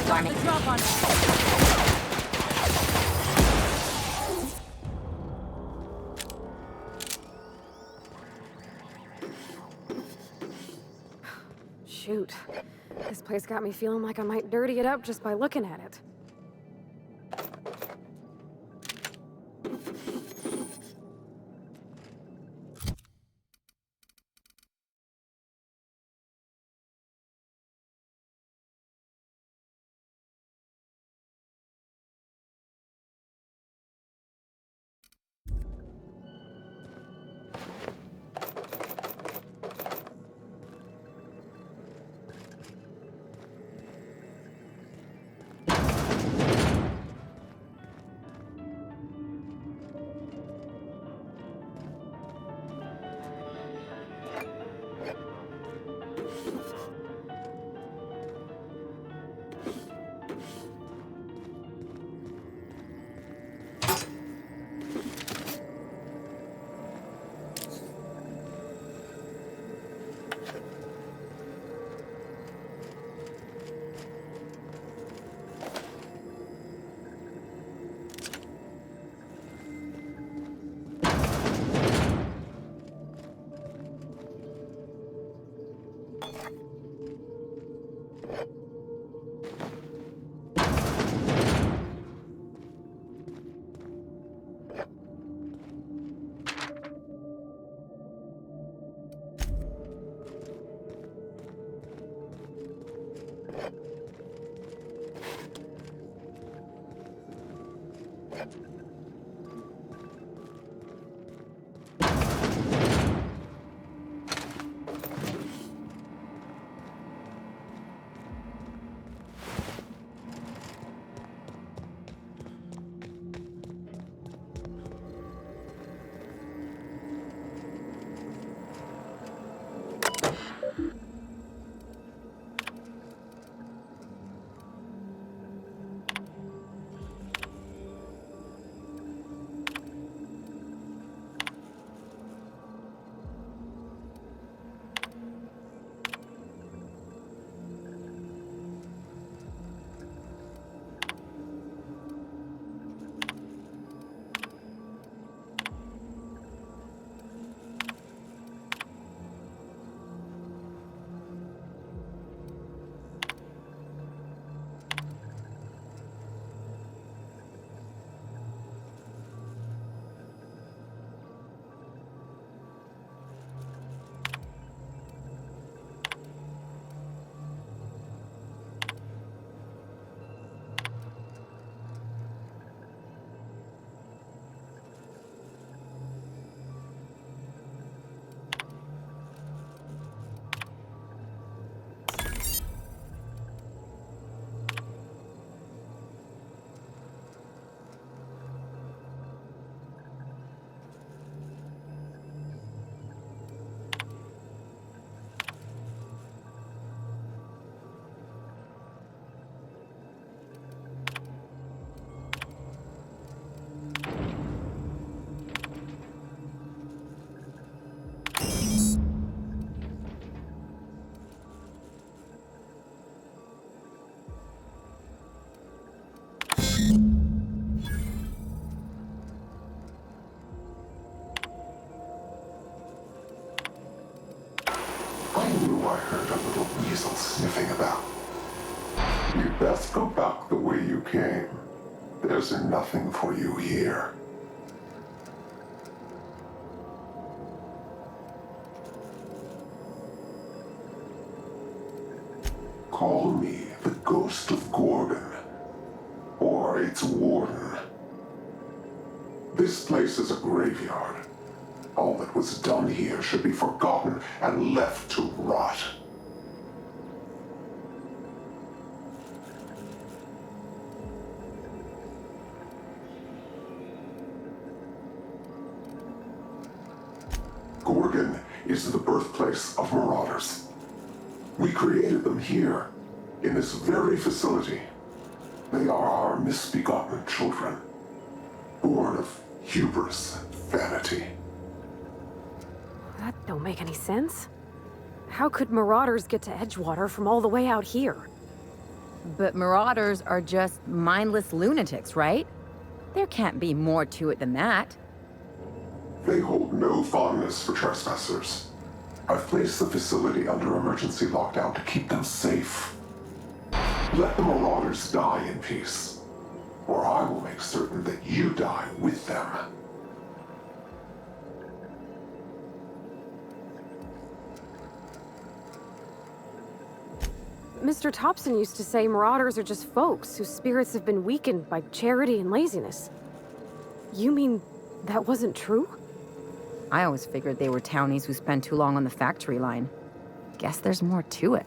Drop on Shoot. This place got me feeling like I might dirty it up just by looking at it. heard a little weasel sniffing about. You'd best go back the way you came. There's nothing for you here. Call me the Ghost of Gorgon, or its warden. This place is a graveyard. All that was done here should be forgotten and left to rot. Gorgon is the birthplace of marauders. We created them here, in this very facility. They are our misbegotten children, born of hubris and vanity. That don't make any sense. How could marauders get to Edgewater from all the way out here? But marauders are just mindless lunatics, right? There can't be more to it than that. They hold no fondness for trespassers. I've placed the facility under emergency lockdown to keep them safe. Let the marauders die in peace, or I will make certain that you die with them. Mr. Thompson used to say marauders are just folks whose spirits have been weakened by charity and laziness. You mean that wasn't true? I always figured they were townies who spent too long on the factory line. Guess there's more to it.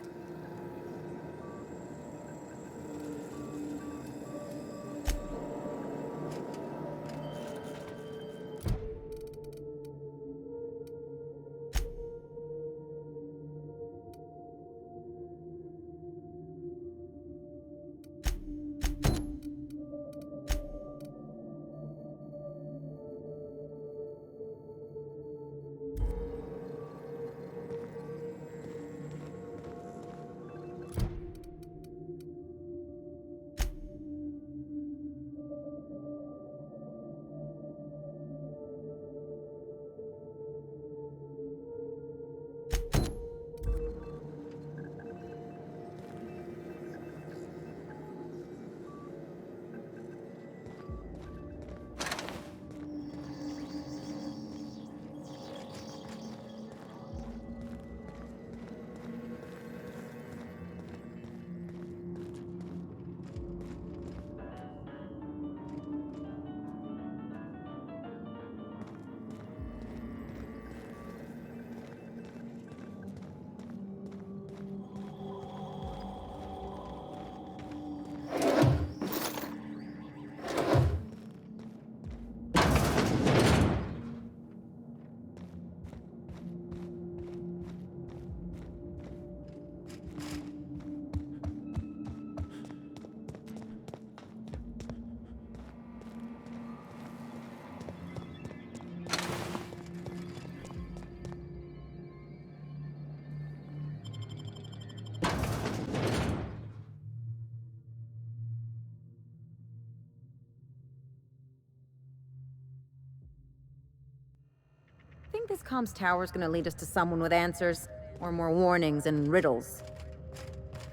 Think this comms tower's gonna lead us to someone with answers? Or more warnings and riddles?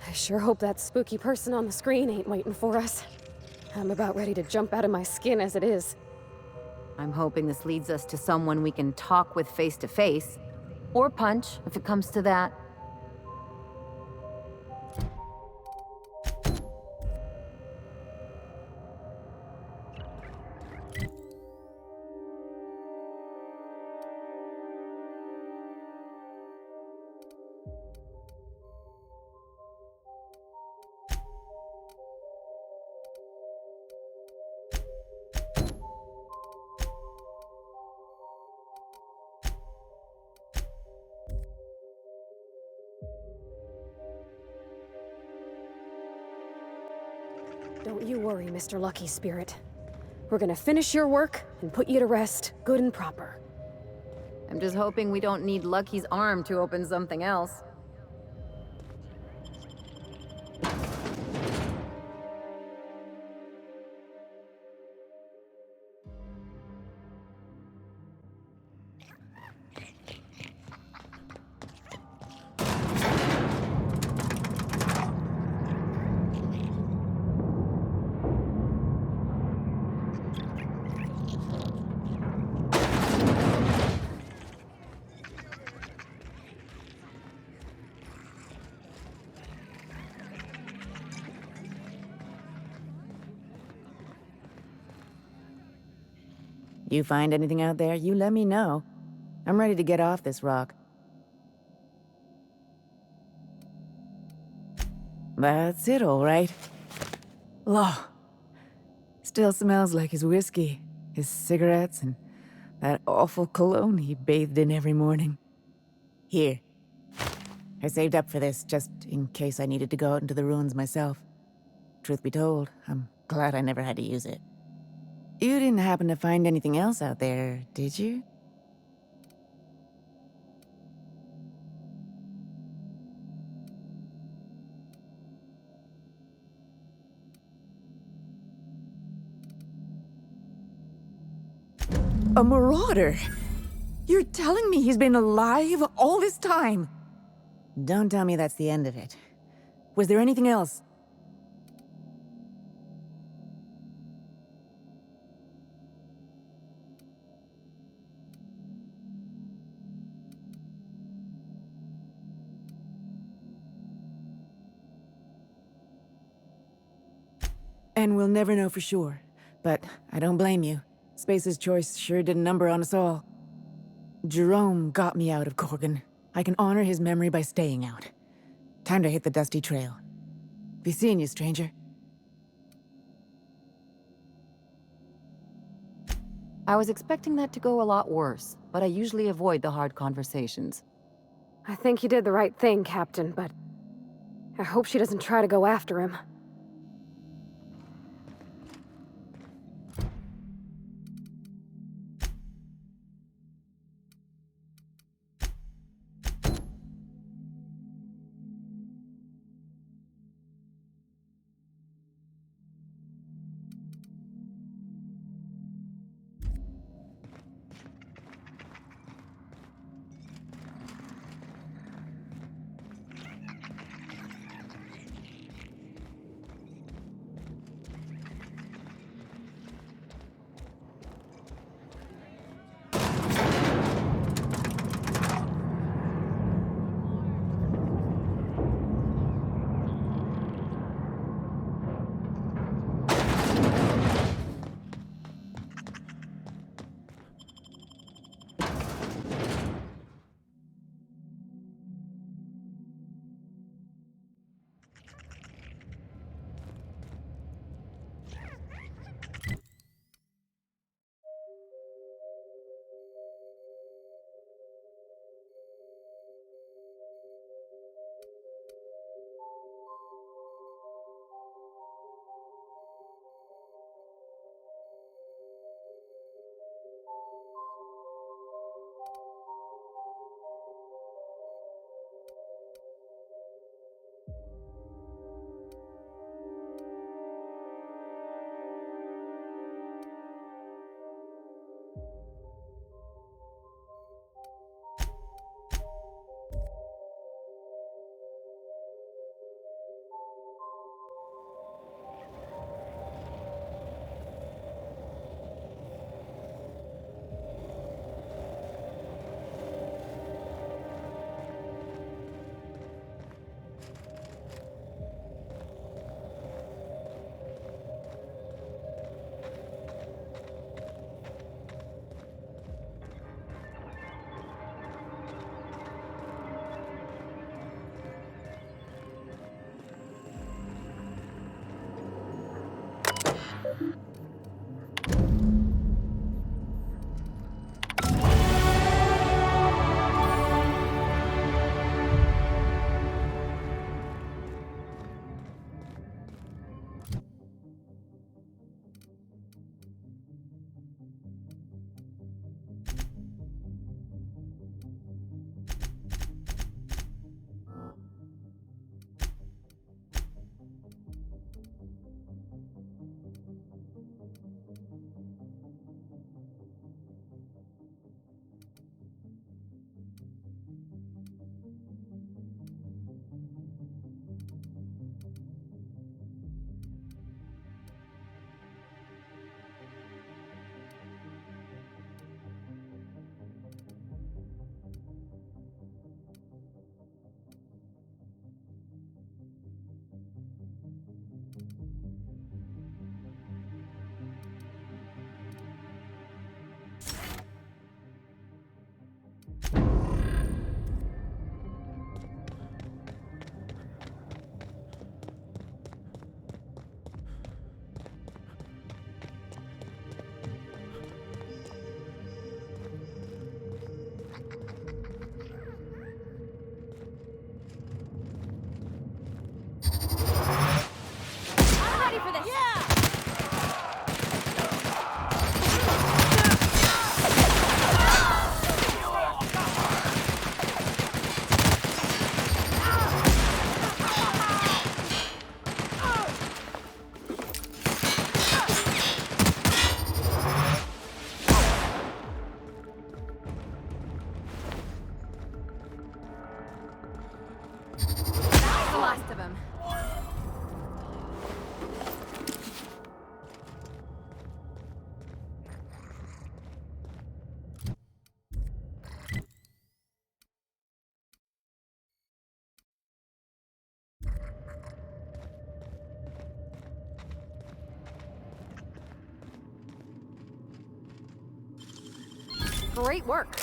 I sure hope that spooky person on the screen ain't waiting for us. I'm about ready to jump out of my skin as it is. I'm hoping this leads us to someone we can talk with face to face. Or punch, if it comes to that. Don't you worry, Mr. Lucky Spirit. We're gonna finish your work and put you to rest, good and proper. I'm just hoping we don't need Lucky's arm to open something else. You find anything out there, you let me know. I'm ready to get off this rock. That's it, all right. Law. Still smells like his whiskey, his cigarettes, and that awful cologne he bathed in every morning. Here. I saved up for this, just in case I needed to go out into the ruins myself. Truth be told, I'm glad I never had to use it. You didn't happen to find anything else out there, did you? A marauder? You're telling me he's been alive all this time? Don't tell me that's the end of it. Was there anything else? And we'll never know for sure. But I don't blame you. Space's choice sure did a number on us all. Jerome got me out of Gorgon. I can honor his memory by staying out. Time to hit the dusty trail. Be seeing you, stranger. I was expecting that to go a lot worse, but I usually avoid the hard conversations. I think you did the right thing, Captain, but I hope she doesn't try to go after him. Great work.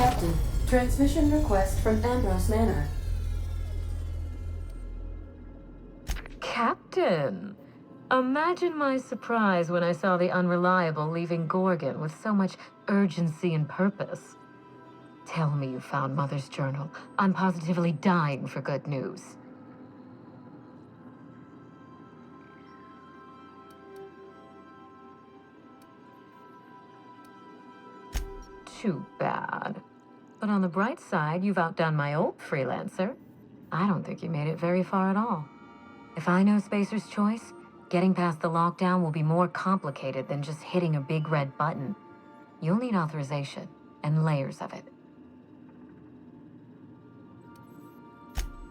Captain, transmission request from Ambrose Manor. Captain! Imagine my surprise when I saw the Unreliable leaving Gorgon with so much urgency and purpose. Tell me you found Mother's journal. I'm positively dying for good news. Too bad. But on the bright side, you've outdone my old freelancer. I don't think you made it very far at all. If I know Spacer's Choice, getting past the lockdown will be more complicated than just hitting a big red button. You'll need authorization, and layers of it.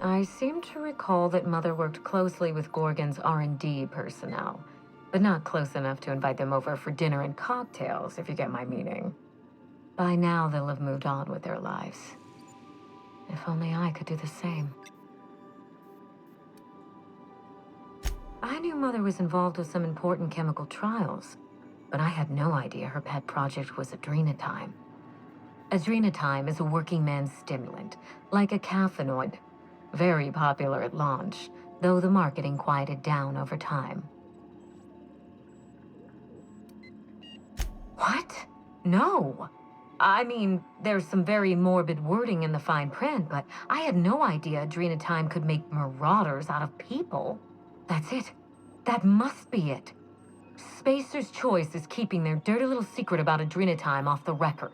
I seem to recall that Mother worked closely with Gorgon's R&D personnel, but not close enough to invite them over for dinner and cocktails, if you get my meaning. By now, they'll have moved on with their lives. If only I could do the same. I knew Mother was involved with some important chemical trials, but I had no idea her pet project was Adrenatime. Adrenatime is a working man's stimulant, like a caffeinoid. Very popular at launch, though the marketing quieted down over time. What? No! I mean, there's some very morbid wording in the fine print, but I had no idea Adrenatime could make marauders out of people. That's it. That must be it. Spacer's Choice is keeping their dirty little secret about Adrenatime off the record.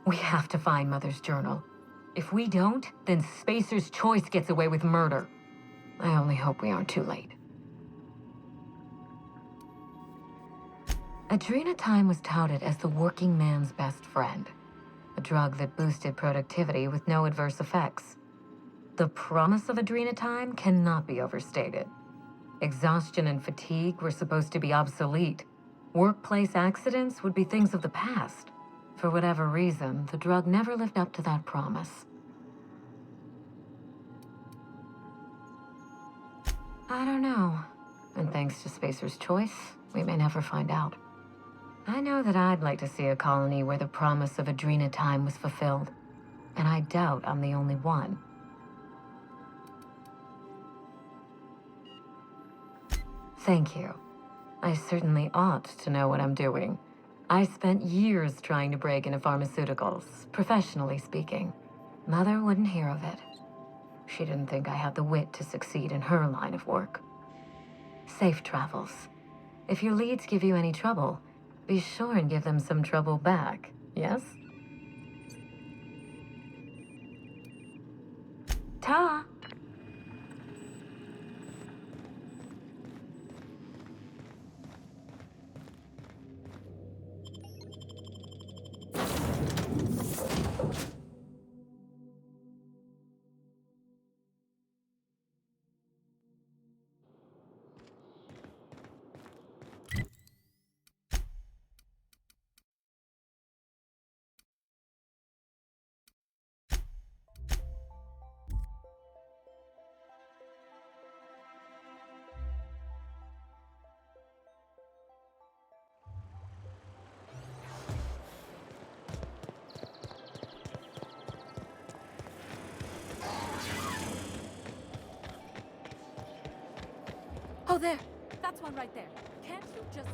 We have to find Mother's journal. If we don't, then Spacer's Choice gets away with murder. I only hope we aren't too late. Adrenatime was touted as the working man's best friend, a drug that boosted productivity with no adverse effects. The promise of Adrenatime cannot be overstated. Exhaustion and fatigue were supposed to be obsolete. Workplace accidents would be things of the past. For whatever reason, the drug never lived up to that promise. I don't know. And thanks to Spacer's Choice, we may never find out. I know that I'd like to see a colony where the promise of Adrenatime was fulfilled. And I doubt I'm the only one. Thank you. I certainly ought to know what I'm doing. I spent years trying to break into pharmaceuticals, professionally speaking. Mother wouldn't hear of it. She didn't think I had the wit to succeed in her line of work. Safe travels. If your leads give you any trouble, be sure and give them some trouble back, yes? Ta! there. That's one right there. Can't you just